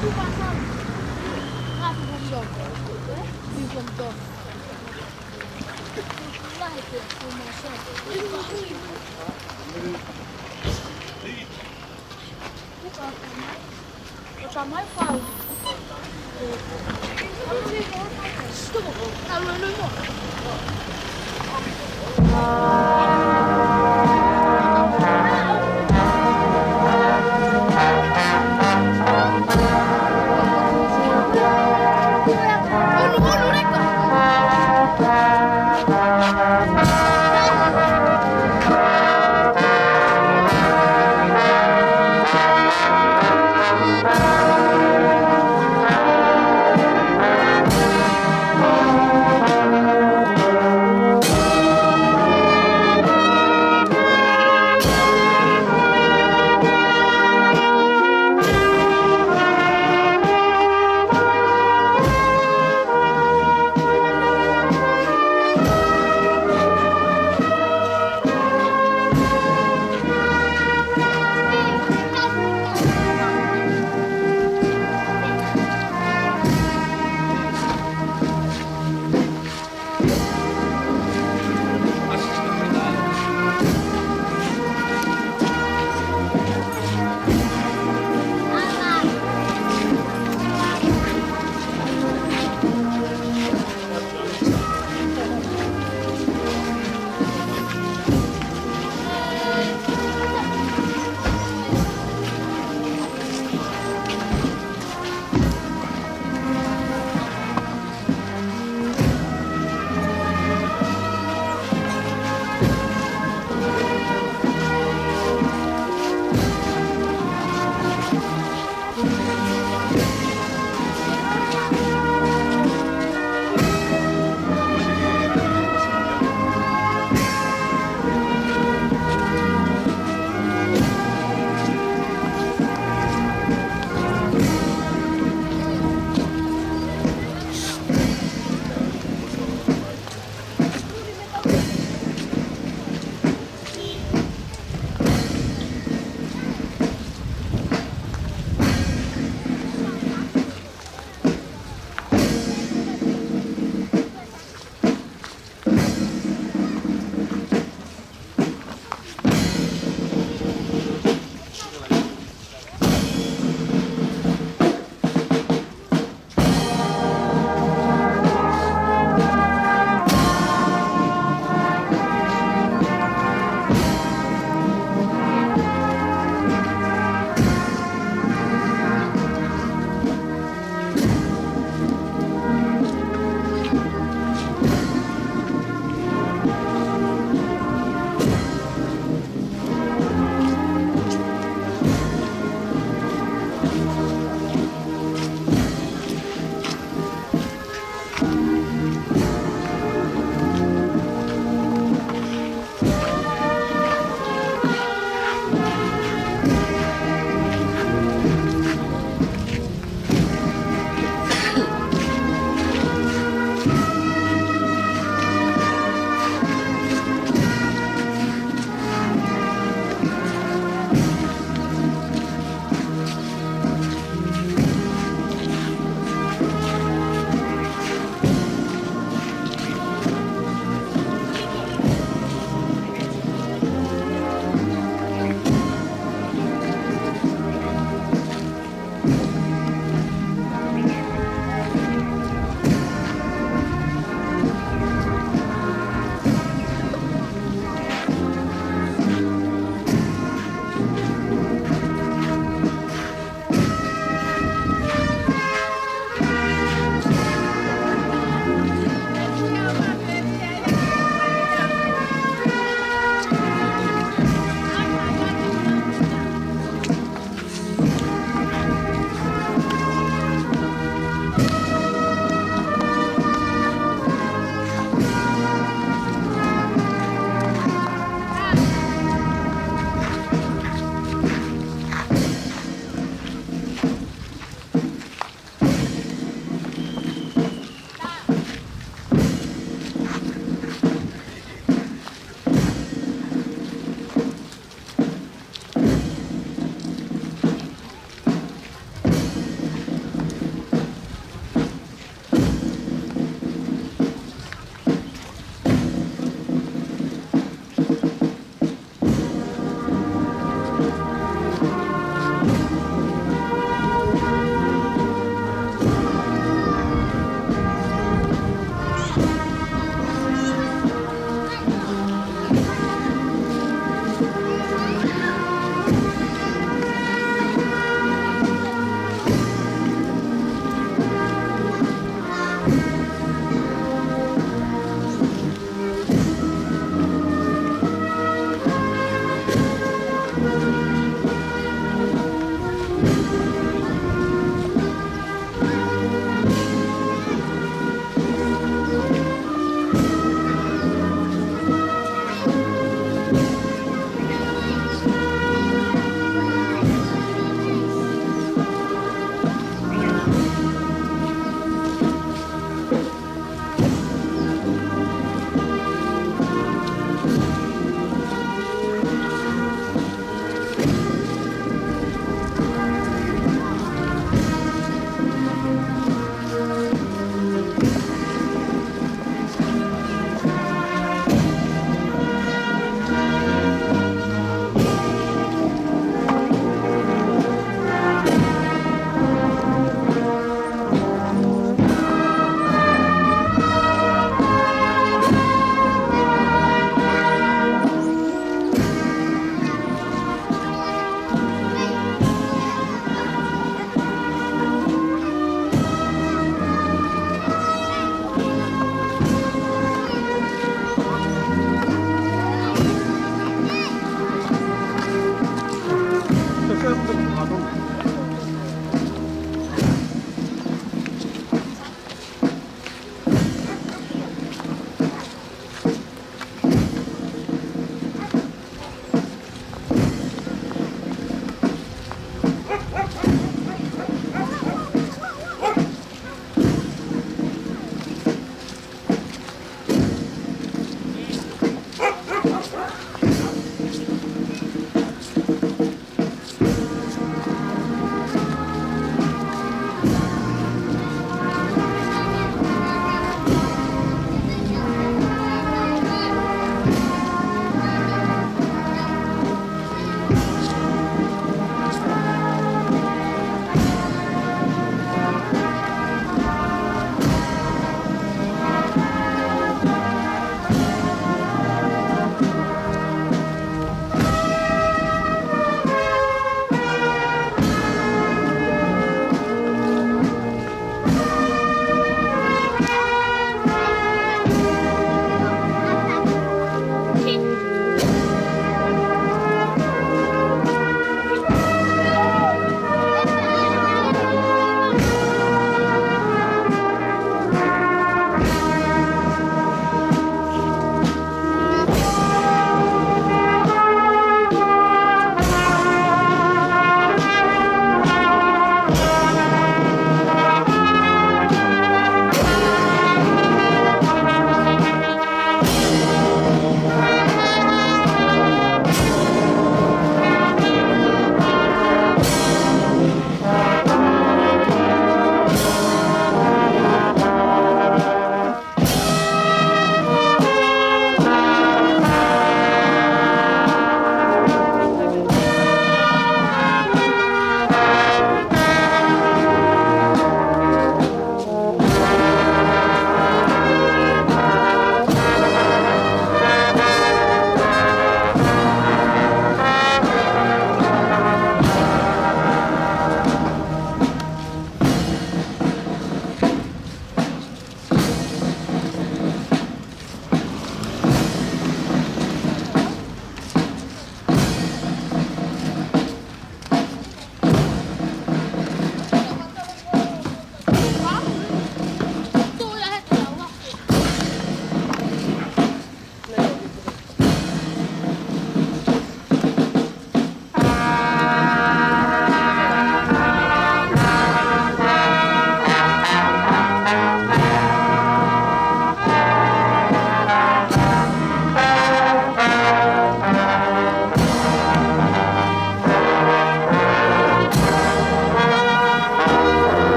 Tu passa. Ah, tu não joga. Tu contou. Eu mais falo.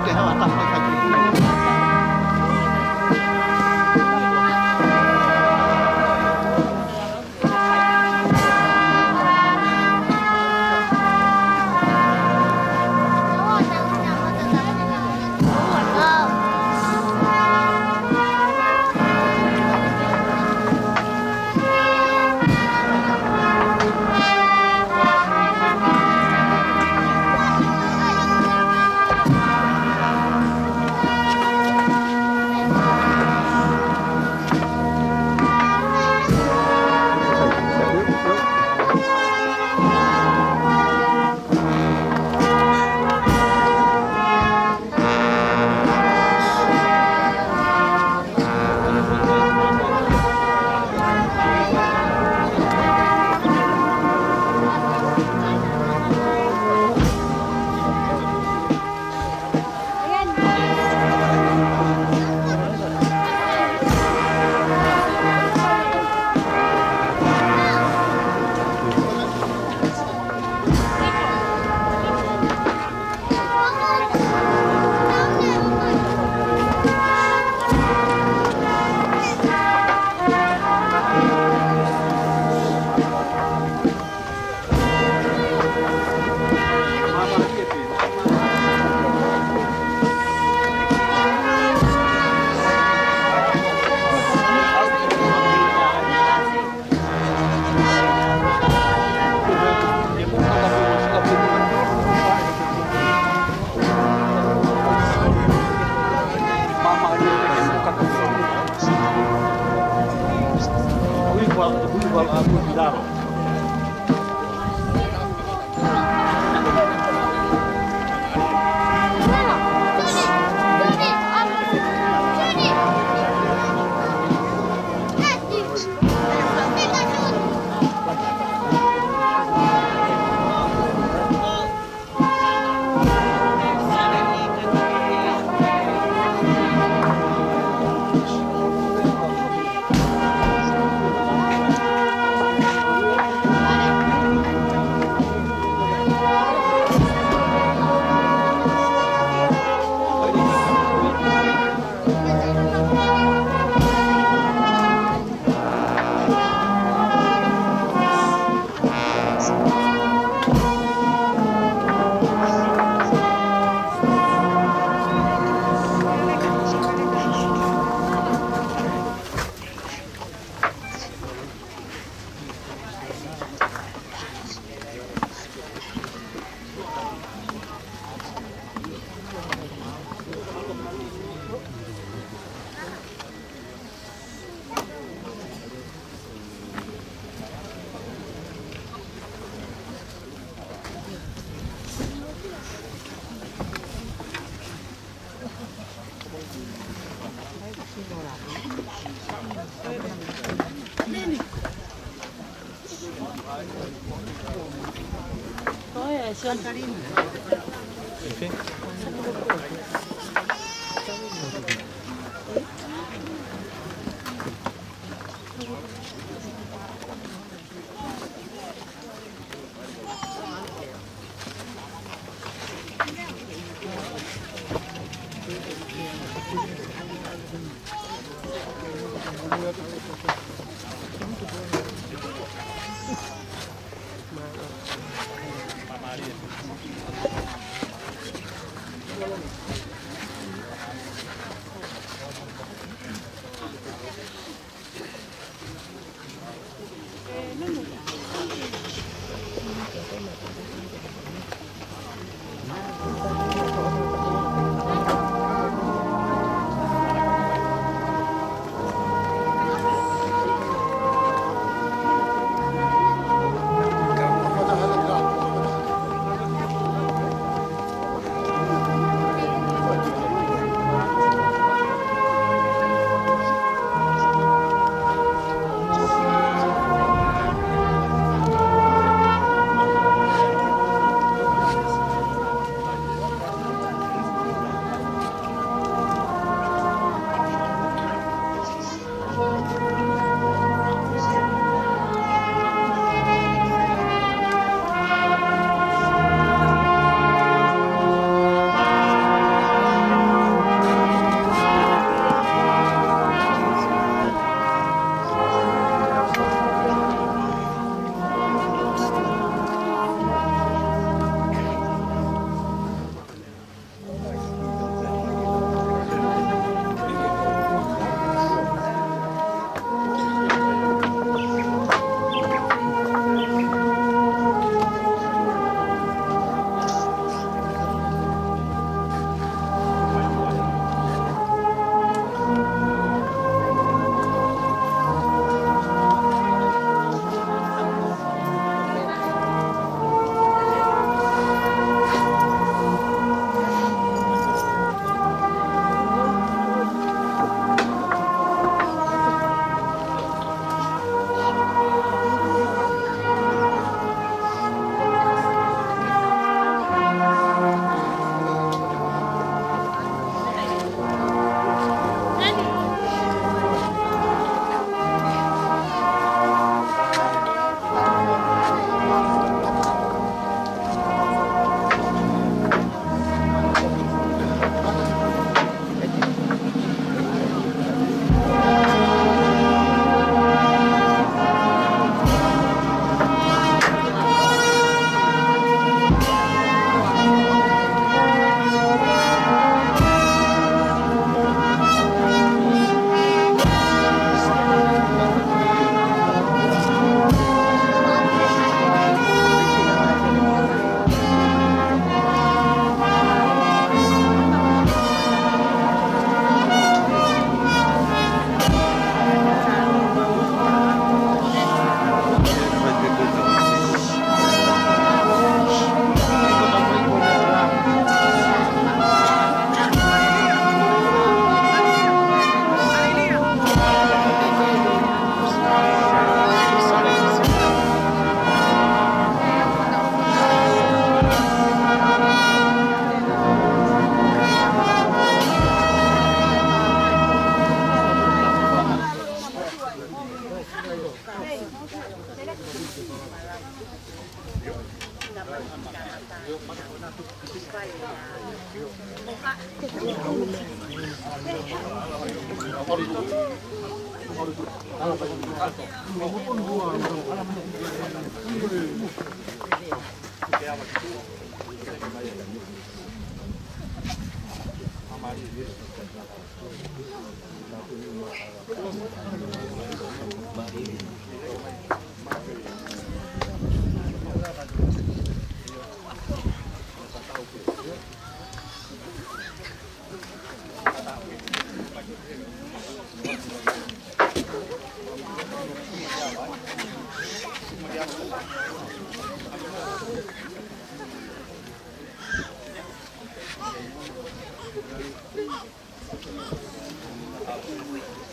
te hawa tapai ka ki.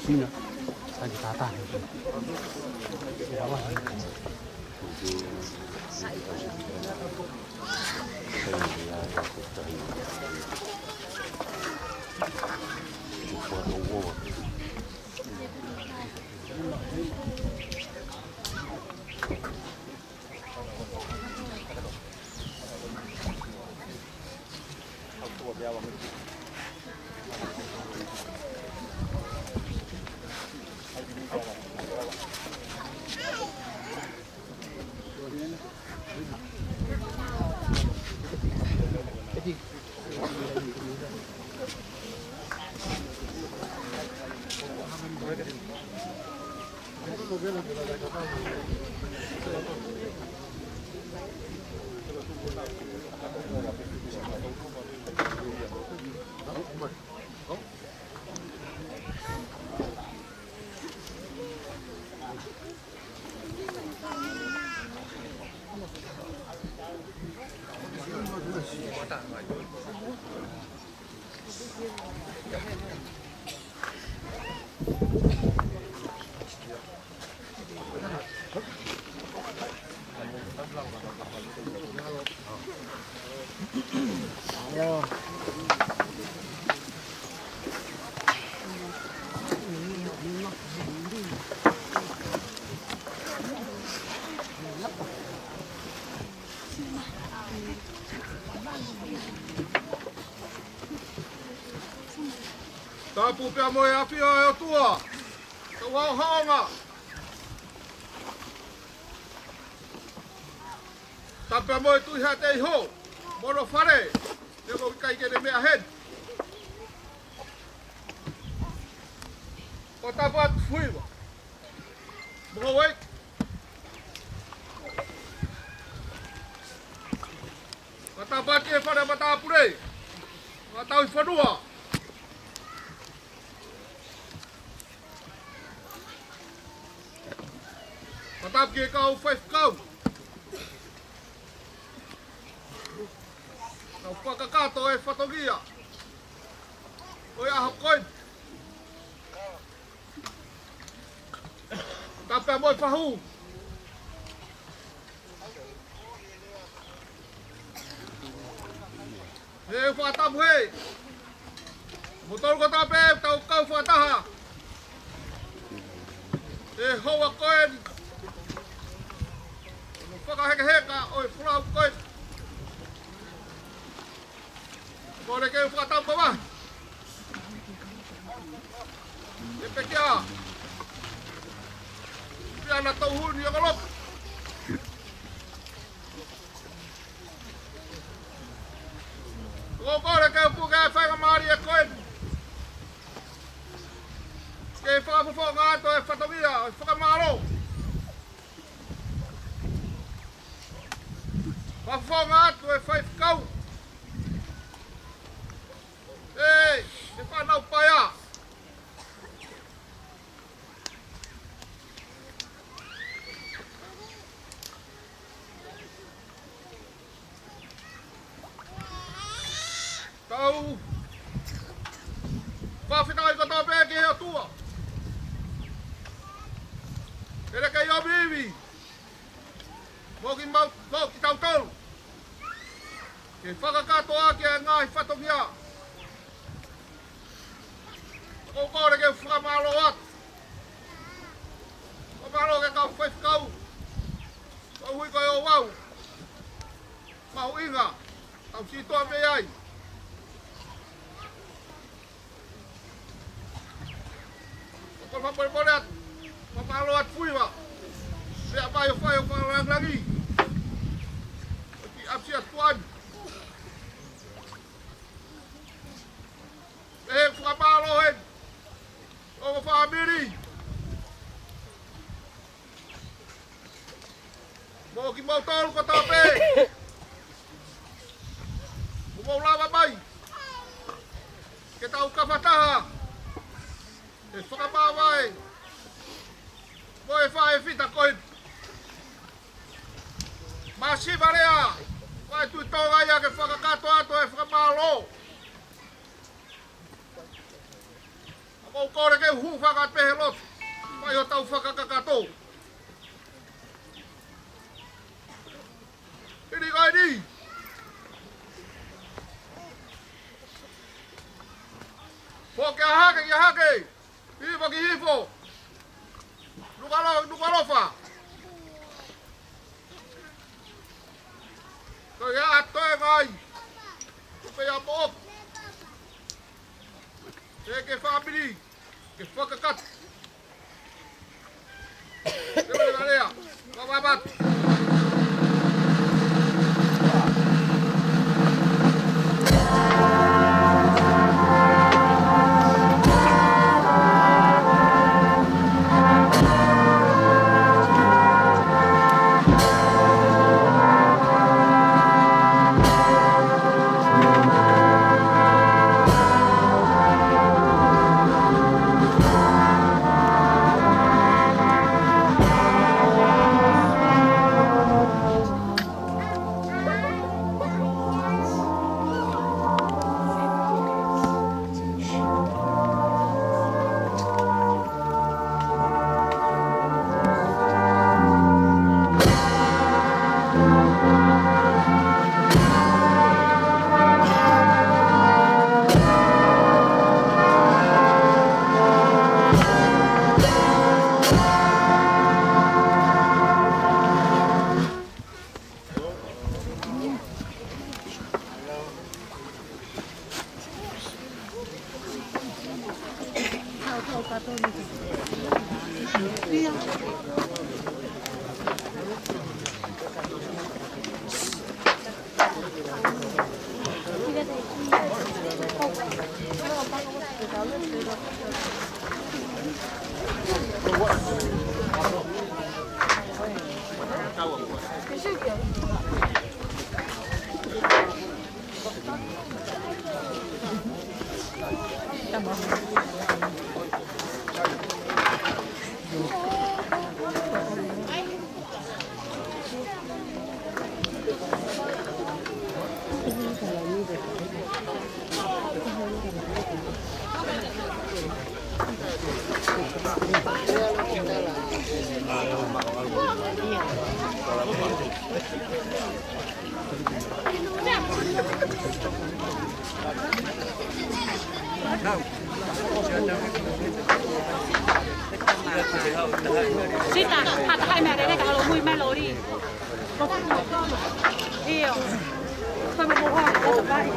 Sino? Lagi tata. Tapu pia moe apia e o tua. Ka wau haonga. Tapia moe tui ha te iho. Moro whare. Te mo kai kene mea hen. O tapu atu fuiwa. Mo wei. O tapu atu e whare mata apurei. O tau i whanua. Matap ke kau 5 kau. Kau pakakato e whatogia. Oi aha koin. Tapea moi whahu. E whatapu hei. Motor ko tape tau kau whataha. E hoa koin. Whakaheka oi whurau koe. Kore kei whakatau kawa. E pekia. Suliana Touhuni Ongoloka. Kore kei puke e whainga maari e koe. Kei whakapufo ngāto e whatongia, e whakamaro. Whawhonga atu e 5 kau. Ei, e whanau paia. Tau. Whawhinai ko tau pēki hea tua. Ere kei o bibi. Moki tau tau. Ke whakakato ake e ngāhi whatongia. O kore ke whakamalo atu. O maro ke kau 5 kau. O hui koe o wau. Mau inga. Tau sitoa me ai. Apa boleh mamaluat fui wa. Siapa yang fai lagi. Siap tuan. Fukapalohen. O family. Mau ki mau tol ko tape. Mau lava bai. Kita uka fataha. Fukapawai. Boy fai fita koin. Masih barea. Vai tu Tonga ia ke whakakato ato e whakamalo. Ako kore ke hu whakapehe lot. Vai o tau whakakakato. Ini kai ni. Foke hake. Hifo ki hifo. Lukalofa. Kaya ato e ngai. Kaya moop. Ke family. Ke whakakat. Kaya nalea. Kawabat. Sita, hai mẹ đấy này cả lỗ mùi mẹ lỗ đi. Yêu. Thôi mà bố hoa, nó tập ba đi.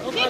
Oke,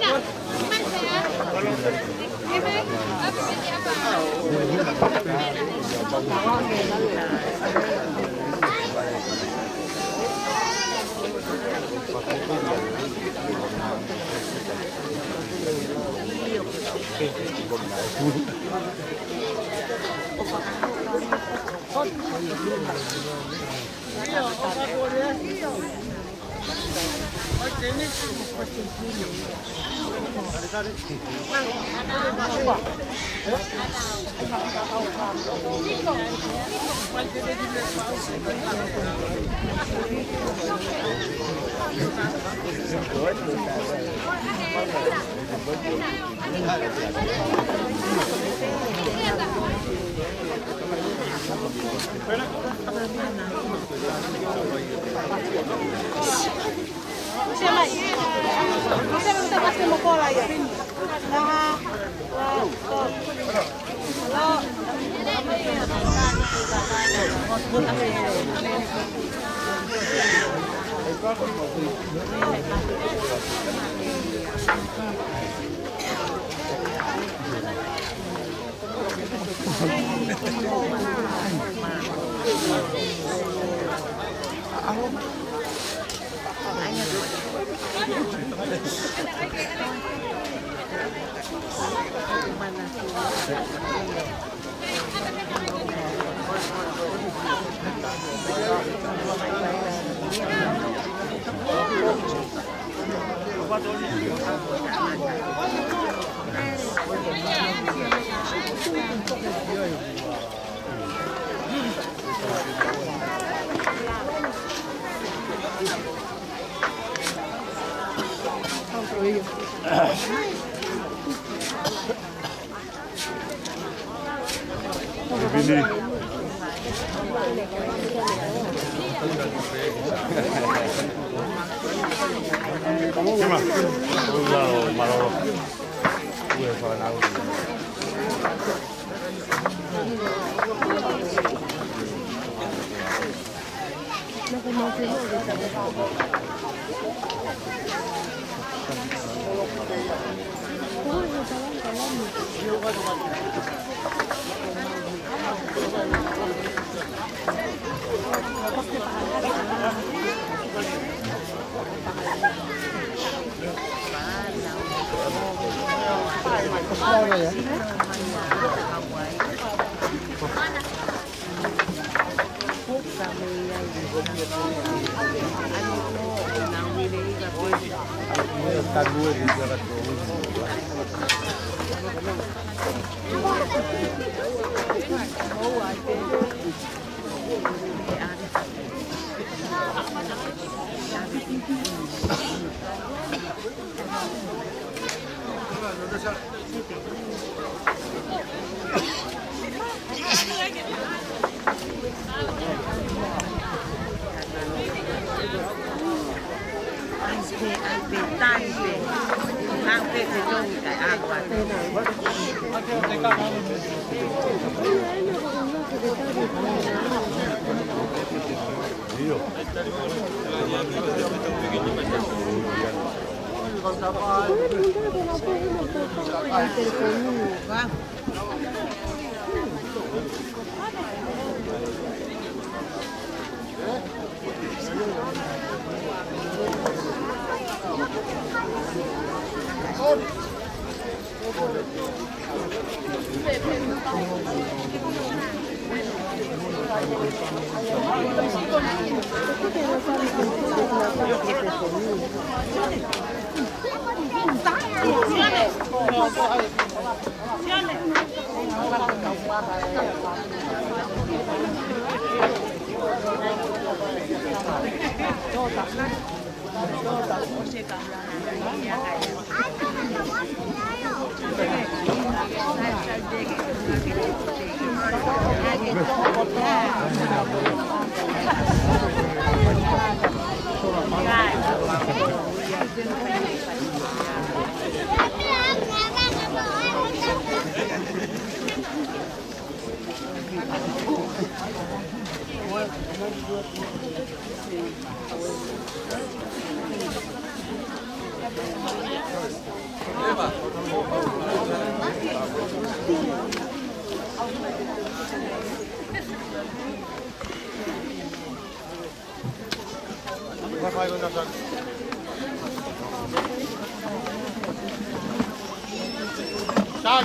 Sai.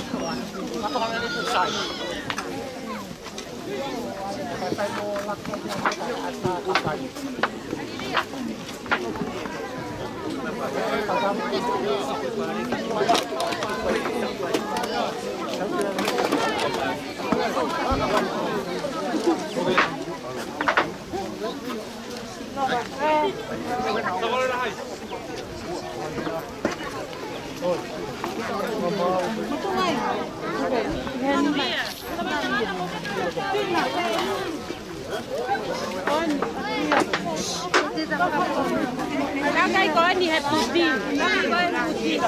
Apa kami ini sai. Kakak kau ni happy putih. Kakak kau putih.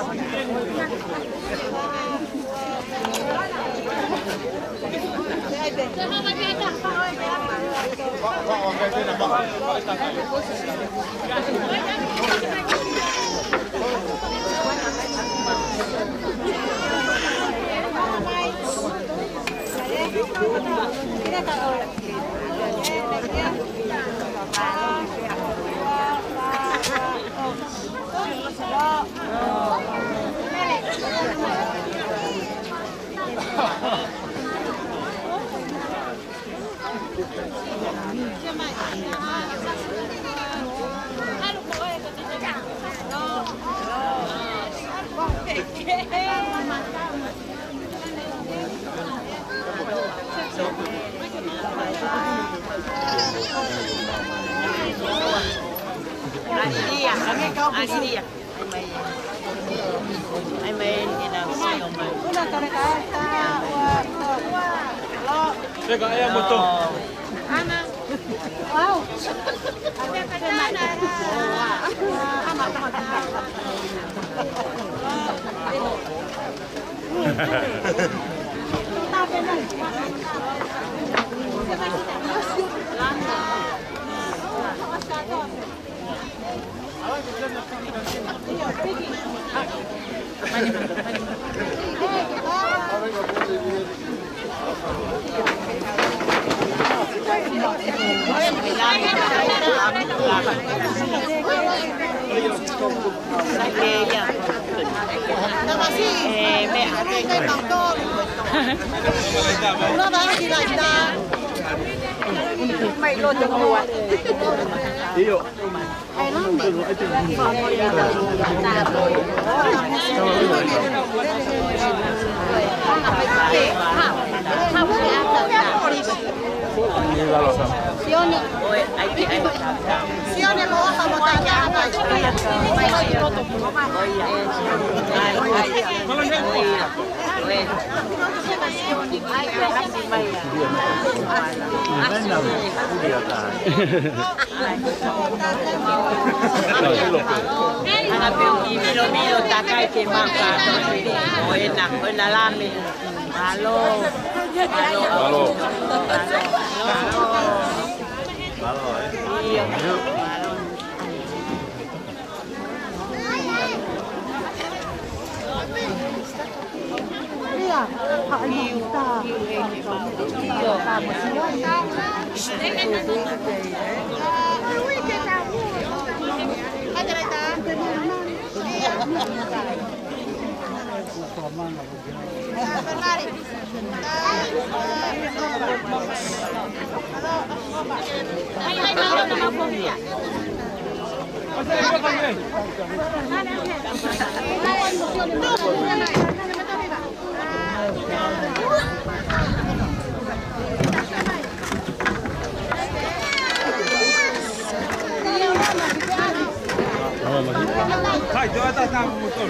Pega aí a botão. Ana. Wow. Mày luôn được mùa. Iyo. Sione lo apa makanya apa? Milo takai ke maka enak lami. Halo. Halo. Iya. Iya, hak kita. Iya, kamu Hai, jangan datang motor.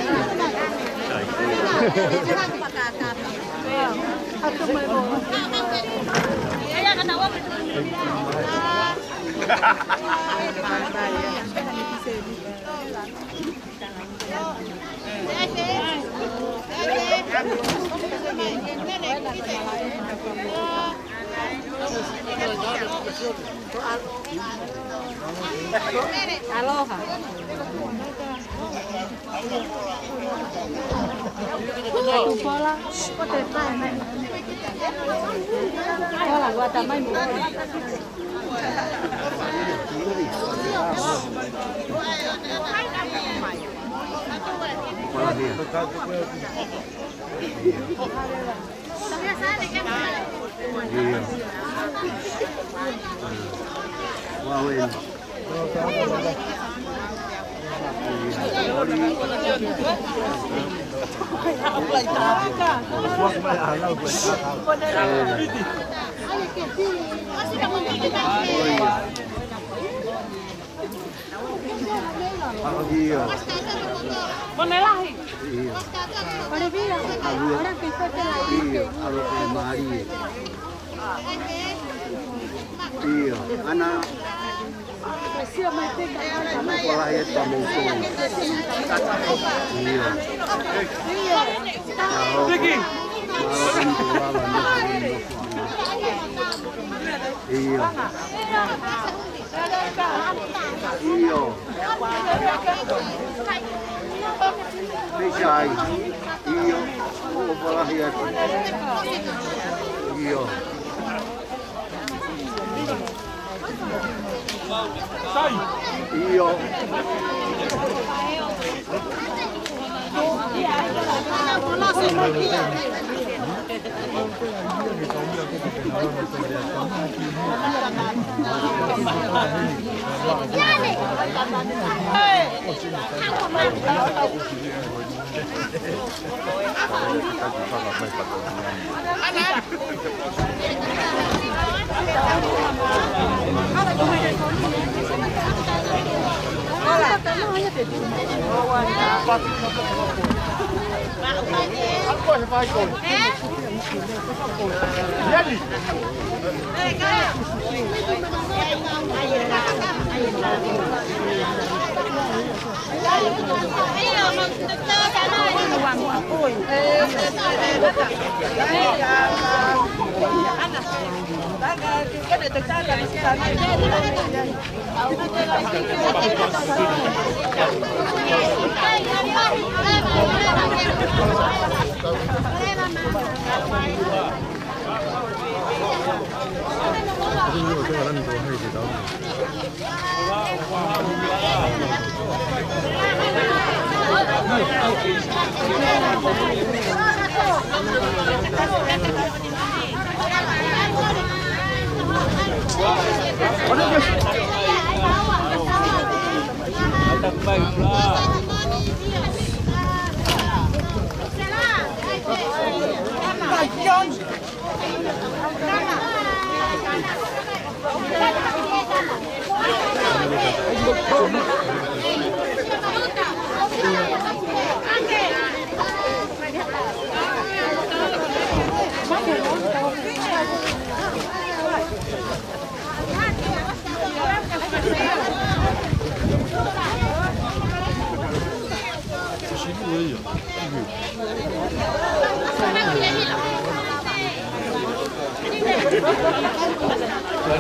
Aloha. Tu Paula, pode estar, né? Paula, agora tá mais boa. Pone lahi. Pone vida. Ahora que fue la Iya, ana sekolah ya tamu itu. Iya. Lagi. Iya. Iya. Bisa. Iya. Sekolah ya. Iya. Iyo. Hãy subscribe cho kênh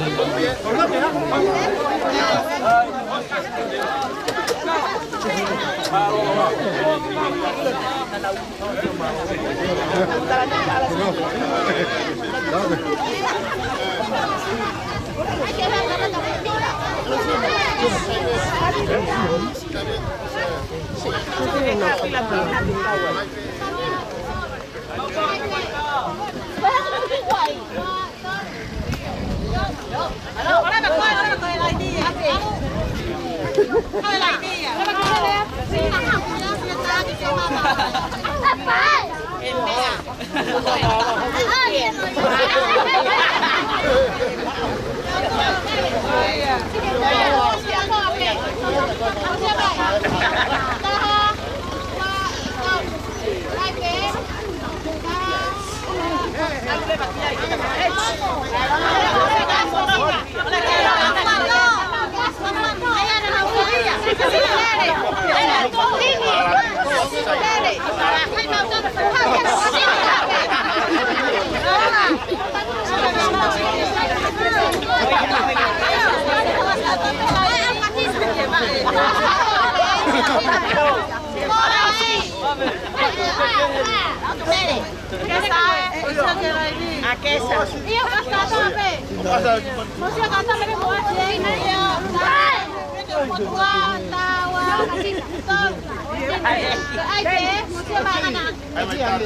Ghiền Mì Gõ để không bỏ lỡ Akesa. Iya, kata apa? Mausia kata mereka buat ini ya. Mutua tawa kasih tol. Ai deh, mausia mana? Mausia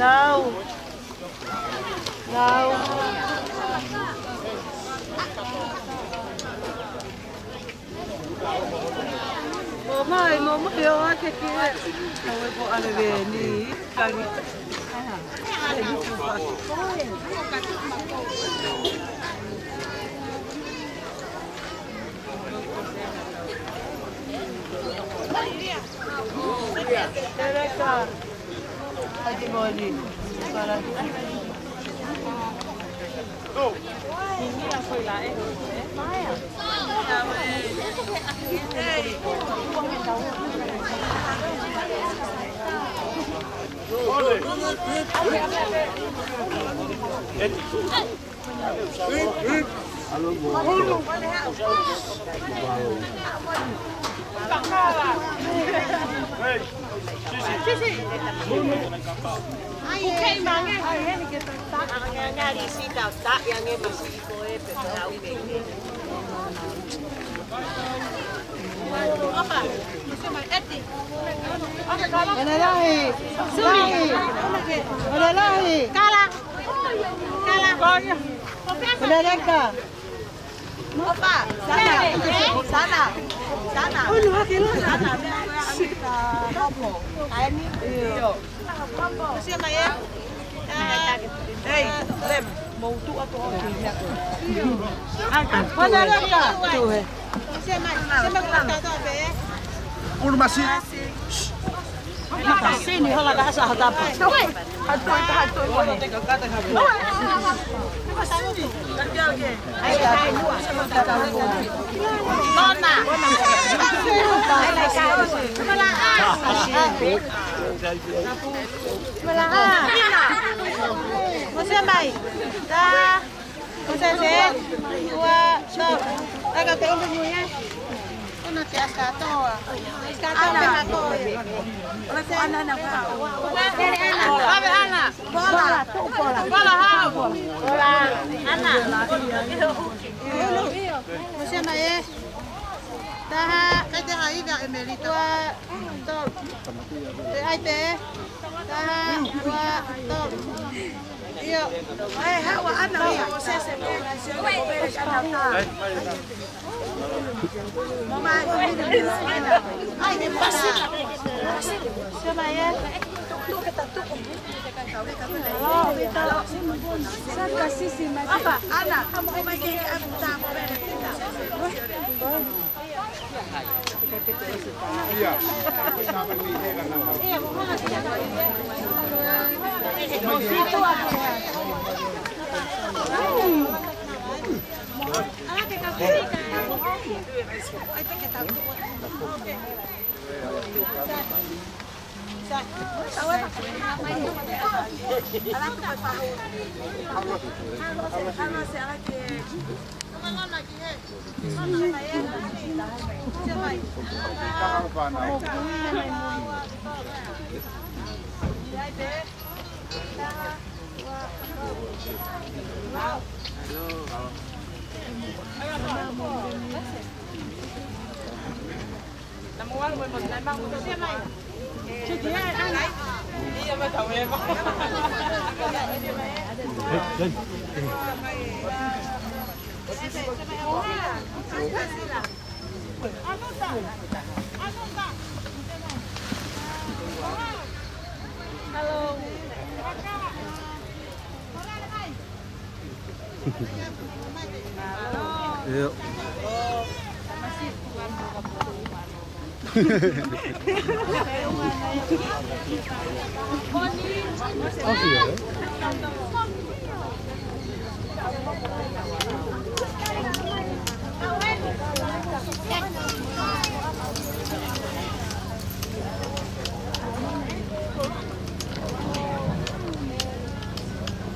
No. No. Moimoi o ake ki awe po ale veni kari. Tereka. Adi boli. Para. Go. Ini lah foi lá, Maia. Sini hola ka sa hadapa. Hatoi mo te ka kata ka. Nona. Mausia mai. Dah. Mausia sen. Dua, stop. Agak ke umurnya. Una te ascatoa. Ascatoa to. Ona se ana na pa. Ave ana. Bola, bola. Bola ha. Bola. Ana. Mausia mai. Dah, kaya hai ga emerito. To. Ai te. Dah, dua, to. Iyo. Hawa ana ya. Sese. Mama, ai ni pasi. Siapa ya? Apa? Anak. Kamu mau ke Iya. Yuk. Oh, iya.